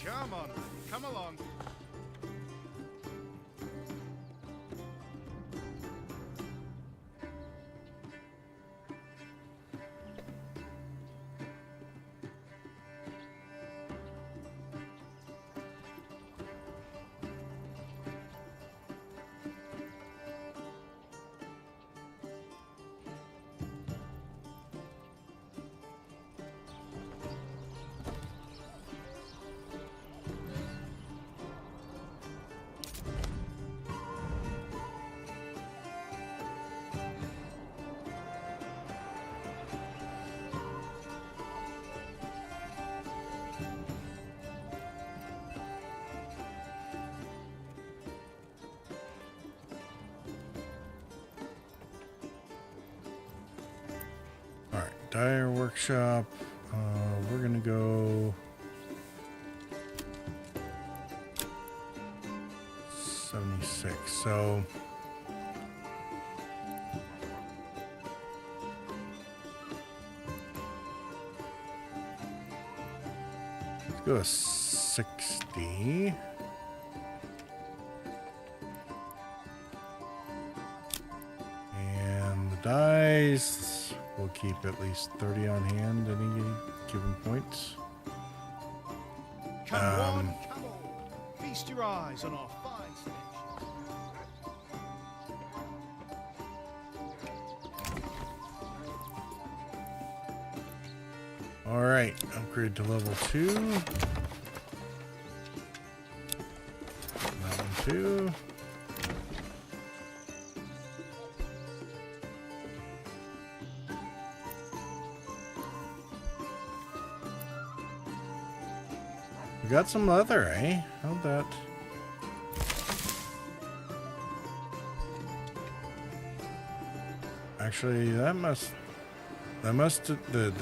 Come on, come along. Dyer workshop. We're gonna go 76. So let's go to 60. And the dice. We'll keep at least 30 on hand at any given points. Come on, come on. Feast your eyes on our fine selection. All right, upgrade to level 2. That one too. We got some leather, eh? How'd that? Actually, the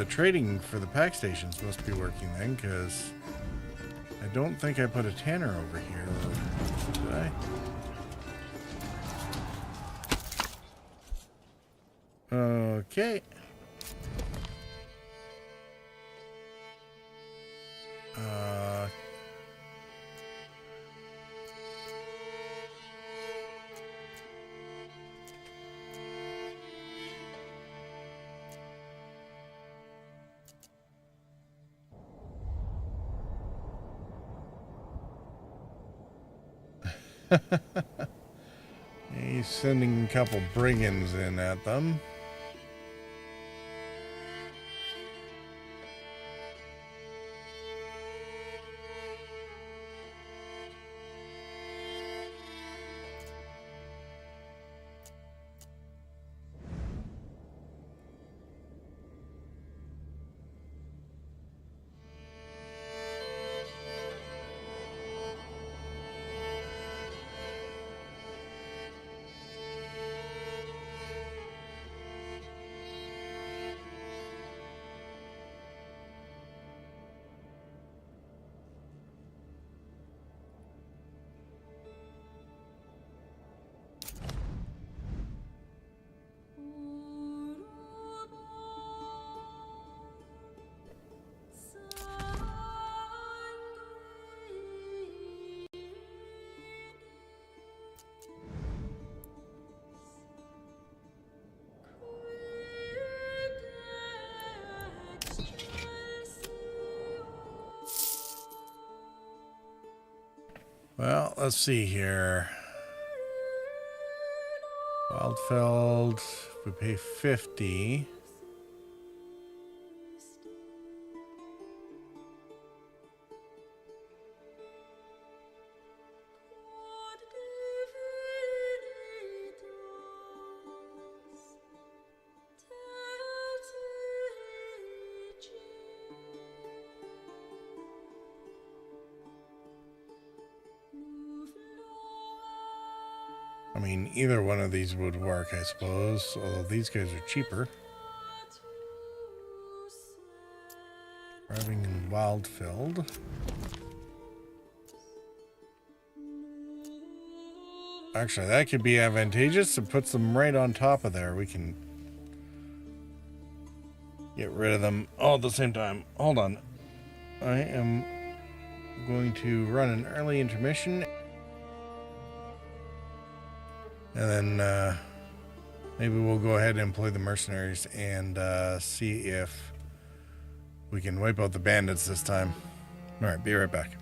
trading for the pack stations must be working then, because I don't think I put a tanner over here. Did I? Okay. He's sending a couple brigands in at them. Well, let's see here. Wildfeld, we pay 50. mean, either one of these would work, I suppose. Although these guys are cheaper. Thriving in Wildfield. Actually, that could be advantageous. It puts them right on top of there. We can get rid of them all at the same time. Hold on. I am going to run an early intermission. And then maybe we'll go ahead and employ the mercenaries and see if we can wipe out the bandits this time. All right, be right back.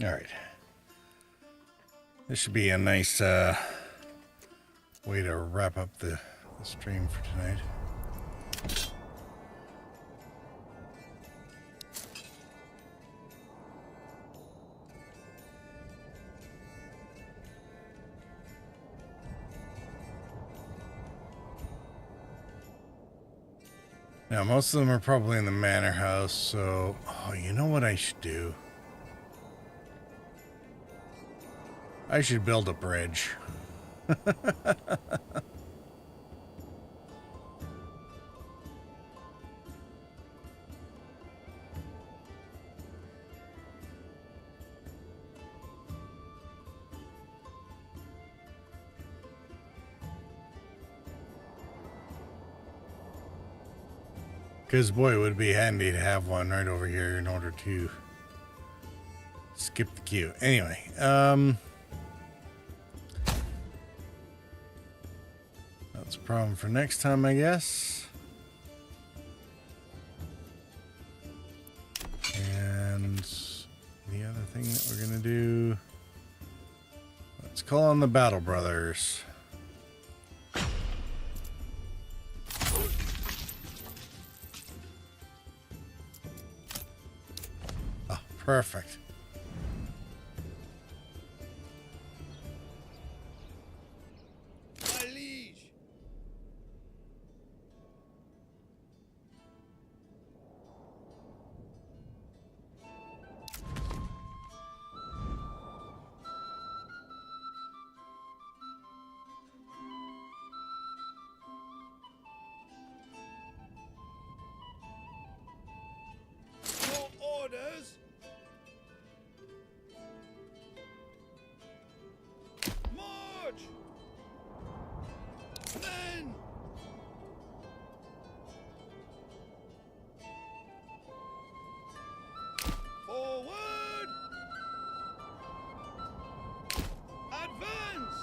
All right. This should be a nice way to wrap up the stream for tonight. Now, most of them are probably in the manor house, so... Oh, you know what I should do? I should build a bridge. Because, boy, it would be handy to have one right over here in order to skip the queue. Anyway, that's a problem for next time, I guess. And the other thing that we're going to do, let's call on the Battle Brothers. Perfect. My liege. Your orders. March! Then! Forward! Advance!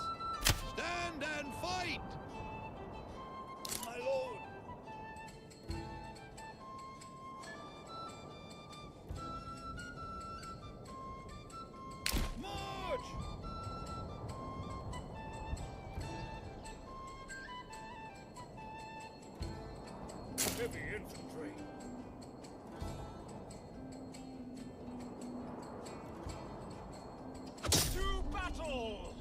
Stand and fight! My lord! March! Heavy infantry. To battle!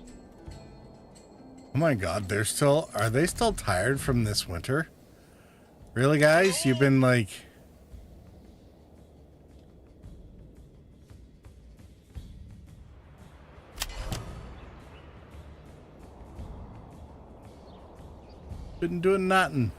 Oh my god, are they still tired from this winter? Really, guys? You've been like... Been doing nothing.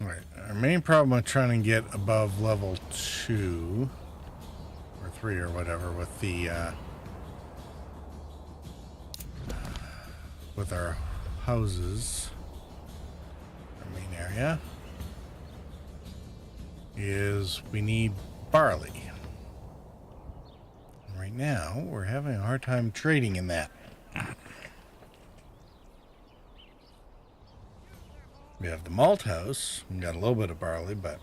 Right. Our main problem with trying to get above level 2 or 3 or whatever with the with our houses, our main area, is we need barley. Right now, we're having a hard time trading in that. We have the malt house. We got a little bit of barley, but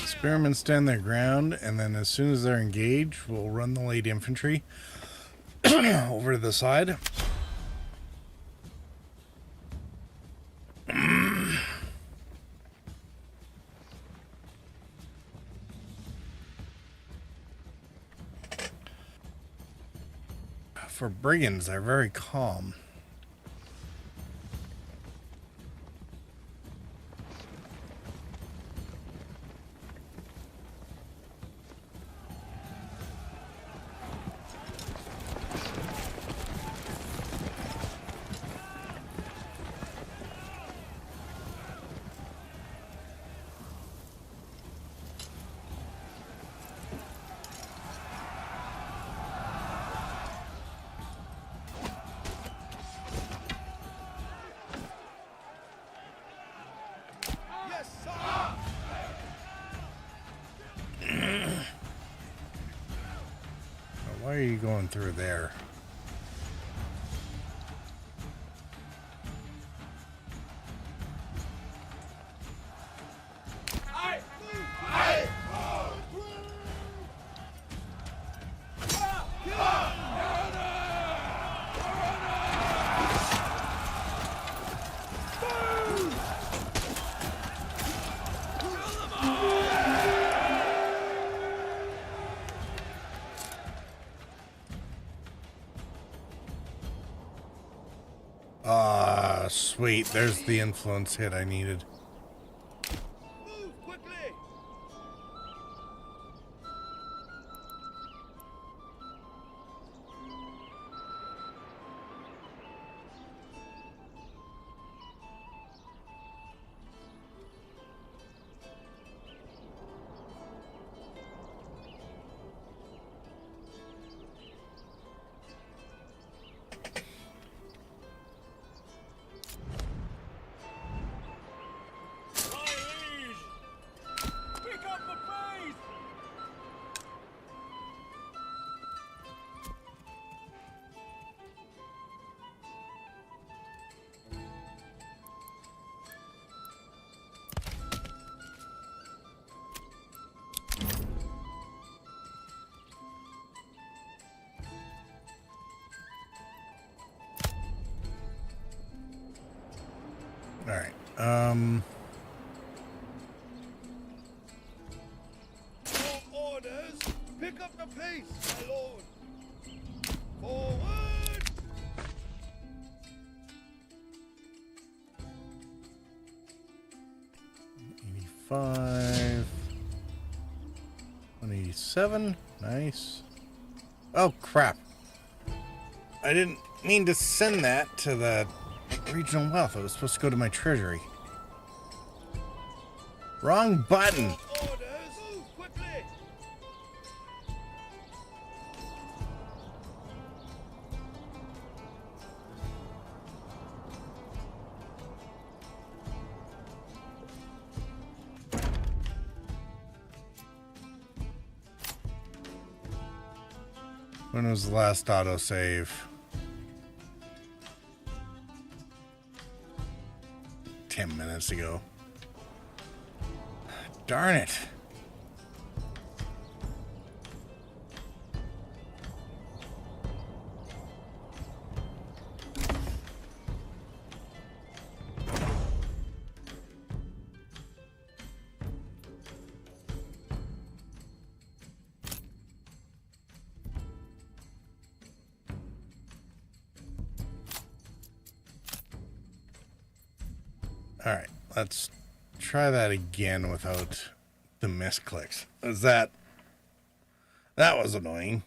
Spearmen stand their ground, and then as soon as they're engaged, we'll run the light infantry over to the side. For brigands, they're very calm. Why are you going through there? Sweet, there's the influence hit I needed. All right. Your orders. Pick up the pace, my lord. Forward. $85. 187. Nice. Oh, crap. I didn't mean to send that to the regional wealth. It was supposed to go to my treasury. Wrong button. Orders. Move quickly. When was the last autosave? 10 minutes ago. Darn it. All right, let's try that again without the misclicks. That was annoying.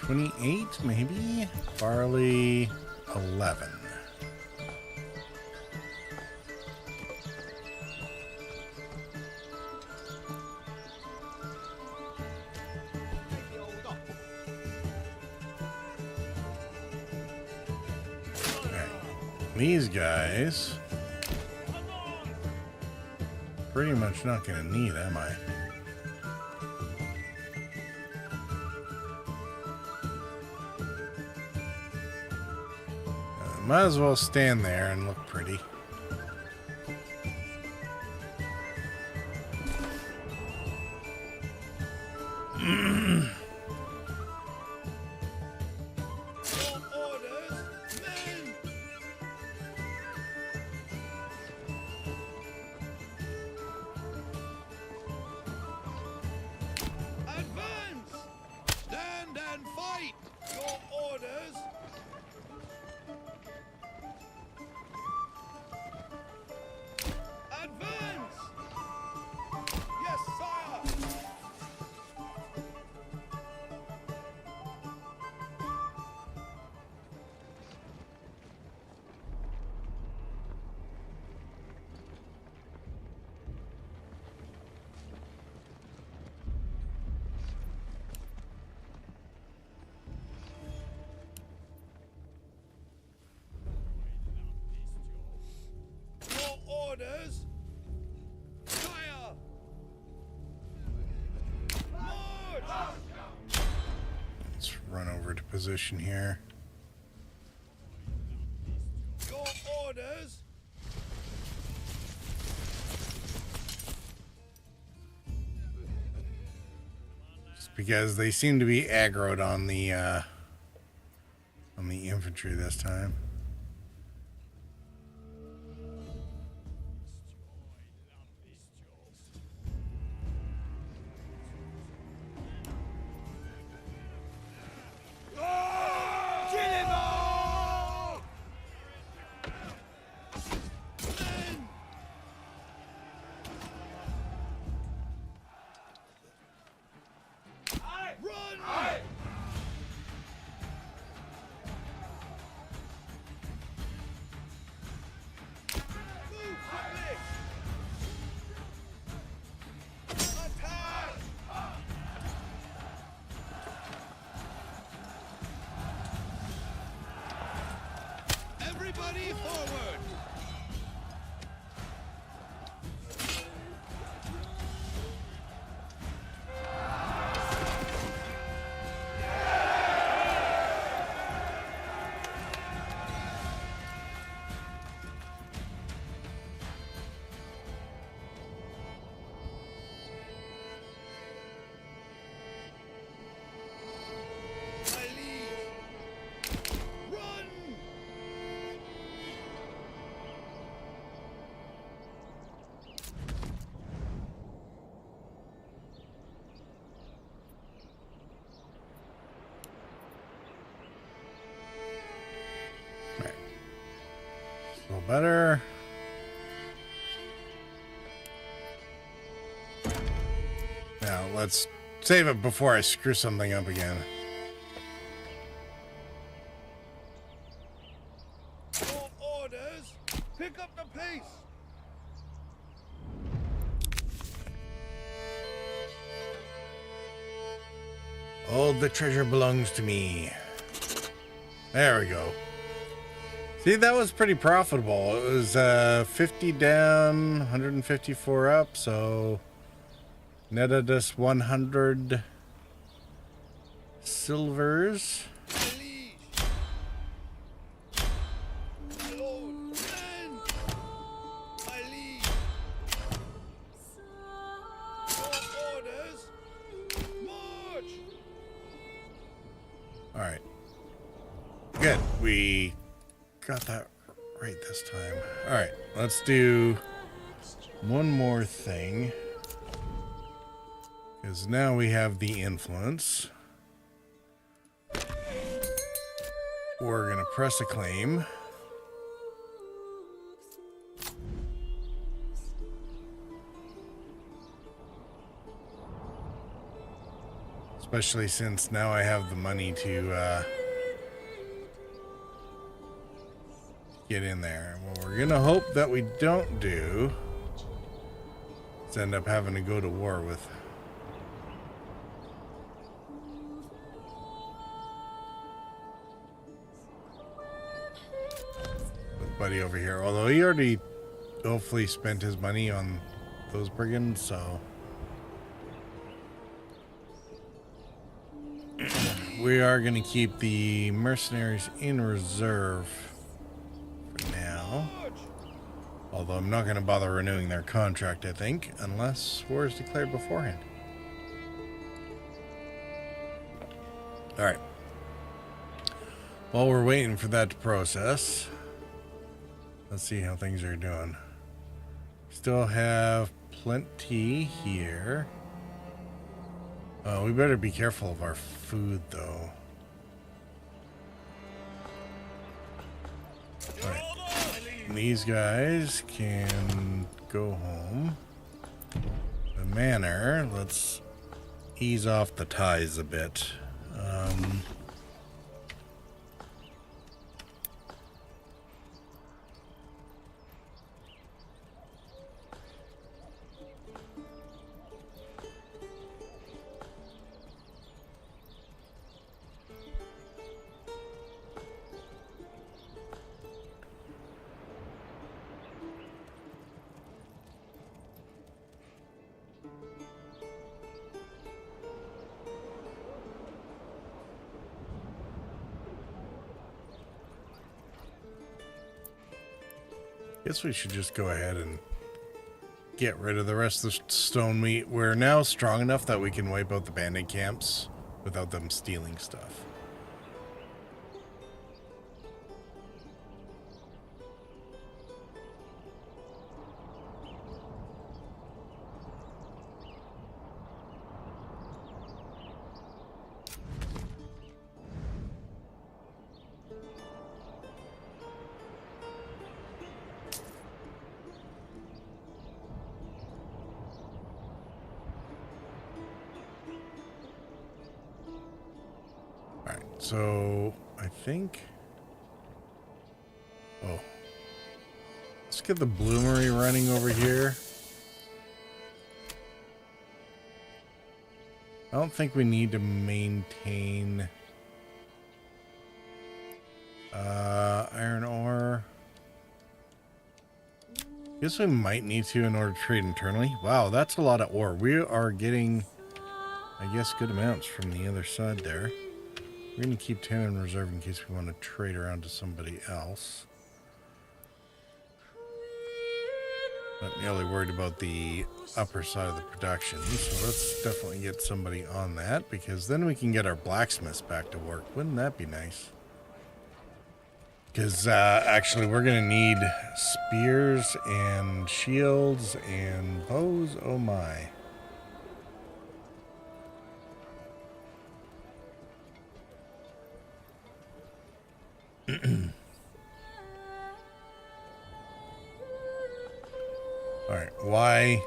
28, maybe? Barley, 11. These guys, pretty much not going to need, am I? Might as well stand there and look pretty. Orders! Fire! March! Let's run over to position here. Your orders! Just because they seem to be aggroed on the infantry this time. Everybody forward! A little better. Now let's save it before I screw something up again. Your orders! Pick up the pace! All the treasure belongs to me. There we go. See, that was pretty profitable. It was 50 down, 154 up, so netted us 100 silvers. All right. Good. We got that right this time. All right. Let's do one more thing. Because now we have the influence. We're going to press a claim. Let's Especially since now I have the money to get in there. What we're gonna hope that we don't do is end up having to go to war with buddy over here. Although he already hopefully spent his money on those brigands, so we are going to keep the mercenaries in reserve for now. Although I'm not going to bother renewing their contract, I think, unless war is declared beforehand. Alright. While we're waiting for that to process, let's see how things are doing. Still have plenty here. We better be careful of our food, though. Alright. These guys can go home. The manor, let's ease off the ties a bit. Guess we should just go ahead and get rid of the rest of the stone meat. We're now strong enough that we can wipe out the bandit camps without them stealing stuff. So, I think... Oh. Let's get the bloomery running over here. I don't think we need to maintain... iron ore. Guess we might need to in order to trade internally. Wow, that's a lot of ore. We are getting, I guess, good amounts from the other side there. We're going to keep 10 in reserve in case we want to trade around to somebody else. Not nearly worried about the upper side of the production, so let's definitely get somebody on that, because then we can get our blacksmiths back to work. Wouldn't that be nice? Because actually we're going to need spears and shields and bows. Oh my. Alright, why?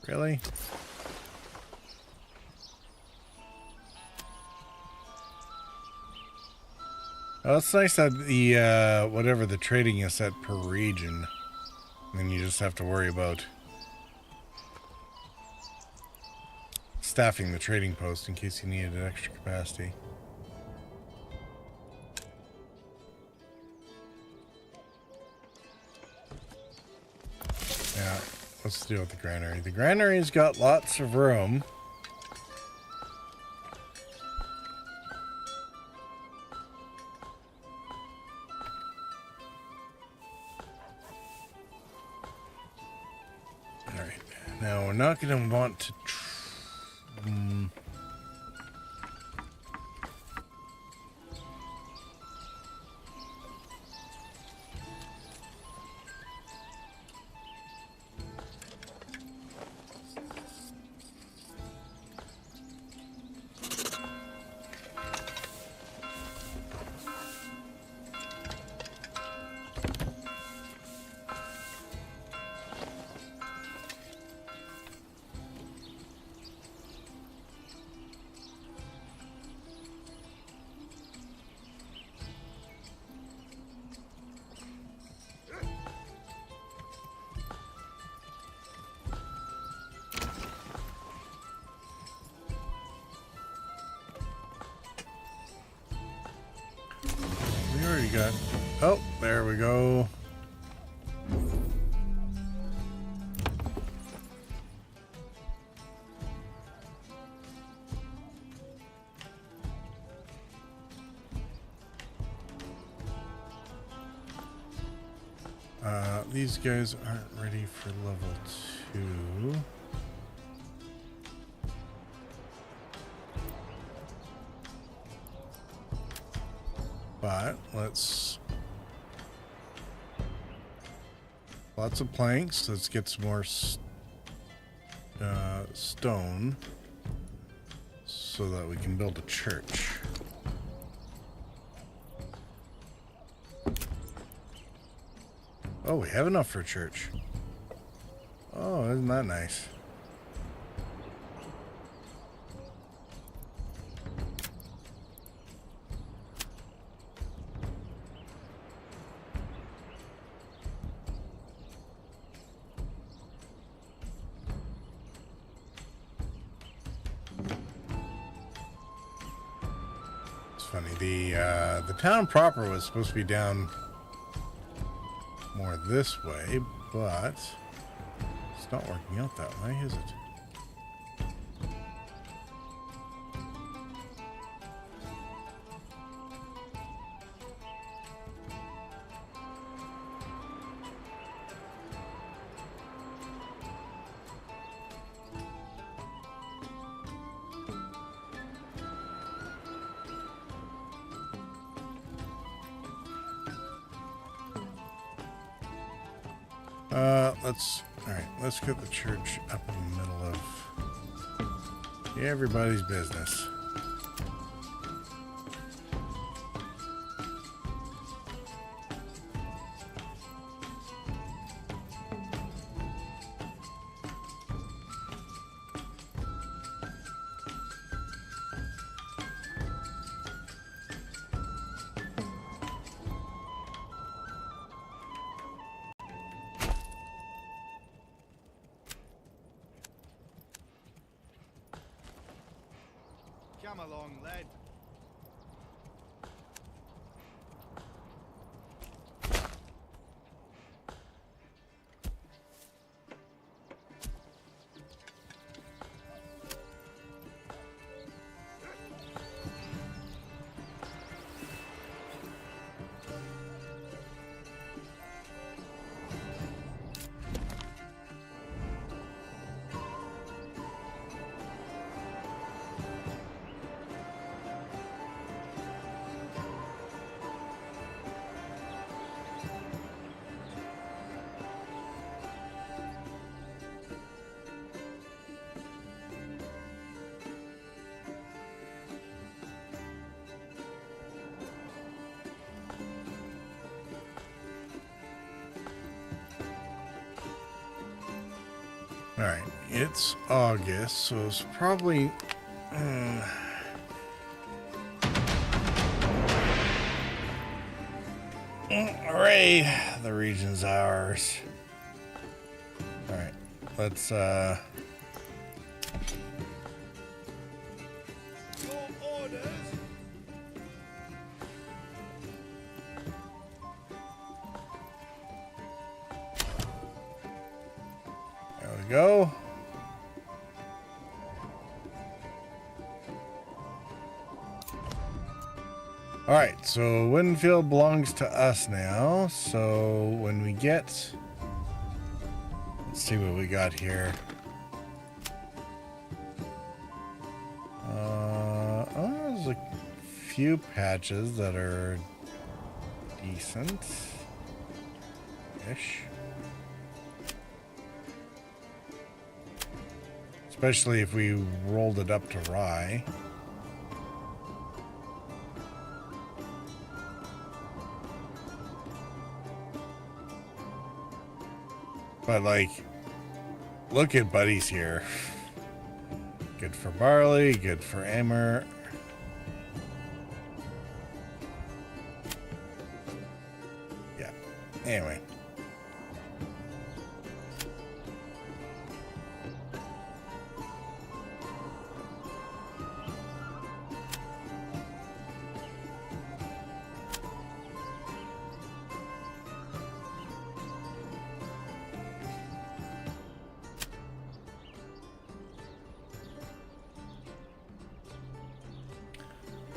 Really? Oh, it's nice that the, whatever the trading is set per region. And then you just have to worry about staffing the trading post in case you needed an extra capacity. Yeah, let's deal with the granary. The granary's got lots of room. Alright, now we're not going to want to... we got... Oh, there we go. These guys aren't ready for level 2. But let's... Lots of planks. Let's get some more stone so that we can build a church. Oh, we have enough for a church. Oh, isn't that nice? It's funny, the town proper was supposed to be down more this way, but it's not working out that way, is it? Let's get the church up in the middle of everybody's business. Come along, lad. All right, it's August, so it's probably alright, the region's ours. All right, let's go. All right, so Winfield belongs to us now. So when we get, let's see what we got here. There's a few patches that are decent-ish. Especially if we rolled it up to rye. But like, look at buddies here. Good for barley, good for emmer. Yeah, anyway.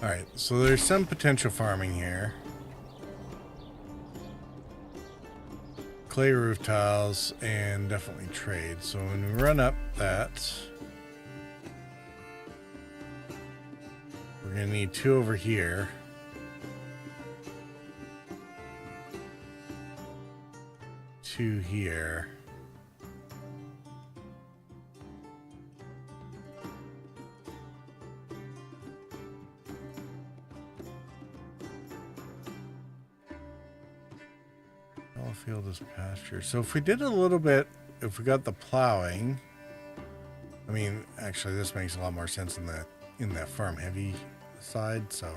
Alright, so there's some potential farming here. Clay roof tiles and definitely trade. So when we run up that, we're going to need 2 over here. 2 here. Field is pasture. So if we did a little bit, if we got the plowing, I mean, actually this makes a lot more sense in that farm heavy side, so.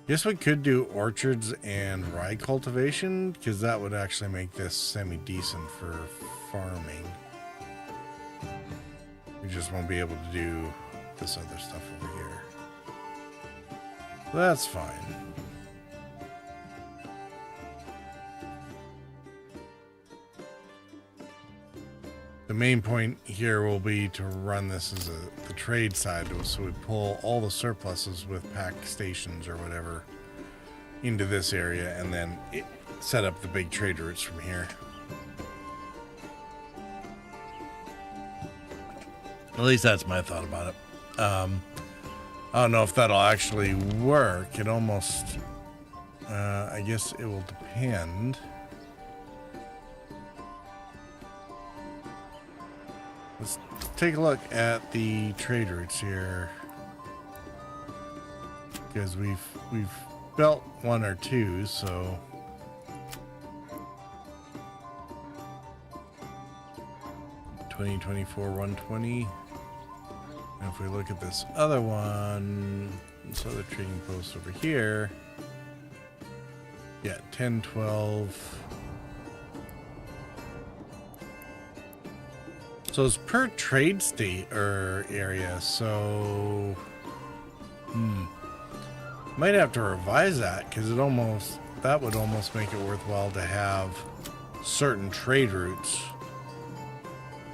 Guess we could do orchards and rye cultivation, because that would actually make this semi-decent for farming. We just won't be able to do this other stuff over here. That's fine. The main point here will be to run this as the trade side, so we pull all the surpluses with pack stations or whatever into this area, and then set up the big trade routes from here. At least that's my thought about it. I don't know if that'll actually work. It almost, I guess it will depend. Let's take a look at the trade routes here, because we've built 1 or 2, so. $20, $24, $120. And if we look at this other one, this other trading post over here, yeah, 10, 12. So it's per trade state or area, so might have to revise that, because that would almost make it worthwhile to have certain trade routes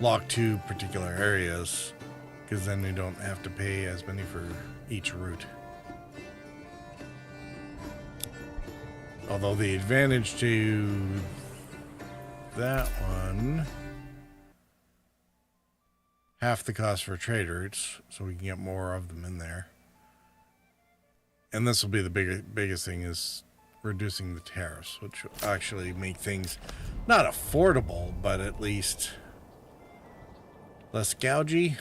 locked to particular areas, because then we don't have to pay as many for each route. Although the advantage to that one, half the cost for trade routes, so we can get more of them in there. And this will be the biggest thing, is reducing the tariffs, which will actually make things not affordable, but at least less gougy.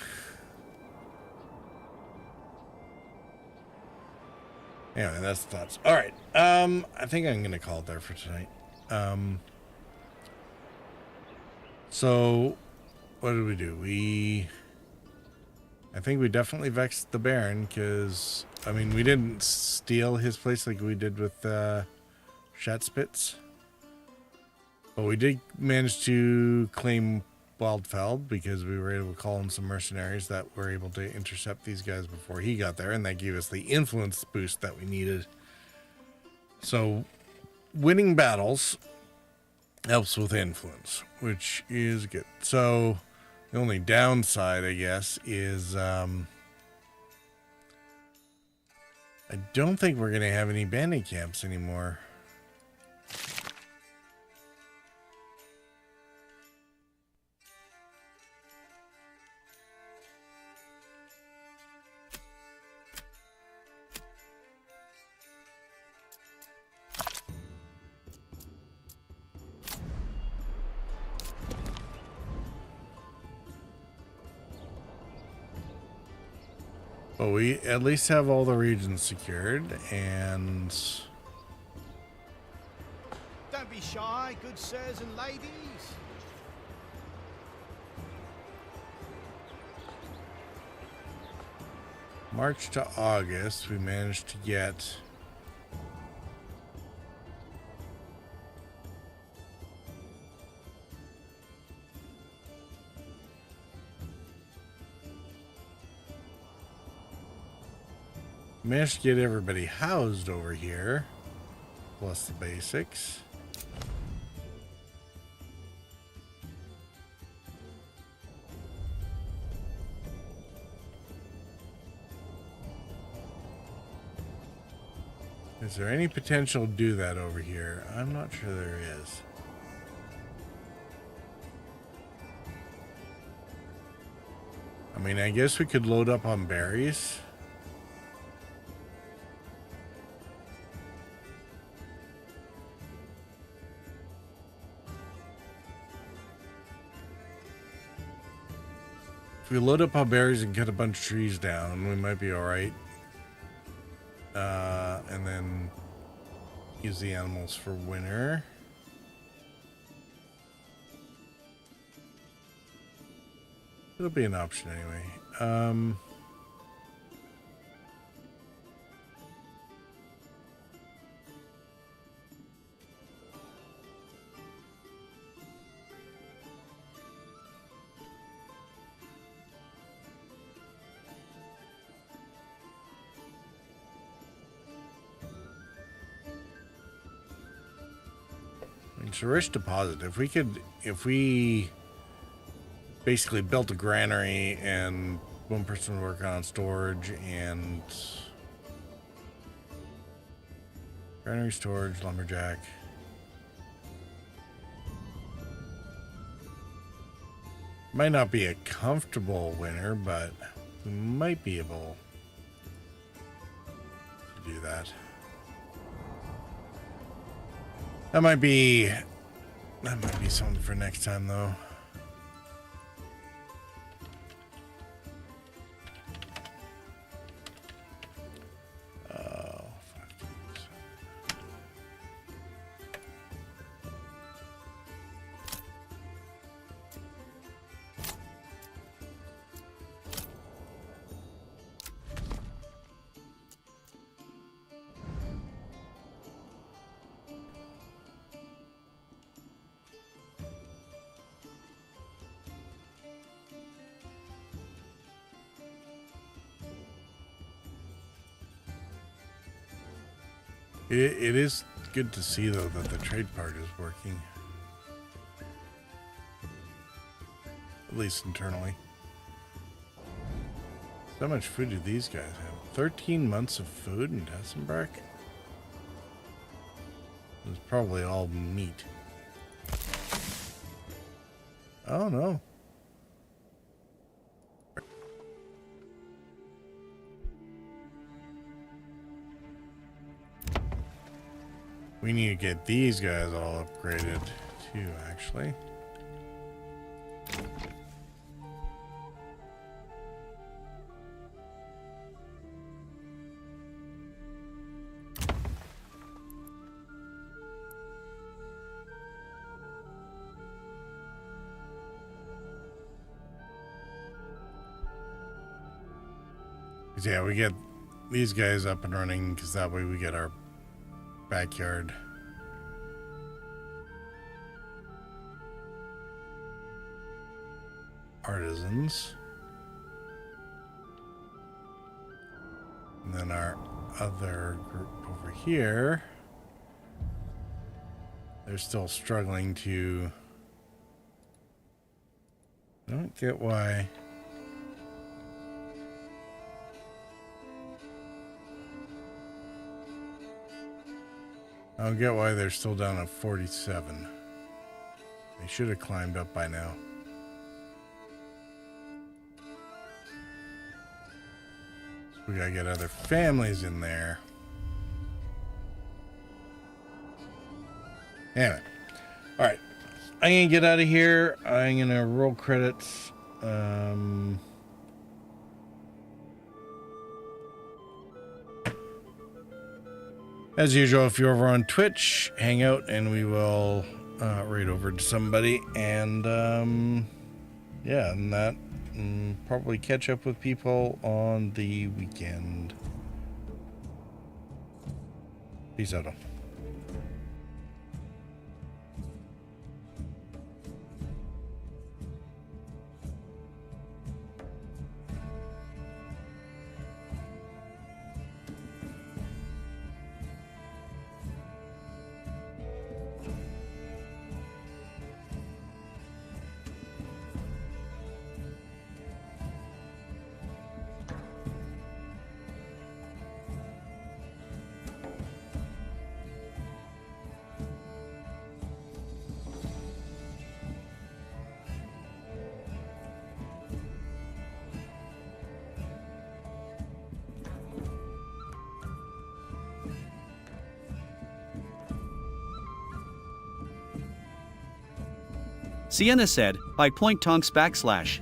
Anyway, that's the thoughts. All right. I think I'm going to call it there for tonight. So what did we do? I think we definitely vexed the Baron, because, I mean, we didn't steal his place like we did with Schatzspitz. But we did manage to claim Wildfeld, because we were able to call in some mercenaries that were able to intercept these guys before he got there, and that gave us the influence boost that we needed. So winning battles helps with influence, which is good. So the only downside, I guess, is I don't think we're going to have any bandit camps anymore. But we at least have all the regions secured, and Don't be shy, good sirs and ladies. March to August, we managed to get everybody housed over here, plus the basics. Is there any potential to do that over here? I'm not sure there is. I mean, I guess we could load up on berries. If we load up on berries and cut a bunch of trees down, we might be all right. And then use the animals for winter. It'll be an option anyway. It's a rich deposit. If we basically built a granary and one person would work on storage and granary, storage, lumberjack. Might not be a comfortable winter, but we might be able to do that. That might be something for next time, though. It is good to see, though, that the trade part is working. At least internally. How much food do these guys have? 13 months of food in Tessenbrock? It's probably all meat. Oh, no. We need to get these guys all upgraded too, actually. Yeah, we get these guys up and running because that way we get our backyard. Artisans. And then our other group over here, they're still struggling to... I don't get why... I don't get why they're still down at 47. They should have climbed up by now. So we gotta get other families in there. Anyway. Alright. I'm gonna get out of here. I'm gonna roll credits. As usual, if you're over on Twitch, hang out and we will raid over to somebody. And yeah, and that probably catch up with people on the weekend. Peace out. Sienna said, by point tonks backslash.